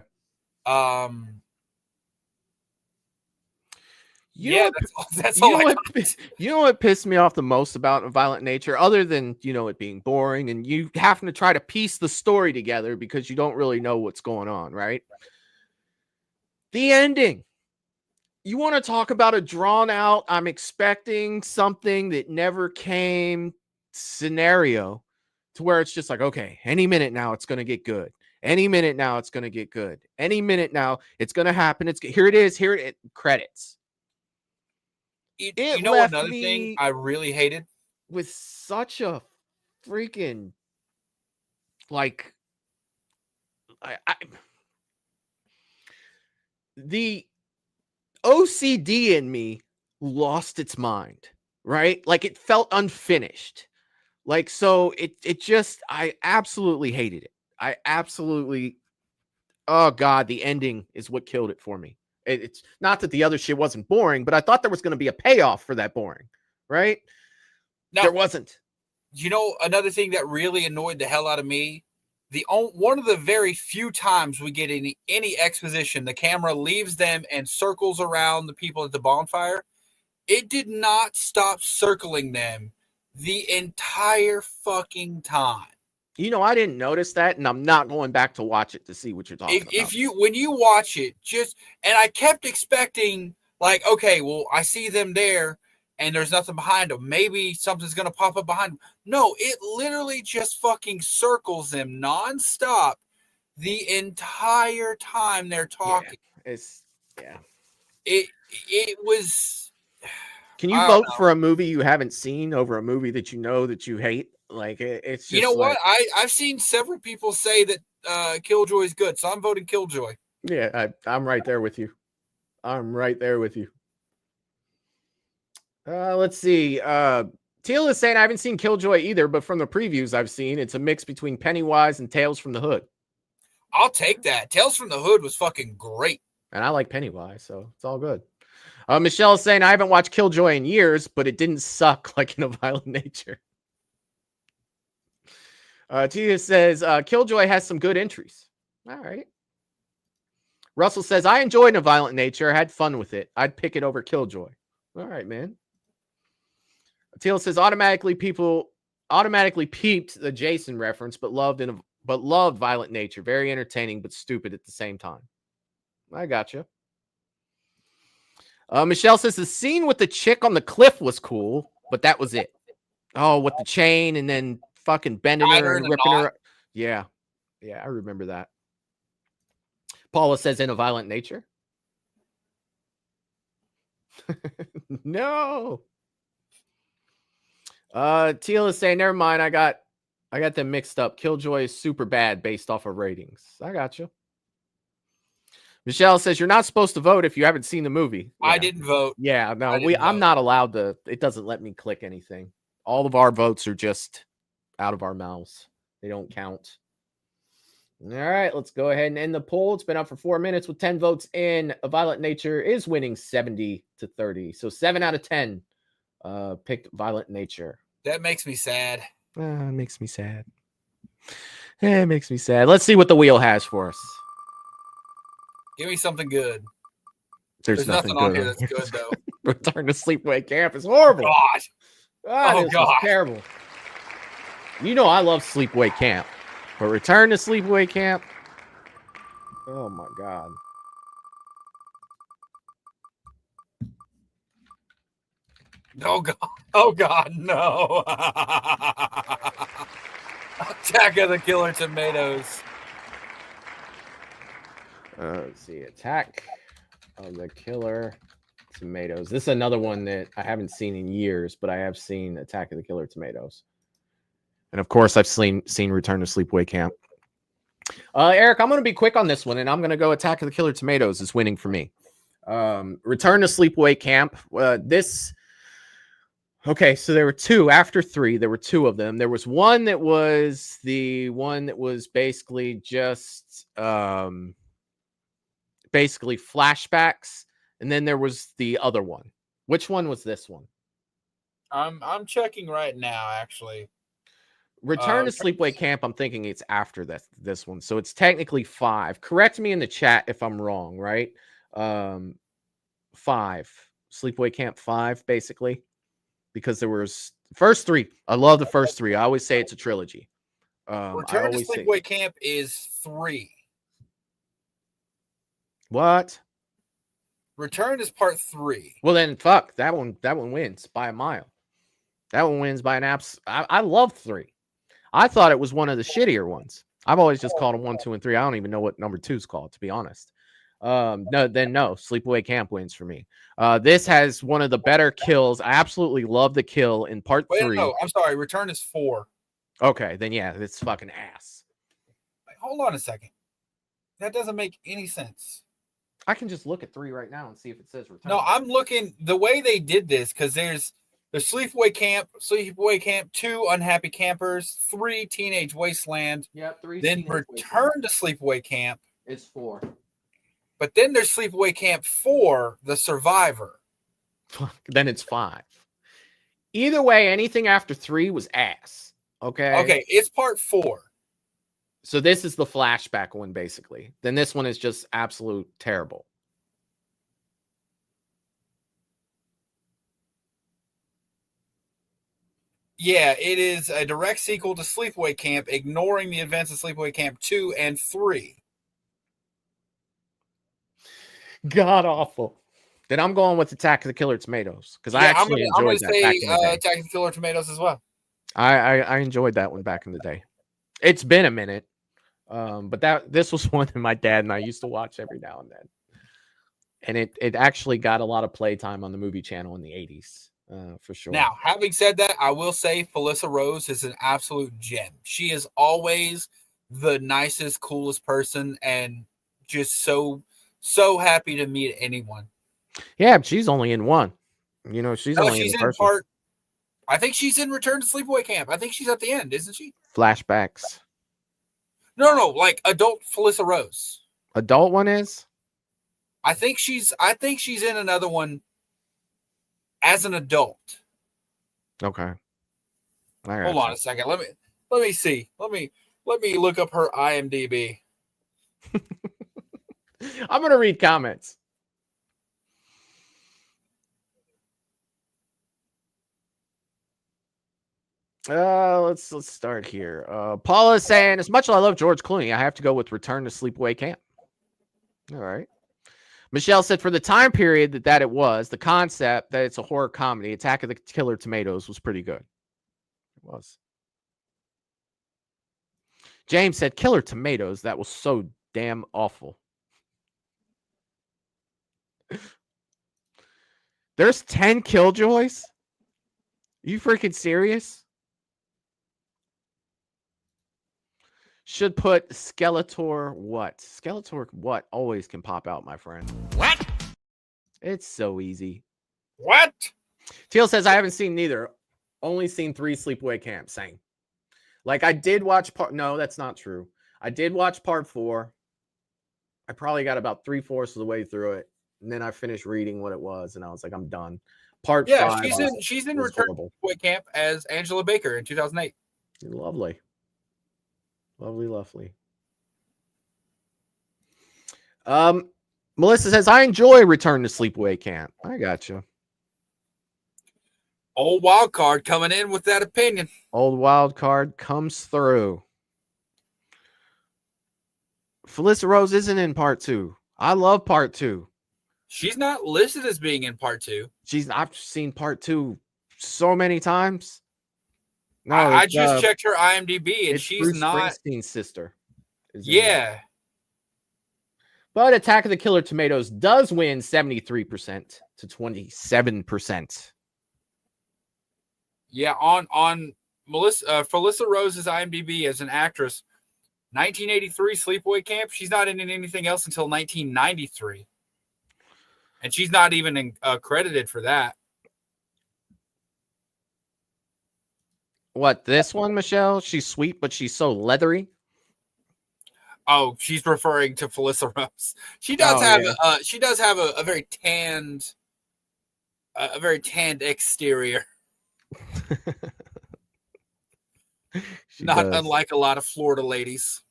That's all I got. You know what pissed me off the most about Violent Nature, other than, you know, it being boring and you having to try to piece the story together because you don't really know what's going on, right? The ending. You want to talk about a drawn out, I'm expecting something that never came scenario to where it's just like, okay, any minute now it's going to get good. Any minute now it's going to get good. Any minute now it's going to happen. Here it is. Credits. You know another thing I really hated? With such a freaking, like, the OCD in me lost its mind, right? Like, it felt unfinished. Like, so it just, I absolutely hated it. Oh God, the ending is what killed it for me. It's not that the other shit wasn't boring, but I thought there was going to be a payoff for that boring, right? Now, there wasn't. You know, another thing that really annoyed the hell out of me, one of the very few times we get any exposition, the camera leaves them and circles around the people at the bonfire. It did not stop circling them the entire fucking time. You know, I didn't notice that, and I'm not going back to watch it to see what you're talking about. When you watch it, and I kept expecting, like, okay, well, I see them there, and there's nothing behind them. Maybe something's going to pop up behind them. No, it literally just fucking circles them nonstop the entire time they're talking. Yeah. It was... Can you vote for a movie you haven't seen over a movie that you know that you hate? Like, it's just, you know like, what? I've seen several people say that Killjoy is good, so I'm voting Killjoy. Yeah, I'm right there with you. Let's see. Teal is saying I haven't seen Killjoy either, but from the previews I've seen, it's a mix between Pennywise and Tales from the Hood. I'll take that. Tales from the Hood was fucking great. And I like Pennywise, so it's all good. Michelle is saying I haven't watched Killjoy in years, but it didn't suck like in A Violent Nature. Tia says Killjoy has some good entries. All right. Russell says I enjoyed A Violent Nature. I had fun with it. I'd pick it over Killjoy. All right, man. Teal says automatically peeped the Jason reference, but loved Violent Nature. Very entertaining, but stupid at the same time. I gotcha. Michelle says the scene with the chick on the cliff was cool, but that was it. Oh, with the chain and then fucking bending her and ripping her. Yeah, I remember that. Paula says in A Violent Nature. No. Teal is saying, never mind. I got them mixed up. Killjoy is super bad based off of ratings. I got you. Michelle says you're not supposed to vote if you haven't seen the movie. Yeah. I didn't vote. Yeah, no, I'm not allowed to. It doesn't let me click anything. All of our votes are just out of our mouths. They don't count. All right, let's go ahead and end the poll. It's been up for 4 minutes with 10 votes in. A Violent Nature is winning 70-30. So 7 out of 10 picked Violent Nature. That makes me sad. It makes me sad. It makes me sad. Let's see what the wheel has for us. Give me something good. There's nothing good on here that's good, though. Return to Sleepaway Camp is horrible. God. Oh, God. Terrible. You know I love Sleepaway Camp. But Return to Sleepaway Camp. Oh, my God. Oh, God. Oh, God, no. Attack of the Killer Tomatoes. Let's see. Attack of the Killer Tomatoes. This is another one that I haven't seen in years, but I have seen Attack of the Killer Tomatoes. And of course, I've seen Return to Sleepaway Camp. Eric, I'm going to be quick on this one, and I'm going to go Attack of the Killer Tomatoes is winning for me. Return to Sleepaway Camp. Okay, so there were two after three. There were two of them. There was one that was the one that was basically just basically flashbacks, and then there was the other one. Which one was this one? I'm checking right now, actually. Return to Sleepaway Camp, I'm thinking it's after this one. So it's technically 5. Correct me in the chat if I'm wrong, right? 5. Sleepaway Camp 5, basically. Because there was first 3. I love the first 3. I always say it's a trilogy. Return to Sleepaway Camp is 3. What? Return is part 3. Well, then fuck. That one wins by a mile. That one wins by an abs. I love 3. I thought it was one of the shittier ones. I've always just called them 1, 2, and 3. I don't even know what number 2 is called, to be honest. No, Sleepaway Camp wins for me. This has one of the better kills. I absolutely love the kill in part 3. No, I'm sorry. Return is 4. Okay, then yeah, it's fucking ass. Wait, hold on a second. That doesn't make any sense. I can just look at 3 right now and see if it says Return. No, I'm looking the way they did this because there's the Sleepaway Camp 2, Unhappy Campers, 3, Teenage Wasteland. Yep, 3. Then Return to Sleepaway Camp. It's 4. But then there's Sleepaway Camp 4, The Survivor. Then it's 5. Either way, anything after 3 was ass. Okay. Okay, it's part 4. So this is the flashback one, basically. Then this one is just absolute terrible. Yeah, it is a direct sequel to Sleepaway Camp, ignoring the events of Sleepaway Camp 2 and 3. God awful. Then I'm going with Attack of the Killer Tomatoes because I actually enjoyed that back in the day. Attack of the Killer Tomatoes as well. I enjoyed that one back in the day. It's been a minute, but this was one that my dad and I used to watch every now and then, and it actually got a lot of playtime on the movie channel in the 80s. For sure. Now, having said that, I will say Felissa Rose is an absolute gem. She is always the nicest, coolest person, and just so happy to meet anyone. Yeah, she's only in one. You know, she's only in part. I think she's in Return to Sleepaway Camp. I think she's at the end, isn't she? Flashbacks. No, like adult Felissa Rose. Adult one is? I think she's in another one as an adult. Okay. Hold on a second. Let me see. Let me look up her IMDb. I'm gonna read comments. Let's start here. Paula is saying, as much as I love George Clooney, I have to go with Return to Sleepaway Camp. All right. Michelle said, for the time period that it was, the concept that it's a horror comedy, Attack of the Killer Tomatoes was pretty good. It was. James said, Killer Tomatoes, that was so damn awful. There's 10 Killjoys? You freaking serious? Should put Skeletor what? Skeletor what always can pop out, my friend. What? It's so easy. What? Teal says, I haven't seen neither. Only seen 3 Sleepaway Camp. Same. Like, I did watch part... No, that's not true. I did watch part 4. I probably got about 3/4 of the way through it. And then I finished reading what it was, and I was like, I'm done. Part 5. She's in Return to Sleepaway Camp as Angela Baker in 2008. Lovely. Lovely. Melissa says, I enjoy Return to Sleepaway Camp. I got you. Old wild card coming in with that opinion. Old wild card comes through. Felissa Rose isn't in part 2. I love part 2. She's not listed as being in part 2. I've seen part 2 so many times. No, I just checked her IMDb, and it's she's Bruce not. Springsteen's sister. Yeah. But Attack of the Killer Tomatoes does win 73% to 27%. Yeah, on Felissa Rose's IMDb as an actress, 1983 Sleepaway Camp. She's not in anything else until 1993, and she's not even credited for that. What, this one, Michelle? She's sweet, but she's so leathery. Oh, she's referring to Felissa Rose. She does have a very tanned, exterior. Not does. unlike a lot of Florida ladies.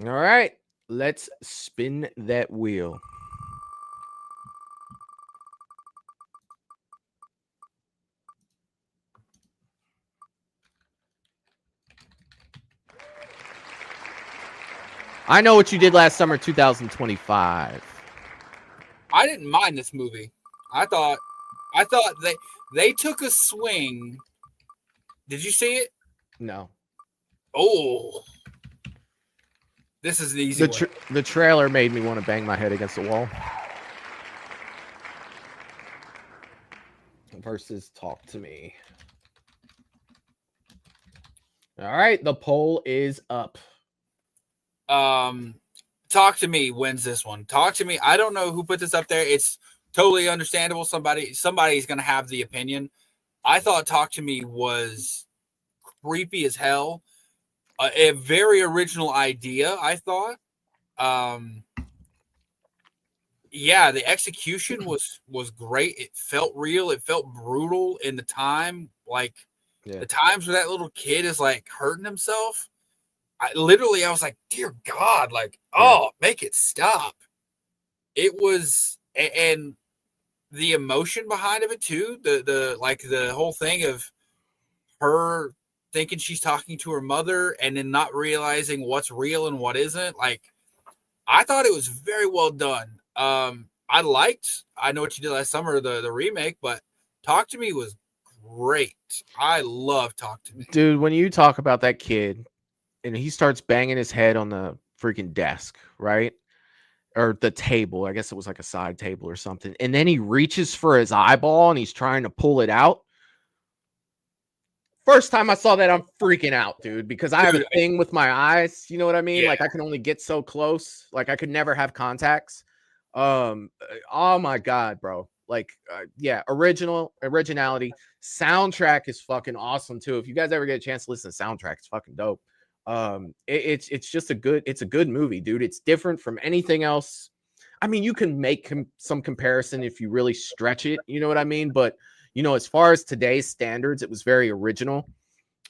All right, let's spin that wheel. I Know What You Did Last Summer, 2025. I didn't mind this movie. I thought they took a swing. Did you see it? No. Oh, this is an easy one. The trailer made me want to bang my head against the wall. Versus Talk to Me. All right, the poll is up. Talk to Me wins this one. Talk to Me. I don't know who put this up there. It's totally understandable. Somebody's going to have the opinion. I thought Talk to Me was creepy as hell. A very original idea, I thought. Yeah, the execution was great. It felt real. It felt brutal in the time. Like the times where that little kid is like hurting himself. I was like, dear God, like, make it stop. It was, and the emotion behind of it too. The whole thing of her thinking she's talking to her mother and then not realizing what's real and what isn't. Like, I thought it was very well done. I liked I Know What You Did Last Summer, the remake, but Talk to Me was great. I love Talk to Me. Dude, when you talk about that kid and he starts banging his head on the freaking desk, right? Or the table. I guess it was like a side table or something. And then he reaches for his eyeball and he's trying to pull it out. First time I saw that, I'm freaking out, dude, because I have a thing with my eyes. You know what I mean? Yeah. Like I can only get so close. Like I could never have contacts. Oh my God, bro. Like, originality. Soundtrack is fucking awesome too. If you guys ever get a chance to listen to soundtrack, it's fucking dope. It's just a good movie, dude. It's different from anything else. I mean, you can make some comparison if you really stretch it. You know what I mean? But you know, as far as today's standards, it was very original.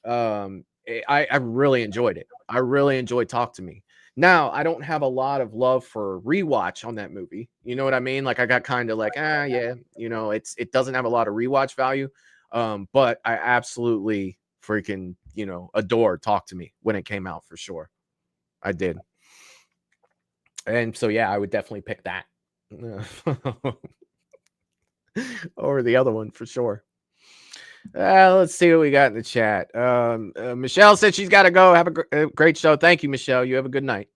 I really enjoyed it. I really enjoyed Talk to Me. Now, I don't have a lot of love for rewatch on that movie. You know what I mean? Like I got kind of like, yeah, you know, it doesn't have a lot of rewatch value. But I absolutely freaking, you know, adored Talk to Me when it came out for sure. I did. And so, yeah, I would definitely pick that over the other one for sure. Let's see what we got in the chat. Michelle said she's got to go. Have a great show. Thank you, Michelle. You have a good night.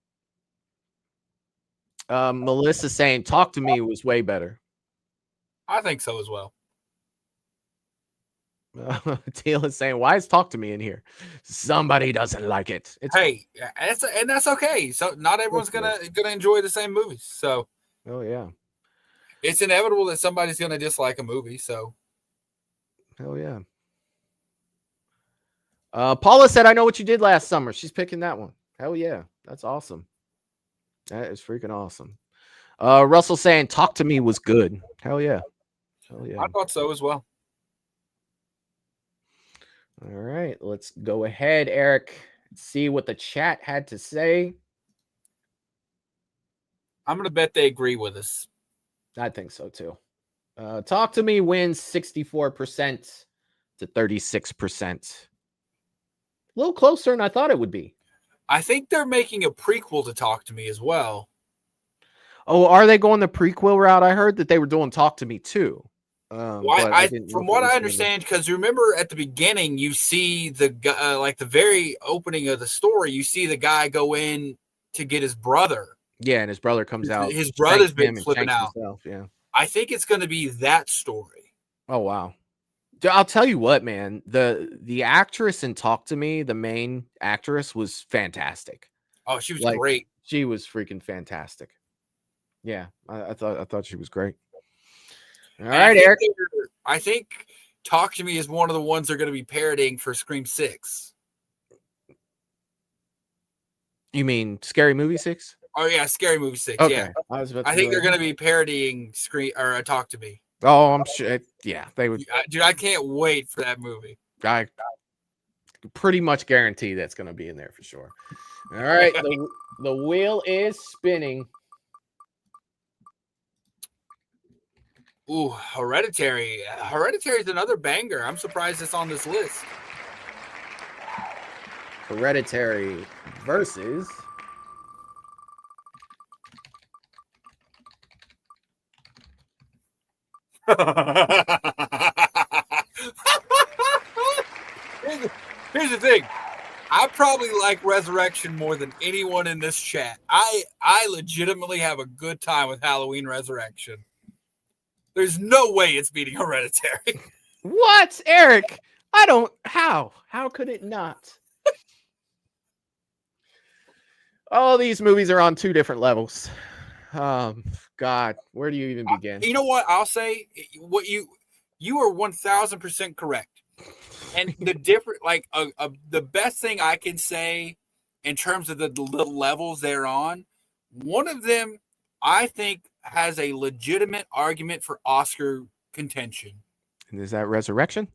Melissa saying Talk to Me was way better. I think so as well. Teal is saying, why is Talk to Me in here? Somebody doesn't like it. That's okay. So not everyone's gonna enjoy the same movies. So yeah, it's inevitable that somebody's gonna dislike a movie. So hell yeah. Paula said, I Know What You Did Last Summer. She's picking that one. Hell yeah. That's awesome. That is freaking awesome. Russell saying Talk to Me was good. Hell yeah. Hell yeah. I thought so as well. All right. Let's go ahead, Eric. See what the chat had to say. I'm going to bet they agree with us. I think so too. Talk to Me wins 64% to 36%. A little closer than I thought it would be. I think they're making a prequel to Talk to Me as well. Oh, are they going the prequel route? I heard that they were doing Talk to Me too. But I didn't know from if it what was I gonna be- understand, because remember at the beginning, you see the guy, like the very opening of the story, you see the guy go in to get his brother. Yeah, and his brother comes out. His brother's shanks been him and flipping shanks out. himself, yeah. I think it's going to be that story. Oh wow. I'll tell you what, man. The actress in Talk to Me, the main actress, was fantastic. Oh, she was Like, great. she was freaking fantastic. Yeah, I thought she was great. All And right, Eric. I think Talk to Me is one of the ones they're going to be parodying for Scream 6. You mean Scary Movie 6? Oh yeah, Scary Movie 6. Okay. Yeah, I think they're going to be parodying Scream or Talk to Me. Oh, I'm sure. Yeah, they would. Dude, I can't wait for that movie. I pretty much guarantee that's going to be in there for sure. All right, the wheel is spinning. Ooh, Hereditary. Hereditary is another banger. I'm surprised it's on this list. Hereditary versus Here's the thing. I probably like Resurrection more than anyone in this chat. I legitimately have a good time with Halloween Resurrection. There's no way it's beating Hereditary. What, Eric? I don't. How could it not? All these movies are on two different levels. God, where do you even begin? You know what? I'll say what you are 1000% correct. And the different, like, the best thing I can say in terms of the levels they're on, one of them I think has a legitimate argument for Oscar contention. And is that Resurrection?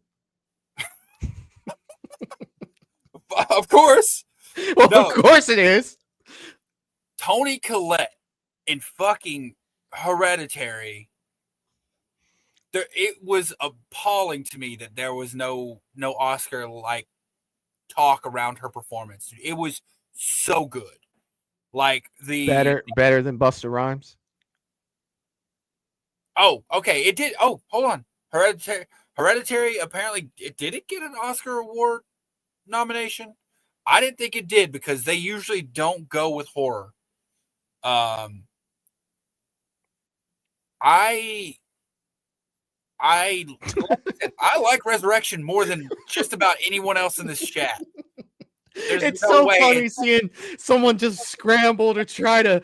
Of course. Well, No. of course it is. Toni Collette in fucking Hereditary. It was appalling to me that there was no Oscar like talk around her performance. It was so good. Like better than Busta Rhymes. Oh, okay. It did. Oh, hold on. Hereditary apparently did it get an Oscar award nomination? I didn't think it did because they usually don't go with horror. I like Resurrection more than just about anyone else in this chat. It's so funny seeing someone just scramble to try to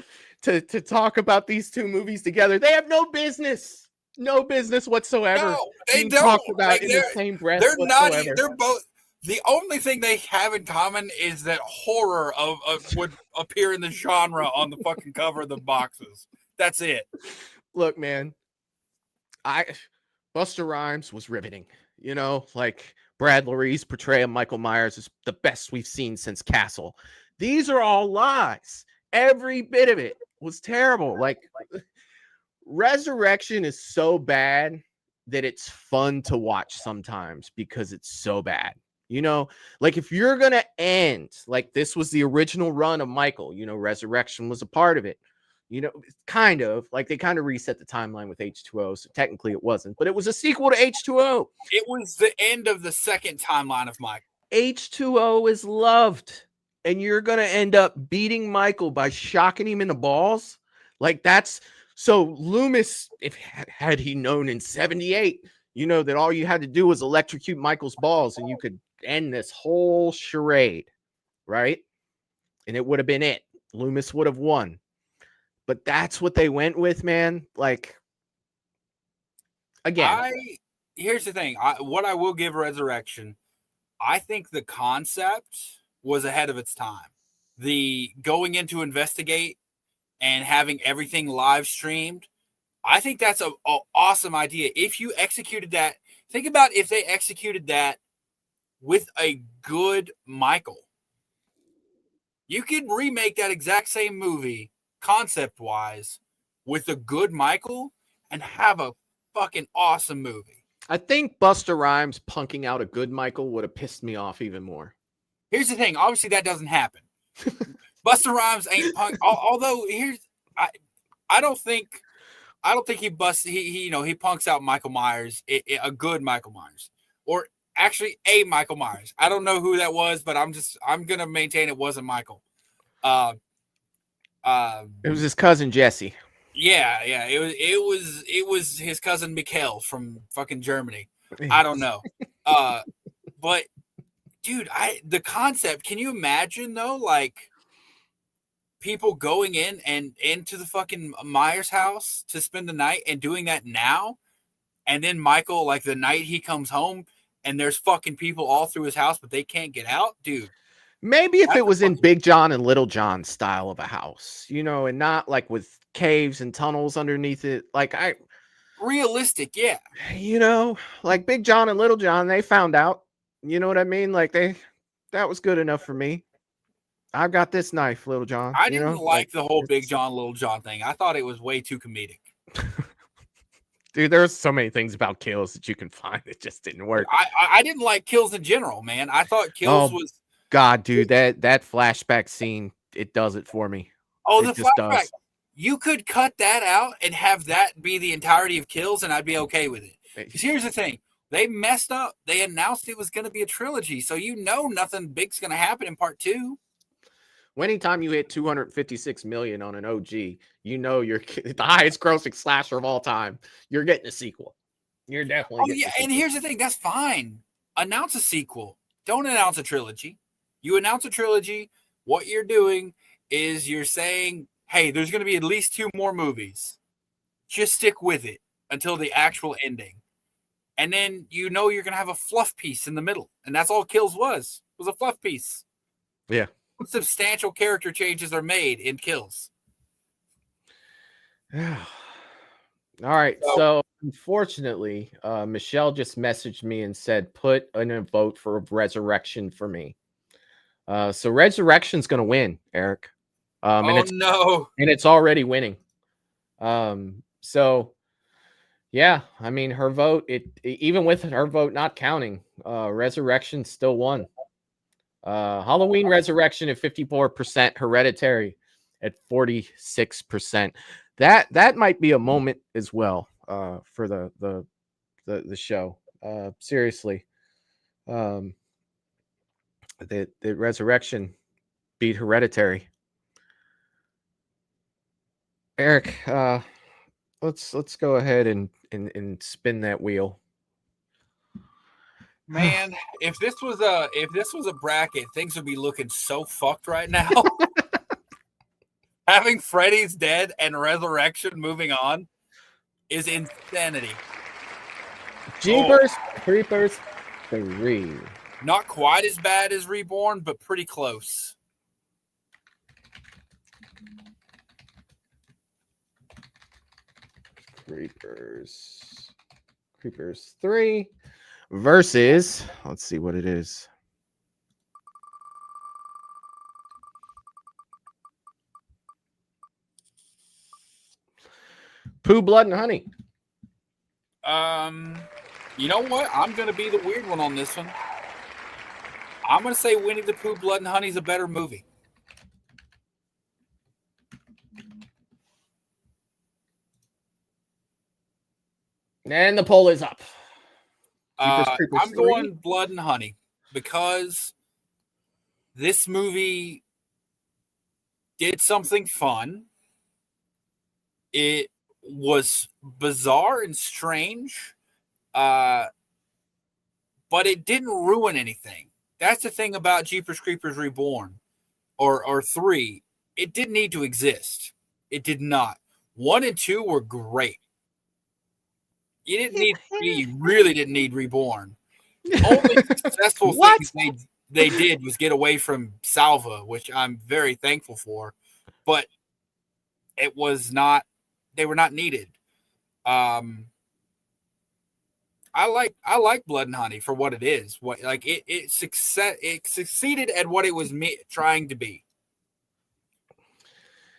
talk about these two movies together. They have no business whatsoever. No, they don't talk about like, in the same breath. They're whatsoever. not. They're both. The only thing they have in common is that horror of would appear in the genre on the fucking cover of the boxes. That's it. Look, man, Busta Rhymes was riveting. You know, like Brad Lurie's portrayal of Michael Myers is the best we've seen since Castle. These are all lies. Every bit of it was terrible. Like, Resurrection is so bad that it's fun to watch sometimes because it's so bad. You know, like if you're going to end, like this was the original run of Michael, you know, Resurrection was a part of it. You know, kind of like they kind of reset the timeline with H2O. So technically it wasn't, but it was a sequel to H2O. It was the end of the second timeline of Michael. H2O is loved. And you're going to end up beating Michael by shocking him in the balls. Like that's so Loomis, if had he known in 78, you know, that all you had to do was electrocute Michael's balls and you could end this whole charade, right? And it would have been it. Loomis would have won. But that's what they went with, man. Like, again. Here's the thing. What I will give Resurrection, I think the concept was ahead of its time. The going in to investigate and having everything live streamed, I think that's an awesome idea. If you executed that, think about if they executed that with a good Michael. You could remake that exact same movie concept-wise with a good Michael and have a fucking awesome movie. I think Busta Rhymes punking out a good Michael would have pissed me off even more. Here's the thing. Obviously, that doesn't happen. Busta Rhymes ain't punk. Although, I don't think I don't think he busts. He punks out Michael Myers, a good Michael Myers, or actually a Michael Myers. I don't know who that was, but I'm gonna maintain it wasn't Michael. Uh, It was his cousin Jesse. yeah. It was his cousin Mikhail from fucking Germany. I don't know. But dude, the concept. Can you imagine though, like people going in and into the fucking Myers house to spend the night and doing that now, and then Michael, like the night he comes home and there's fucking people all through his house, but they can't get out, dude. Maybe if it was in Big John and Little John style of a house, and not like with caves and tunnels underneath it. Like Realistic, yeah. Like Big John and Little John, they found out. You know what I mean? Like that was good enough for me. I've got this knife, Little John. I didn't like the whole Big John, Little John thing. I thought it was way too comedic. Dude, there's so many things about kills that you can find that just didn't work. I didn't like kills in general, man. I thought kills was God, dude, that flashback scene, it does it for me. Oh, the flashback. You could cut that out and have that be the entirety of kills, and I'd be okay with it. Because here's the thing. They messed up. They announced it was going to be a trilogy, so nothing big's going to happen in part 2. Anytime you hit 256 million on an OG, you're the highest grossing slasher of all time. You're getting a sequel. You're definitely getting a sequel. And here's the thing. That's fine. Announce a sequel. Don't announce a trilogy. You announce a trilogy. What you're doing is you're saying, hey, there's going to be at least 2 more movies. Just stick with it until the actual ending. And then you're going to have a fluff piece in the middle. And that's all Kills was a fluff piece. Yeah. Substantial character changes are made in Kills. All right. So unfortunately, Michelle just messaged me and said, put in a vote for Resurrection for me. So Resurrection's going to win, Eric. No. And it's already winning. So yeah, I mean, her vote, even with her vote not counting, Resurrection still won. Halloween Resurrection at 54%, Hereditary at 46%. That might be a moment as well for the show. Seriously. The Resurrection beat Hereditary. Eric, let's go ahead and spin that wheel. Man, if this was a bracket, things would be looking so fucked right now. Having Freddy's Dead and Resurrection moving on is insanity. Jeepers Creepers 3. Not quite as bad as Reborn, but pretty close. Creepers 3 versus, let's see what it is. Pooh, Blood, and Honey. You know what? I'm going to be the weird one on this one. I'm going to say Winnie the Pooh, Blood, and Honey is a better movie. And the poll is up. I'm going Blood and Honey because this movie did something fun. It was bizarre and strange, but it didn't ruin anything. That's the thing about Jeepers Creepers Reborn or 3. It didn't need to exist. It did not. 1 and 2 were great. You didn't need 3. You really didn't need Reborn. The only successful thing they did was get away from Salva, which I'm very thankful for. But it was not. They were not needed. I like Blood and Honey for what it is. It succeeded at what it was trying to be.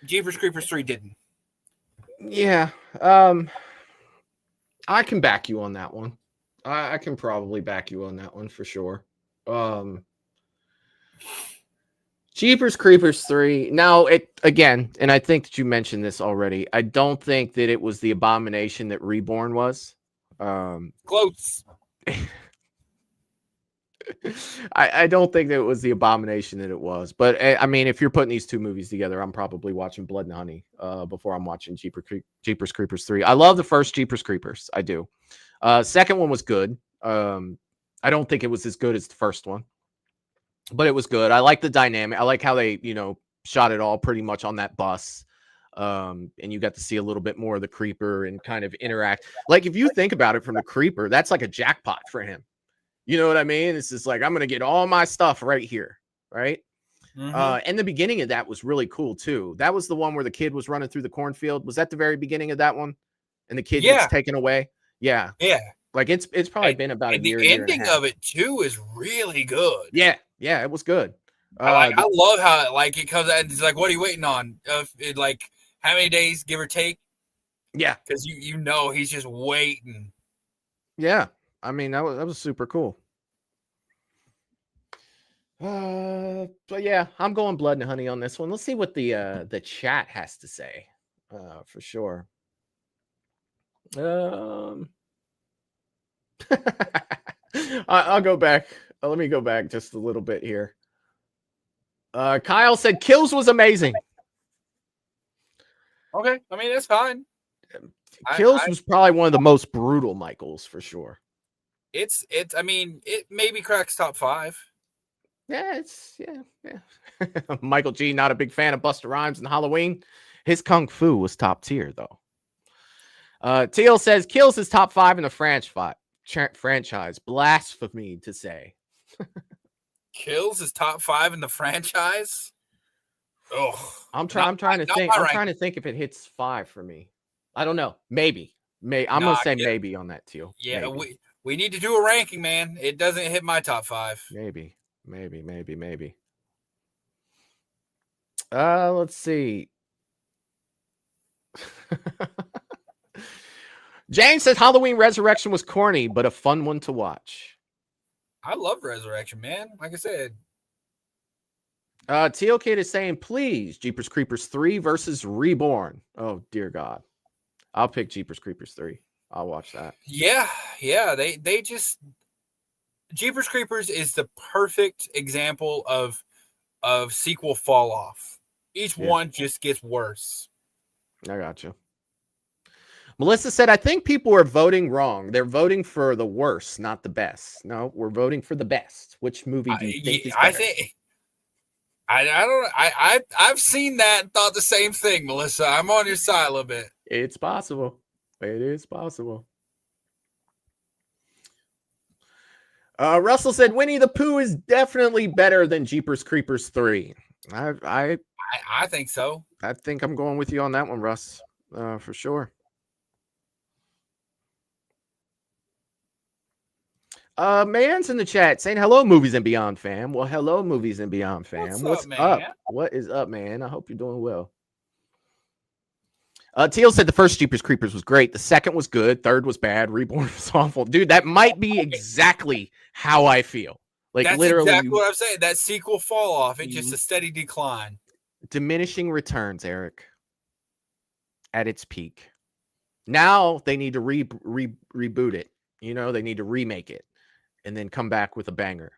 Jeepers Creepers 3 didn't. Yeah. I can back you on that one. I can probably back you on that one for sure. Jeepers Creepers 3. Now, it again, and I think that you mentioned this already. I don't think that it was the abomination that Reborn was. Close. I don't think that it was the abomination that it was. But I mean, if you're putting these two movies together, I'm probably watching Blood and Honey before I'm watching Jeepers Creepers 3. I love the first Jeepers Creepers. I do. Second one was good. I don't think it was as good as the first one, but it was good. I like the dynamic. I like how they, shot it all pretty much on that bus. And you got to see a little bit more of the creeper and kind of interact. Like, if you think about it from the creeper, that's like a jackpot for him. You know what I mean? It's just like, I'm going to get all my stuff right here. Right. And the beginning of that was really cool too. That was the one where the kid was running through the cornfield. Was that the very beginning of that one? And the kid gets taken away. Yeah. Yeah. Like it's probably been about a year. The ending of it too is really good. Yeah. Yeah. It was good. I love how it comes out and it's like, what are you waiting on? Like how many days, give or take? Yeah. Because he's just waiting. Yeah. I mean, that was super cool. But yeah, I'm going Blood and Honey on this one. Let's see what the chat has to say. For sure. I'll go back. Let me go back just a little bit here. Kyle said Kills was amazing. Okay, I mean that's fine. Kills was probably one of the most brutal Michaels for sure. It's. I mean, it maybe cracks top 5. Yeah, yeah. Michael G, not a big fan of Busta Rhymes and Halloween. His Kung Fu was top tier though. Teal says Kills is top 5 in the franchise. Blasphemy to say. Kills is top 5 in the franchise. Oh, I'm trying to think. I'm trying to think if it hits 5 for me. I don't know. Maybe. I'm gonna say maybe on that, Teal. Yeah, maybe. We need to do a ranking, man. It doesn't hit my top 5. Maybe. Let's see. James says Halloween Resurrection was corny, but a fun one to watch. I love Resurrection, man. Like I said. Teal Kid is saying, please, Jeepers Creepers 3 versus Reborn. Oh, dear God. I'll pick Jeepers Creepers 3. I'll watch that. Yeah. They just Jeepers Creepers is the perfect example of sequel fall off. Each one just gets worse. I got you. Melissa said, I think people are voting wrong. They're voting for the worst, not the best. No, we're voting for the best. Which movie do you think is better? I've seen that and thought the same thing, Melissa. I'm on your side a little bit. It's possible. It is possible. Russell said Winnie the Pooh is definitely better than Jeepers Creepers 3. I think so. I think I'm going with you on that one, Russ. For sure. Man's in the chat saying hello, Movies and Beyond fam. Well, hello, Movies and Beyond fam. What's up? What is up, man? I hope you're doing well. Teal said the first Jeepers Creepers was great. The second was good. Third was bad. Reborn was awful. Dude, that might be exactly how I feel. Like that's literally exactly what I'm saying. That sequel fall off. It's just a steady decline. Diminishing returns, Eric. At its peak. Now they need to reboot it. They need to remake it and then come back with a banger.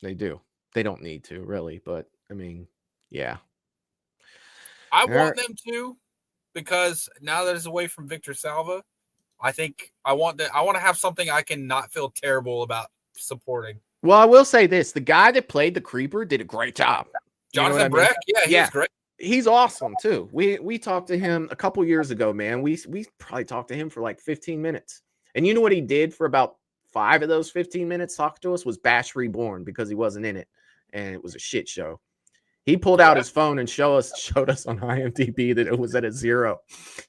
They do. They don't need to, really, but I mean, yeah. I want them to, because now that it's away from Victor Salva, I think I want to have something I can not feel terrible about supporting. Well, I will say this: the guy that played the Creeper did a great job. Jonathan Breck, he's great. He's awesome too. We talked to him a couple years ago, man. We probably talked to him for like 15 minutes, and you know what he did for about 5 of those 15 minutes? Talked to us was Bash Reborn because he wasn't in it, and it was a shit show. He pulled out his phone and showed us on IMDb that it was at a 0.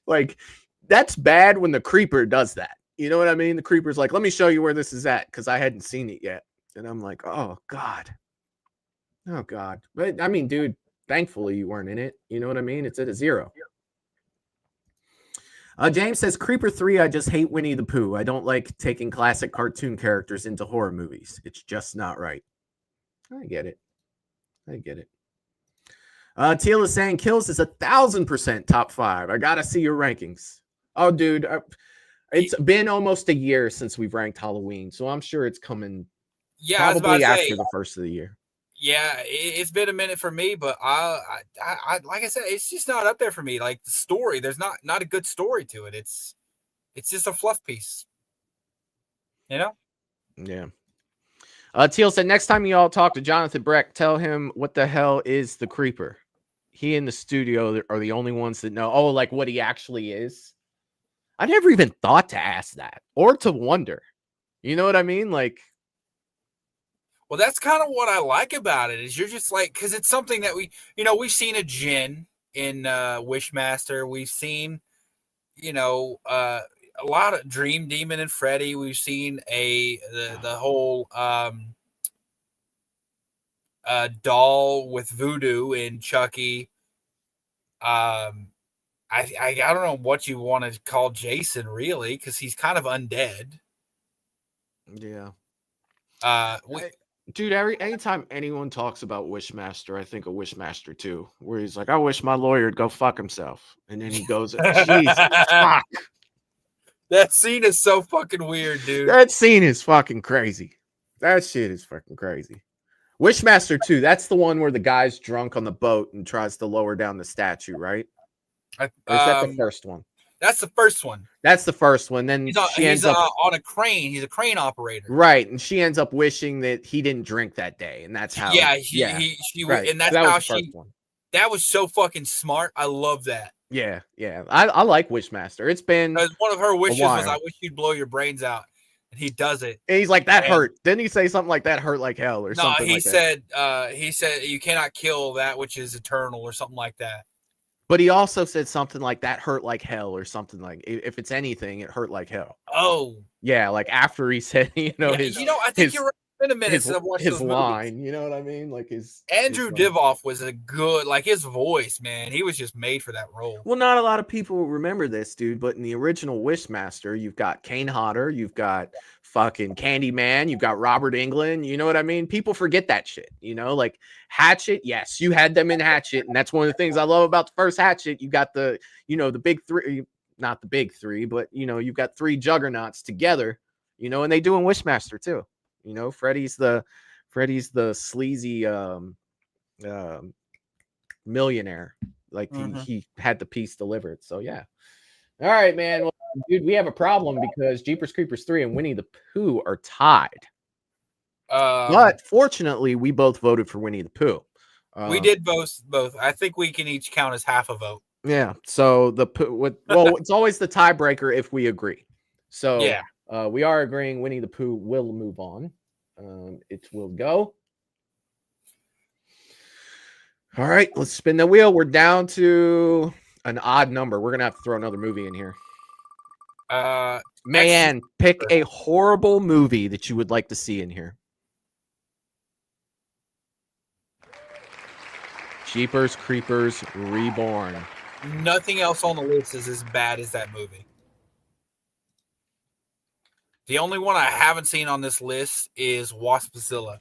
Like, that's bad when the Creeper does that. You know what I mean? The Creeper's like, let me show you where this is at, because I hadn't seen it yet. And I'm like, oh, God. Oh, God. But, I mean, dude, thankfully you weren't in it. You know what I mean? It's at a 0. James says, Creeper 3, I just hate Winnie the Pooh. I don't like taking classic cartoon characters into horror movies. It's just not right. I get it. I get it. Teal is saying Kills is 1,000% top 5. I gotta see your rankings. Oh, dude, it's been almost a year since we've ranked Halloween, so I'm sure it's coming. Yeah, I was about probably to after say, the first of the year. yeah, it's been a minute for me, but I like I said, it's just not up there for me. Like the story, there's not a good story to it. It's just a fluff piece, you know. Yeah. Teal said, next time you all talk to Jonathan Breck, tell him what the hell is the creeper. He and the studio are the only ones that know. Oh, like what he actually is. I never even thought to ask that or to wonder. You know what I mean? Like, Well, that's kind of what I like about it is you're just like, because it's something that we've seen a Jin in Wishmaster. We've seen, a lot of Dream Demon and Freddy. We've seen the whole doll with voodoo in Chucky. I don't know what you want to call Jason really, because he's kind of undead. yeah. Dude, anytime anyone talks about Wishmaster, I think of Wishmaster 2, where he's like, I wish my lawyer would go fuck himself. And then he goes, Jesus, fuck. That scene is so fucking weird, dude. That scene is fucking crazy. That shit is fucking crazy. Wishmaster 2, that's the one where the guy's drunk on the boat and tries to lower down the statue, right? Or is that the first one? That's the first one. That's the first one. Then she ends up on a crane. He's a crane operator. Right. And she ends up wishing that he didn't drink that day. And that's how. Yeah. Right. And that's how she. That was so fucking smart. I love that. Yeah. Yeah. I like Wishmaster. It's been. One of her wishes was, I wish you'd blow your brains out. And he does it. And he's like, that hurt. Didn't he say something like that hurt like hell or something like that? No, he said, you cannot kill that which is eternal or something like that. But he also said something like that hurt like hell or something like, if it's anything, it hurt like hell. Oh. Yeah. Like after he said, I think you're right. In a minute since I've watched his those line, movies. you know what I mean? Like Andrew Divoff was a good, like his voice, man. He was just made for that role. Well, not a lot of people remember this, dude, but in the original Wishmaster, you've got Kane Hodder, you've got fucking Candyman, you've got Robert Englund, you know what I mean? People forget that shit, like Hatchet. Yes, you had them in Hatchet, and that's one of the things I love about the first Hatchet. You got the big three, not the big three, but you've got three juggernauts together, and they do in Wishmaster too. Freddy's the sleazy millionaire. Like he had the piece delivered. So yeah. All right, man. Well, dude, we have a problem because Jeepers Creepers 3 and Winnie the Pooh are tied. But fortunately, we both voted for Winnie the Pooh. We did both. I think we can each count as half a vote. Yeah. So it's always the tiebreaker if we agree. So yeah. We are agreeing Winnie the Pooh will move on. It will go. All right, let's spin the wheel. We're down to an odd number. We're going to have to throw another movie in here. Man, pick a horrible movie that you would like to see in here. Jeepers Creepers Reborn. Nothing else on the list is as bad as that movie. The only one I haven't seen on this list is Waspzilla.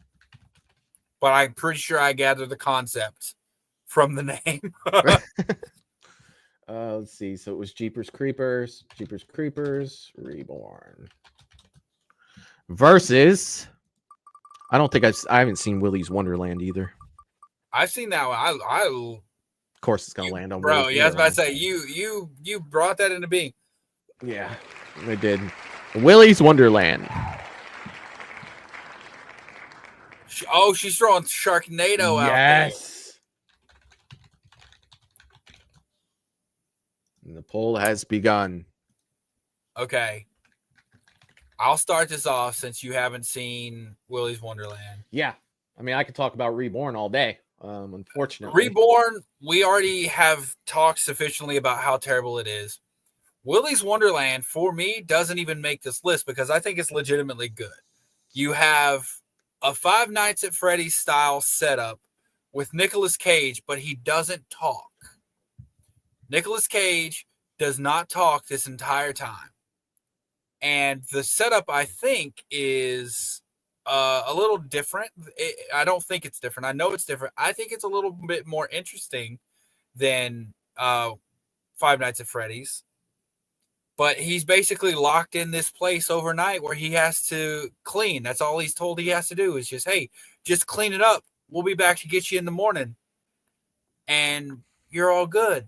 But I'm pretty sure I gathered the concept from the name. Let's see. So it was Jeepers Creepers Reborn. Versus, I don't think I haven't seen Willy's Wonderland either. I've seen that one. Of course it's gonna land on bro. Willy's Yeah, I was about to say you brought that into being. Yeah, I did. Willy's Wonderland. Oh, she's throwing Sharknado out there. Yes. And the poll has begun. Okay. I'll start this off since you haven't seen Willy's Wonderland. Yeah. I mean, I could talk about Reborn all day. Unfortunately. Reborn, we already have talked sufficiently about how terrible it is. Willy's Wonderland, for me, doesn't even make this list because I think it's legitimately good. You have a Five Nights at Freddy's style setup with Nicolas Cage, but he doesn't talk. Nicolas Cage does not talk this entire time. And the setup, I think, is a little different. I don't think it's different. I know it's different. I think it's a little bit more interesting than Five Nights at Freddy's. But he's basically locked in this place overnight where he has to clean. That's all he's told he has to do is just, hey, just clean it up. We'll be back to get you in the morning. And you're all good.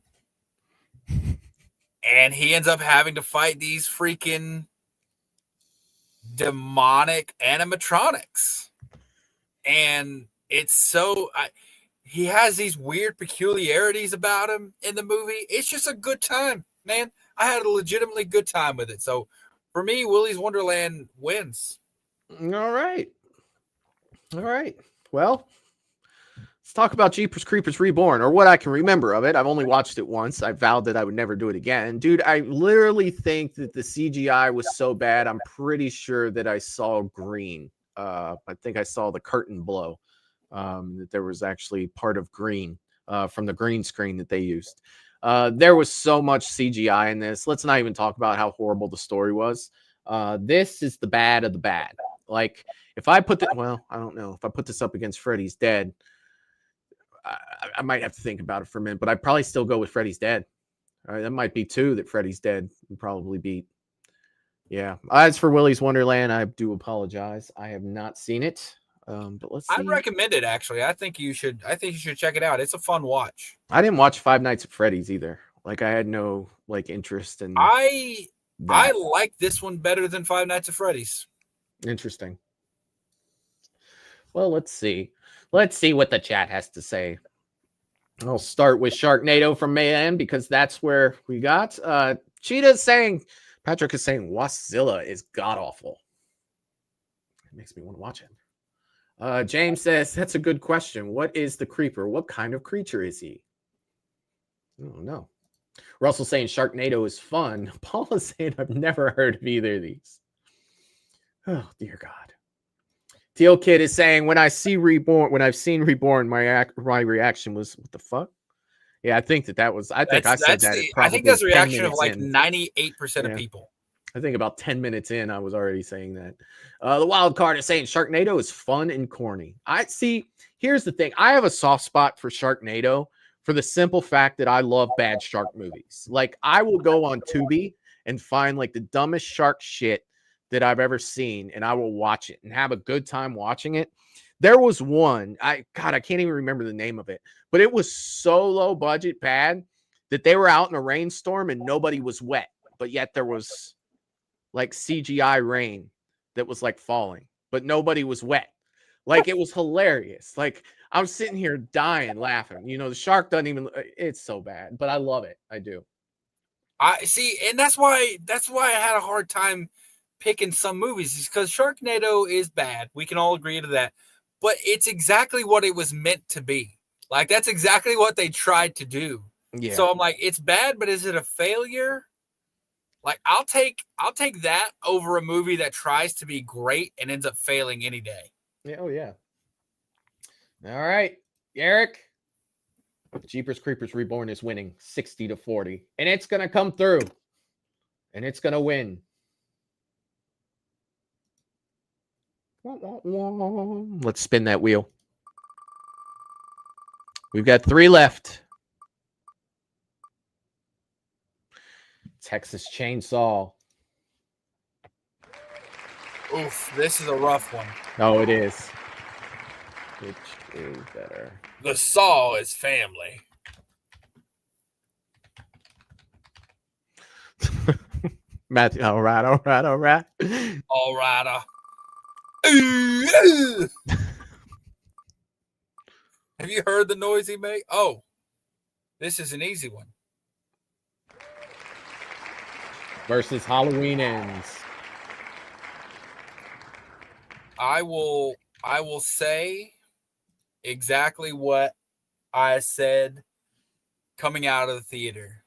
And he ends up having to fight these freaking demonic animatronics. And it's so... he has these weird peculiarities about him in the movie. It's just a good time, man. I had a legitimately good time with it. So for me, Willy's Wonderland wins. All right. Well, let's talk about Jeepers Creepers Reborn, or what I can remember of it. I've only watched it once. I vowed that I would never do it again. Dude, I literally think that the CGI was so bad, I'm pretty sure that I saw green. I think I saw the curtain blow. That there was actually part of green from the green screen that they used. There was so much CGI in this. Let's not even talk about how horrible the story was. This is the bad of the bad. Like, if I put I don't know. If I put this up against Freddy's Dead, I might have to think about it for a minute, but I'd probably still go with Freddy's Dead. That might be two that Freddy's Dead would probably beat. Yeah. As for Willy's Wonderland, I do apologize. I have not seen it. But let's see. I'd recommend it, actually. I think you should check it out. It's a fun watch. I didn't watch Five Nights at Freddy's either. Like, I had no interest in I like this one better than Five Nights at Freddy's. Interesting. Well, let's see. Let's see what the chat has to say. I'll start with Sharknado from Mayan because that's where we got. Cheetah's saying, Patrick is saying, Waszilla is god awful. It makes me want to watch it. James says, that's a good question. What is the creeper? What kind of creature is he? I don't know. Russell saying Sharknado is fun. Paula saying, I've never heard of either of these. Oh, dear God. Teal Kid is saying, when I've seen Reborn, my reaction was, what the fuck? Yeah, I think that was, I think that's the reaction of like 98% of people. I think about 10 minutes in, I was already saying that. The wild card is saying Sharknado is fun and corny. Here's the thing. I have a soft spot for Sharknado for the simple fact that I love bad shark movies. Like, I will go on Tubi and find like the dumbest shark shit that I've ever seen, and I will watch it and have a good time watching it. There was one, I can't even remember the name of it, but it was so low budget bad that they were out in a rainstorm and nobody was wet, but yet there was like CGI rain that was like falling, but nobody was wet. Like, it was hilarious. Like, I'm sitting here dying laughing. You know, the shark doesn't even, it's so bad, but I love it. I do. I see. And that's why I had a hard time picking some movies, is because Sharknado is bad. We can all agree to that, but it's exactly what it was meant to be. Like, that's exactly what they tried to do. Yeah. So I'm like, it's bad, but is it a failure? Like, I'll take that over a movie that tries to be great and ends up failing any day. Yeah, oh yeah. All right, Eric. Jeepers Creepers Reborn is winning 60-40, and it's gonna come through, and it's gonna win. Let's spin that wheel. We've got 3 left. Texas Chainsaw. Oof, this is a rough one. Oh, it is. Which is better? The Saw is family. Matthew, all right. All right. Have you heard the noise he made? Oh, this is an easy one. Versus Halloween Ends. I will say exactly what I said coming out of the theater.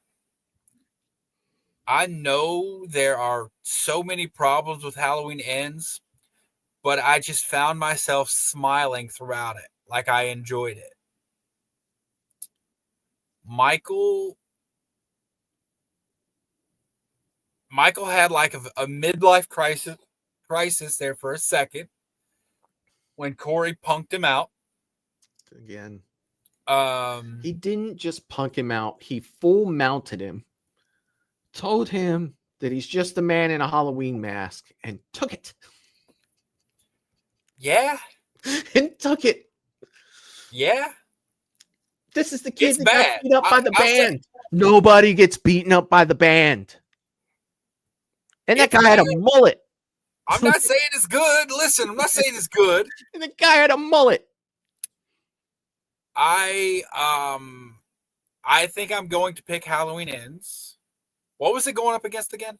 I know there are so many problems with Halloween Ends, but I just found myself smiling throughout it. Like, I enjoyed it. Michael had like a midlife crisis there for a second. when Corey punked him out. Again. Um, He didn't just punk him out. He full mounted him, told him that he's just a man in a Halloween mask, and took it. yeah, And took it. yeah. This is the kid It's that bad. got beat up by the I'll say- band. Nobody gets beaten up by the band. And that It's guy had a bad. mullet. I'm not saying it's good. Listen, I'm not saying it's good. And the guy had a mullet. I think I'm going to pick Halloween Ends. What was it going up against again?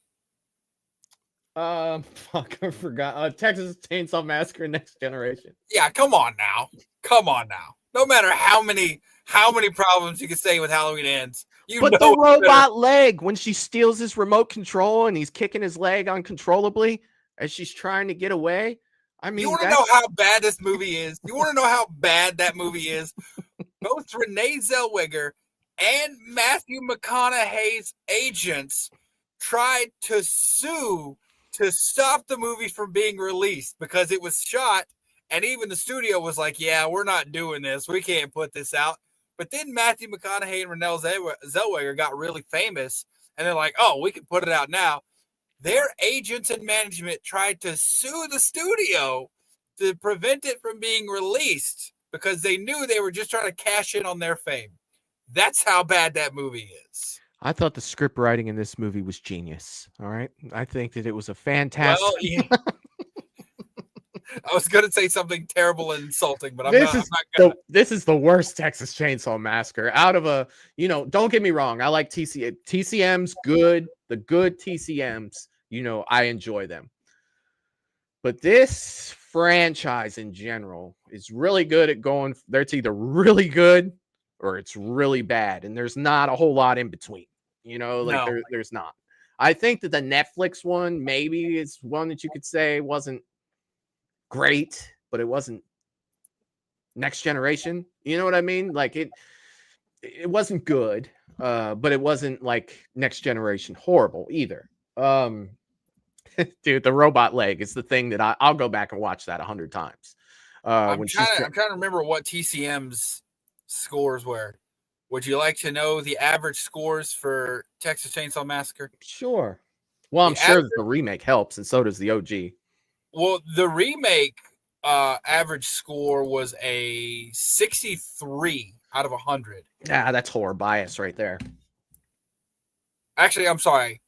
Fuck, I forgot. Texas Chainsaw Massacre Next Generation. Yeah, come on now. No matter how many problems you can say with Halloween Ends, But know the it's better. robot leg, when she steals his remote control and he's kicking his leg uncontrollably as she's trying to get away. I mean, You want to know how bad this movie is? You want to know how bad that movie is? Both Renee Zellweger and Matthew McConaughey's agents tried to sue to stop the movie from being released because it was shot, and even the studio was like, yeah, we're not doing this. We can't put this out. But then Matthew McConaughey and Renee Zellweger got really famous, and they're like, oh, we can put it out now. Their agents and management tried to sue the studio to prevent it from being released because they knew they were just trying to cash in on their fame. That's how bad that movie is. I thought the script writing in this movie was genius. All right. I think that it was a fantastic. Well, yeah. I was going to say something terrible and insulting, but I'm this not going to. This is the worst Texas Chainsaw Massacre out of a, don't get me wrong. I like TCM's good. The good TCMs, I enjoy them. But this franchise in general is really good at going. It's either really good or it's really bad. And there's not a whole lot in between, there's not. I think that the Netflix one maybe is one that you could say wasn't great, but it wasn't Next Generation. You know what I mean? Like it wasn't good, but it wasn't like Next Generation horrible either. Dude, the robot leg is the thing that I'll go back and watch that 100 times. I'm trying to remember what TCM's scores were. Would you like to know the average scores for Texas Chainsaw Massacre? Sure. Well, I'm sure that the remake helps, and so does the OG. Well, the remake average score was a 63 out of 100. Yeah, that's horror bias right there. Actually, I'm sorry,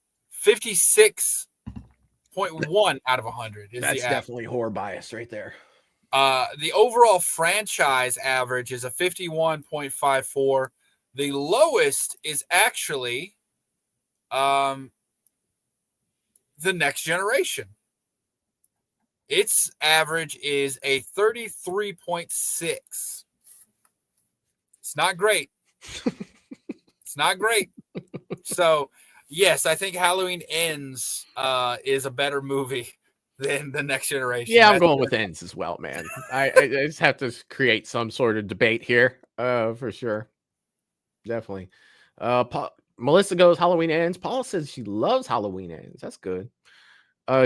56.1 out of 100 is that's the definitely horror bias right there. The overall franchise average is a 51.54. The lowest is actually the Next Generation. Its average is a 33.6. It's not great. It's not great. So, yes, I think Halloween Ends is a better movie than the Next Generation. Yeah, I'm going with Ends as well, man. I just have to create some sort of debate here, for sure. Definitely. Melissa goes Halloween Ends. Paula says she loves Halloween Ends. That's good.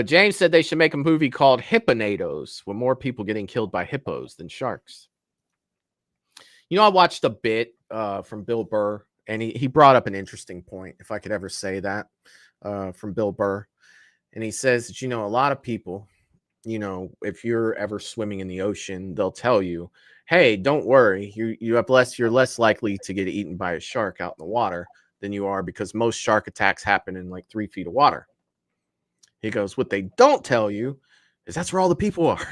James said they should make a movie called Hipponados with more people getting killed by hippos than sharks. I watched a bit from Bill Burr, and he brought up an interesting point, if I could ever say that, from Bill Burr. And he says that, a lot of people, if you're ever swimming in the ocean, they'll tell you, hey, don't worry. You're less likely to get eaten by a shark out in the water than you are because most shark attacks happen in like 3 feet of water. He goes, what they don't tell you is that's where all the people are.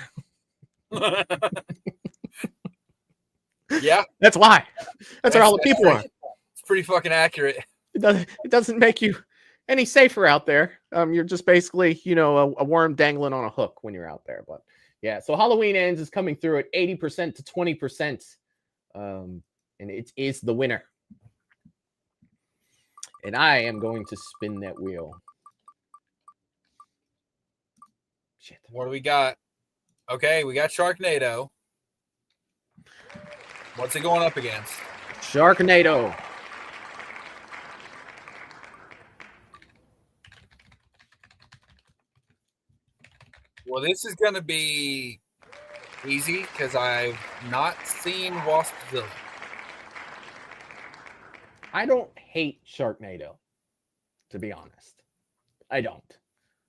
Yeah. That's why. That's where all the people are. It's pretty fucking accurate. It doesn't make you any safer out there. You're just basically, a worm dangling on a hook when you're out there. But yeah, so Halloween Ends is coming through at 80% to 20%. And it is the winner. And I am going to spin that wheel. Shit. What do we got? Okay, we got Sharknado. What's it going up against? Sharknado. Well, this is going to be easy because I've not seen Waspzilla. I don't hate Sharknado, to be honest. I don't.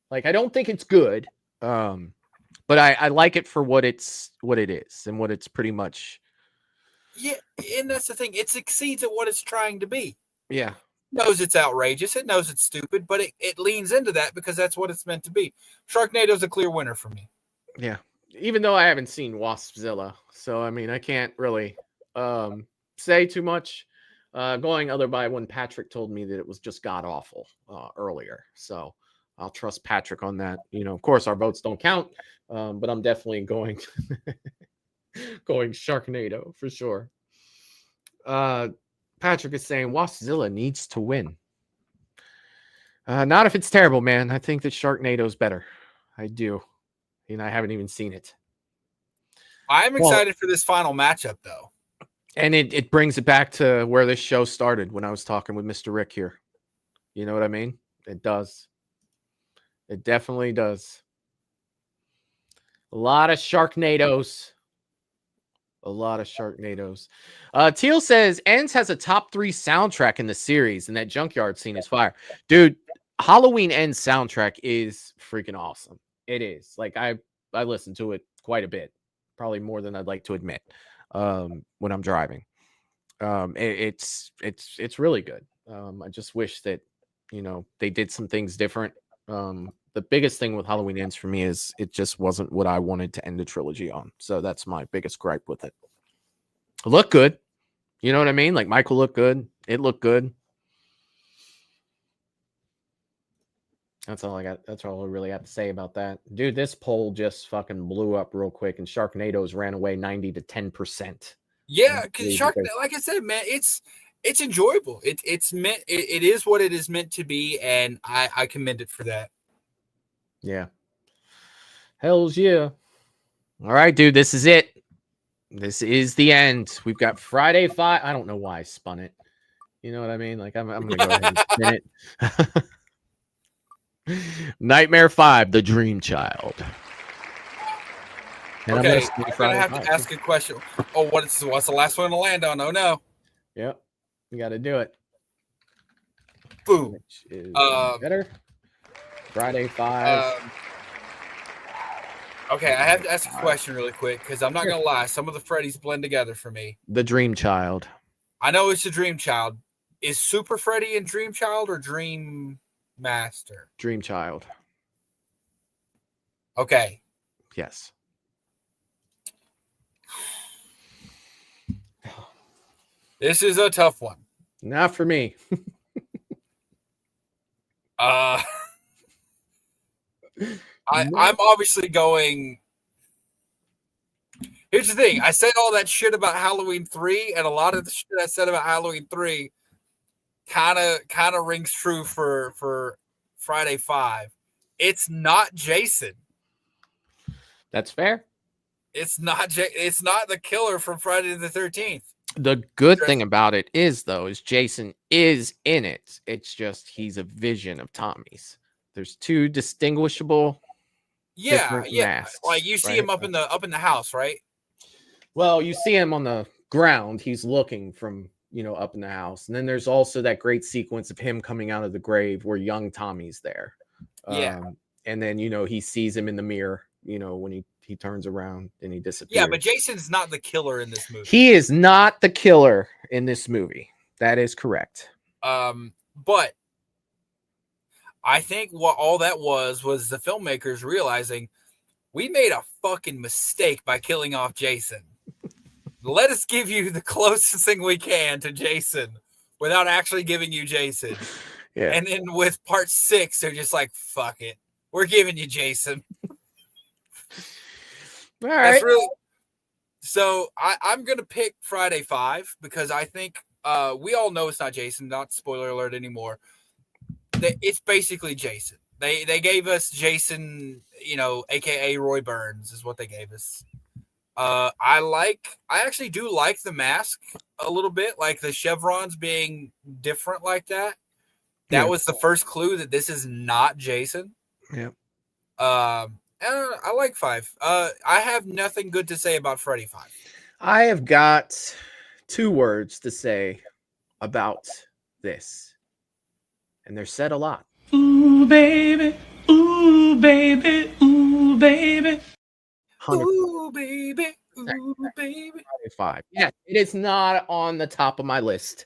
Like, I don't think it's good. But I like it for what it is and what it's pretty much. Yeah, and that's the thing. It succeeds at what it's trying to be. Yeah. Knows it's outrageous. It knows it's stupid, but it leans into that because that's what it's meant to be. Sharknado's a clear winner for me. Yeah. Even though I haven't seen Waspzilla, so I mean I can't really say too much. Going other by when Patrick told me that it was just god awful earlier. So I'll trust Patrick on that. You know, of course our votes don't count, but I'm definitely going going Sharknado for sure. Patrick is saying Waspzilla needs to win. Not if it's terrible, man. I think that Sharknado's better. I do. And I haven't even seen it. I'm excited for this final matchup, though. And it brings it back to where this show started when I was talking with Mr. Rick here. You know what I mean? It does. It definitely does. A lot of Sharknadoes. A lot of Sharknadoes. Teal says Ends has a top 3 soundtrack in the series, and that junkyard scene is fire. Dude, Halloween Ends soundtrack is freaking awesome. It is. Like I listen to it quite a bit, probably more than I'd like to admit. When I'm driving, it's really good. I just wish that they did some things different. The biggest thing with Halloween Ends for me is it just wasn't what I wanted to end the trilogy on. So that's my biggest gripe with it. It looked good. You know what I mean? Like Michael looked good. It looked good. That's all I got. That's all I really have to say about that. Dude, this poll just fucking blew up real quick and Sharknadoes ran away 90 to 10%. Yeah, because like I said, man, it's enjoyable. It's meant it is what it is meant to be, and I commend it for that. Yeah. Hells yeah. All right, dude, this is it. This is the end. We've got Friday 5. I don't know why I spun it. You know what I mean? Like I'm gonna go ahead and spin it. Nightmare 5, The Dream Child. And okay, I'm gonna have to ask a question. Oh, what's the last one to land on? Oh no. Yep. You gotta do it. Boom. Which is better. Friday 5. Okay, I have to ask a question really quick because I'm not gonna lie, some of the Freddys blend together for me. The Dream Child. I know it's a Dream Child. Is Super Freddy in Dream Child or Dream Master? Dream Child. Okay. Yes. This is a tough one. Not for me. I'm obviously going. Here's the thing. I said all that shit about Halloween 3, and a lot of the shit I said about Halloween 3 kind of rings true for Friday 5. It's not Jason. That's fair. It's not the killer from Friday the 13th. The good thing about it is Jason is in it. It's just he's a vision of Tommy's. There's 2 distinguishable masks, like you see him up in the house, right? Well, you see him on the ground. He's looking from up in the house, and then there's also that great sequence of him coming out of the grave where young Tommy's there. And then he sees him in the mirror. When he turns around and he disappears. Yeah, but Jason's not the killer in this movie. He is not the killer in this movie. That is correct. But I think what all that was the filmmakers realizing we made a fucking mistake by killing off Jason. Let us give you the closest thing we can to Jason without actually giving you Jason. Yeah. And then with part 6, they're just like, fuck it. We're giving you Jason. All right. So I'm going to pick Friday 5 because I think we all know it's not Jason, not spoiler alert anymore. It's basically Jason. They gave us Jason, AKA Roy Burns is what they gave us. I actually do like the mask a little bit, like the chevrons being different like that. That was the first clue that this is not Jason. Yeah. I like 5. I have nothing good to say about Freddy 5. I have got 2 words to say about this, and they're said a lot. Ooh, baby. Ooh, baby. Ooh, baby. 100% Ooh, baby. Ooh, baby. Friday 5. Yeah, it is not on the top of my list,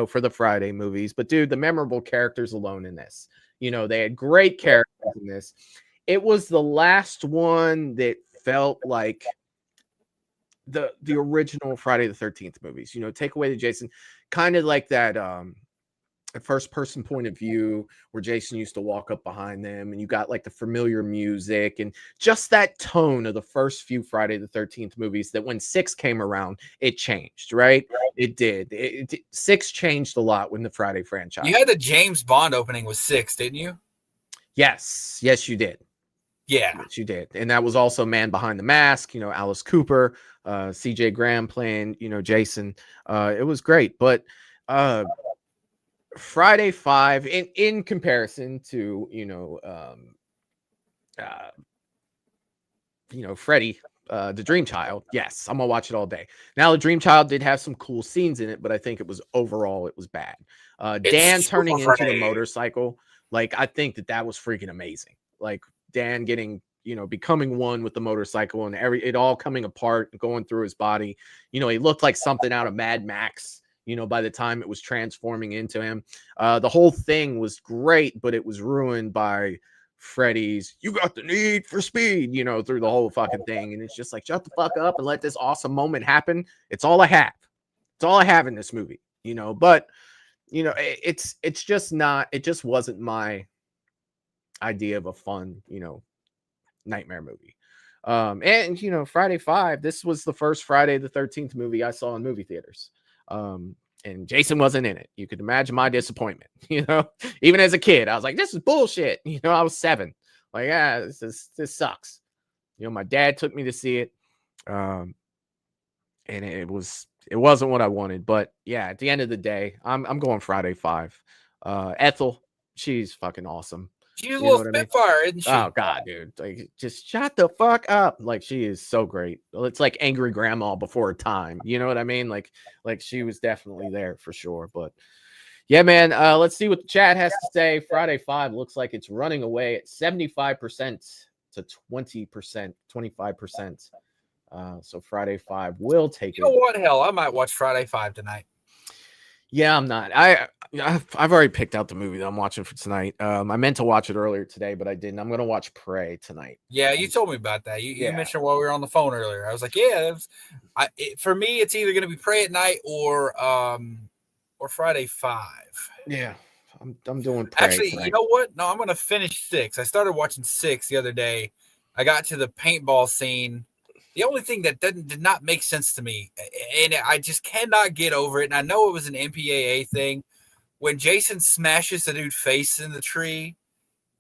for the Friday movies, but dude, the memorable characters alone in this. They had great characters in this. It was the last one that felt like the original Friday the 13th movies. Take away the Jason, kind of like that first person point of view where Jason used to walk up behind them, and you got like the familiar music and just that tone of the first few Friday the 13th movies, that when 6 came around, it changed, right? It did. 6 changed a lot when the Friday franchise. You had the James Bond opening with 6, didn't you? Yes, you did. Yeah. Yes, you did. And that was also Man Behind the Mask, Alice Cooper, CJ Graham playing, Jason. It was great. But Friday 5, in comparison to, Freddy, the Dream Child, yes, I'm gonna watch it all day. Now, the Dream Child did have some cool scenes in it, but I think it was bad. Dan turning into the motorcycle, like, I think that was freaking amazing. Like, Dan getting, becoming one with the motorcycle, and it all coming apart and going through his body. He looked like something out of Mad Max, by the time it was transforming into him. The whole thing was great, but it was ruined by Freddy's "you got the need for speed," through the whole fucking thing. And it's just like, shut the fuck up and let this awesome moment happen. It's all I have. It's all I have in this movie, but it's just not, it just wasn't my idea of a fun, nightmare movie. And Friday 5, this was the first Friday the 13th movie I saw in movie theaters. And Jason wasn't in it. You could imagine my disappointment, even as a kid. I was like, this is bullshit. I was 7. Like, this sucks. My dad took me to see it. And it wasn't what I wanted. But yeah, at the end of the day, I'm going Friday 5. Ethel, she's fucking awesome. She's a little spitfire, isn't she? Oh god, dude. Like, just shut the fuck up. Like, she is so great. It's like angry grandma before her time. You know what I mean? Like she was definitely there for sure. But yeah, man, let's see what the chat has to say. Friday 5 looks like it's running away at 75% to 20%, 25%. So Friday 5 will take it. You know what? Hell, I might watch Friday 5 tonight. Yeah, I'm not. I've already picked out the movie that I'm watching for tonight. I meant to watch it earlier today, but I didn't. I'm gonna watch Prey tonight. Yeah, you told me about that. You mentioned while we were on the phone earlier. I was like, yeah, for me, it's either gonna be Prey at night or Friday 5. Yeah, I'm doing Prey. Actually, tonight. You know what? No, I'm gonna finish 6. I started watching 6 the other day. I got to the paintball scene. The only thing that did not make sense to me, and I just cannot get over it, and I know it was an MPAA thing, when Jason smashes the dude's face in the tree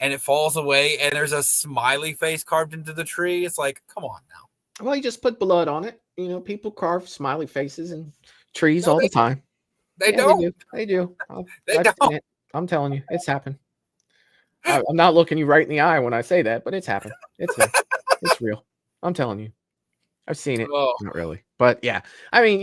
and it falls away and there's a smiley face carved into the tree. It's like, come on now. Well, you just put blood on it. People carve smiley faces in trees all the time. They don't. They do. They don't. I'm telling you, it's happened. I'm not looking you right in the eye when I say that, but it's happened. It's there. It's real. I'm telling you. I've seen it. Oh. Not really. But yeah, I mean,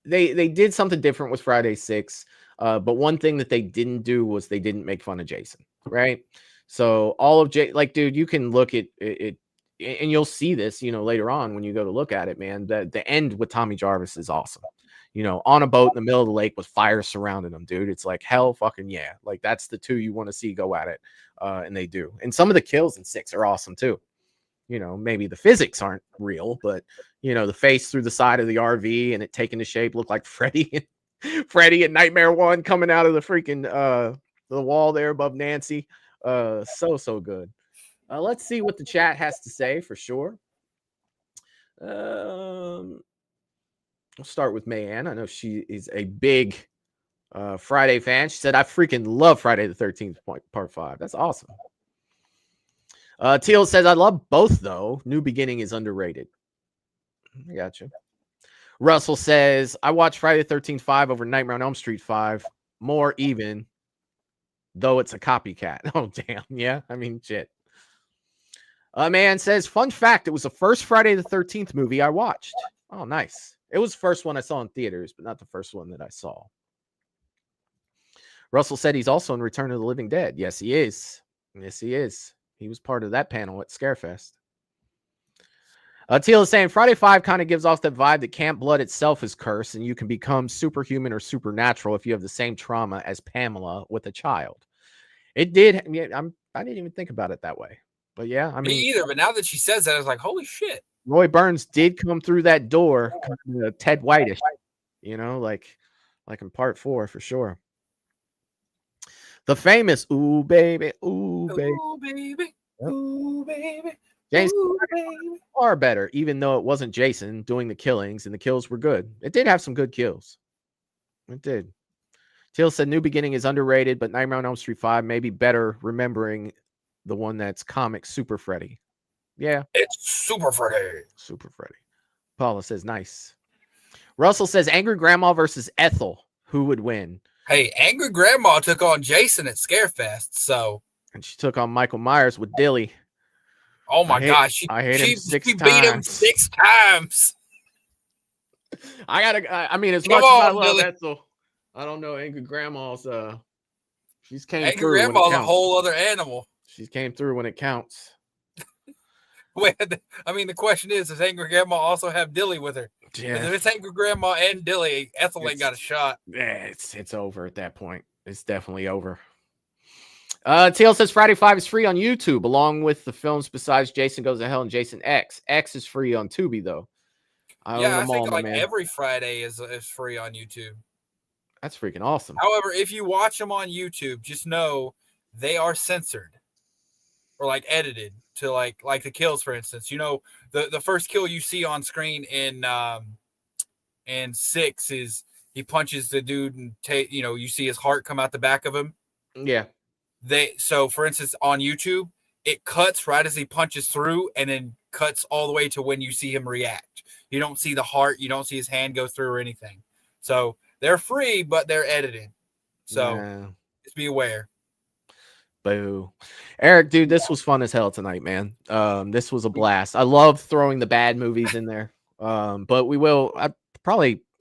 they did something different with Friday 6. But one thing that they didn't do was they didn't make fun of Jason, right? So all of like, dude, you can look at it, and you'll see this, later on when you go to look at it, man. The end with Tommy Jarvis is awesome. On a boat in the middle of the lake with fire surrounding them, dude. It's like, hell fucking yeah. Like, that's the 2 you want to see go at it. And they do. And some of the kills in 6 are awesome too. Maybe the physics aren't real, but the face through the side of the RV and it taking the shape looked like Freddy at Nightmare 1 coming out of the freaking the wall there above Nancy. So good. Let's see what the chat has to say for sure. We'll start with Mayanne. I know she is a big Friday fan. She said, I freaking love Friday the 13th part 5. That's awesome. Teal says, I love both though. New Beginning is underrated. I got you. Russell says, I watched Friday the 13th 5 over Nightmare on Elm Street 5. More even, though it's a copycat. Oh, damn. Yeah, I mean, shit. A man says, fun fact, it was the first Friday the 13th movie I watched. Oh, nice. It was the first one I saw in theaters, but not the first one that I saw. Russell said he's also in Return of the Living Dead. Yes, he is. Yes, he is. He was part of that panel at Scarefest. Teal is saying Friday 5 kind of gives off that vibe that Camp Blood itself is cursed, and you can become superhuman or supernatural if you have the same trauma as Pamela with a child. It did. Yeah, I didn't even think about it that way. But yeah, I mean, me either. But now that she says that, I was like, holy shit. Roy Burns did come through that door, kind of Ted Whitish, like in part 4 for sure. The famous "Ooh baby, ooh baby, Ooh, baby. Ooh, baby. James Ooh, baby. far better, even though it wasn't Jason doing the killings, and the kills were good. It did have some good kills. It did. Teal said New Beginning is underrated, but Nightmare on Elm Street 5 may be better remembering the one that's comic Super Freddy. Yeah. It's Super Freddy. Super Freddy. Paula says nice. Russell says Angry Grandma versus Ethel. Who would win? Hey, Angry Grandma took on Jason at Scarefest, so. And she took on Michael Myers with Dilly. Oh my gosh. She beat him 6 times. I mean, as much as I love Ethel, I don't know. Angry Grandma's she's came Angry through. Grandma's a whole other animal. She came through when it counts. Wait, I mean, the question is, does Angry Grandma also have Dilly with her? Yeah. If it's Angry Grandma and Dilly, Ethel ain't got a shot. Yeah, it's over at that point. It's definitely over. Teal says Friday 5 is free on YouTube, along with the films besides Jason Goes to Hell and Jason X. X is free on Tubi, though. I think like every Friday is free on YouTube. That's freaking awesome. However, if you watch them on YouTube, just know they are censored or like edited to like the kills, for instance. The first kill you see on screen in 6 is he punches the dude and you see his heart come out the back of him. Yeah. So for instance, on YouTube, it cuts right as he punches through and then cuts all the way to when you see him react. You don't see the heart, you don't see his hand go through or anything. So they're free, but they're edited. So just be aware. Boo. Eric, dude, this was fun as hell tonight, man. This was a blast. I love throwing the bad movies in there. But we will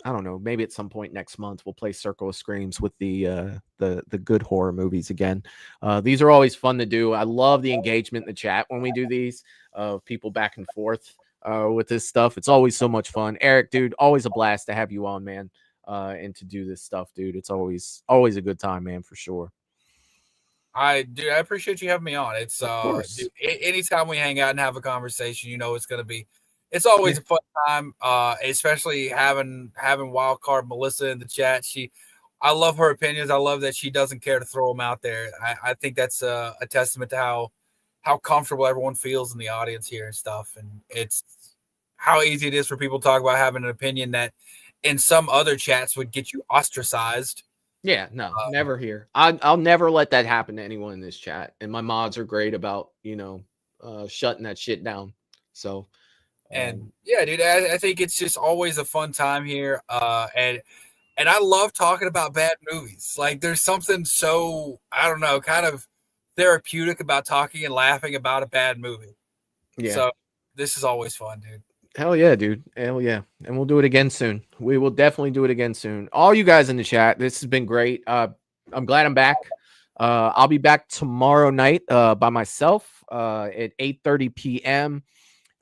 I don't know, maybe at some point next month we'll play Circle of Screams with the good horror movies again. These are always fun to do. I love the engagement in the chat when we do these, of people back and forth with this stuff. It's always so much fun. Eric, dude, always a blast to have you on, man. And to do this stuff, dude. It's always a good time, man, for sure. I appreciate you having me on. It's dude, anytime we hang out and have a conversation, it's always a fun time. Especially having Wildcard Melissa in the chat. I love her opinions. I love that she doesn't care to throw them out there. I think that's a testament to how comfortable everyone feels in the audience here and stuff. And it's how easy it is for people to talk about having an opinion that in some other chats would get you ostracized. Yeah, no, never here. I'll never let that happen to anyone in this chat. And my mods are great about, shutting that shit down. So, and yeah, dude, I think it's just always a fun time here. And I love talking about bad movies. Like there's something so, I don't know, kind of therapeutic about talking and laughing about a bad movie. Yeah. So this is always fun, dude. Hell yeah, dude. Hell yeah. And we'll do it again soon. We will definitely do it again soon. All you guys in the chat, this has been great. I'm glad I'm back. I'll be back tomorrow night by myself at 8:30 p.m.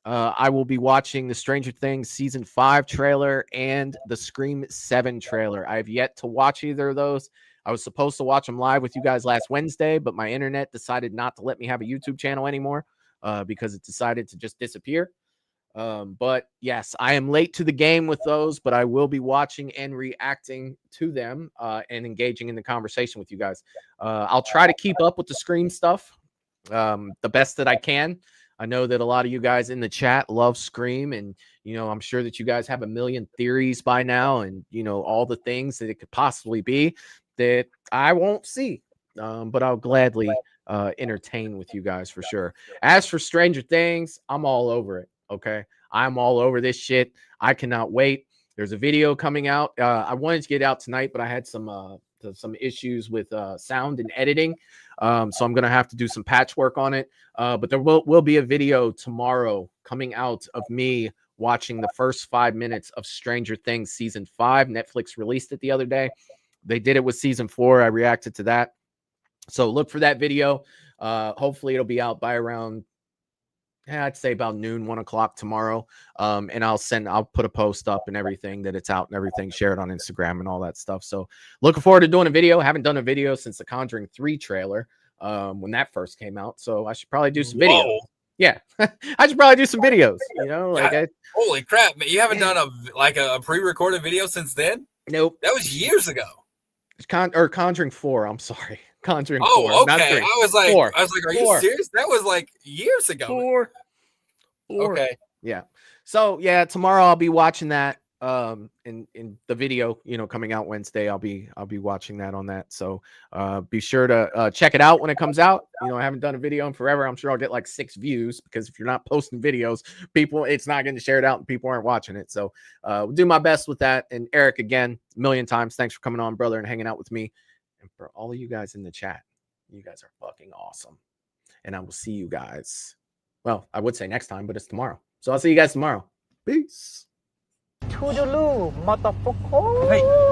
I will be watching the Stranger Things Season 5 trailer and the Scream 7 trailer. I have yet to watch either of those. I was supposed to watch them live with you guys last Wednesday, but my internet decided not to let me have a YouTube channel anymore because it decided to just disappear. But yes, I am late to the game with those, but I will be watching and reacting to them and engaging in the conversation with you guys. I'll try to keep up with the Scream stuff the best that I can. I know that a lot of you guys in the chat love Scream, and I'm sure that you guys have a million theories by now, and all the things that it could possibly be that I won't see, but I'll gladly entertain with you guys for sure. As for Stranger Things, I'm all over it. Okay, I'm all over this shit. I cannot wait. There's a video coming out. I wanted to get out tonight, but I had some issues with sound and editing. So I'm gonna have to do some patchwork on it. But there will be a video tomorrow coming out of me watching the first 5 minutes of Stranger Things season 5. Netflix released it the other day. They did it with season 4. I reacted to that. So look for that video. Hopefully it'll be out by around, I'd say about noon, 1 o'clock tomorrow. And I'll put a post up and everything that it's out and everything, share it on Instagram and all that stuff. So looking forward to doing a video. Haven't done a video since the Conjuring 3 trailer when that first came out. So I should probably do some videos. Yeah, I should probably do some videos. Like holy crap, man! You haven't done a pre-recorded video since then? Nope, that was years ago. Conjuring 4. I'm sorry, Conjuring 4. Oh, okay. Not 3. I was like, 4. Are you serious? That was like years ago. 4. Okay. Yeah. So yeah, tomorrow I'll be watching that. In the video, coming out Wednesday, I'll be watching that on that. So be sure to check it out when it comes out. I haven't done a video in forever. I'm sure I'll get like 6 views because if you're not posting videos, it's not getting shared out and people aren't watching it. So we'll do my best with that. And Eric, again, a million times, thanks for coming on, brother, and hanging out with me. And for all of you guys in the chat, you guys are fucking awesome. And I will see you guys. Well, I would say next time, but it's tomorrow. So I'll see you guys tomorrow. Peace. Toodaloo, motherfucker. Hey.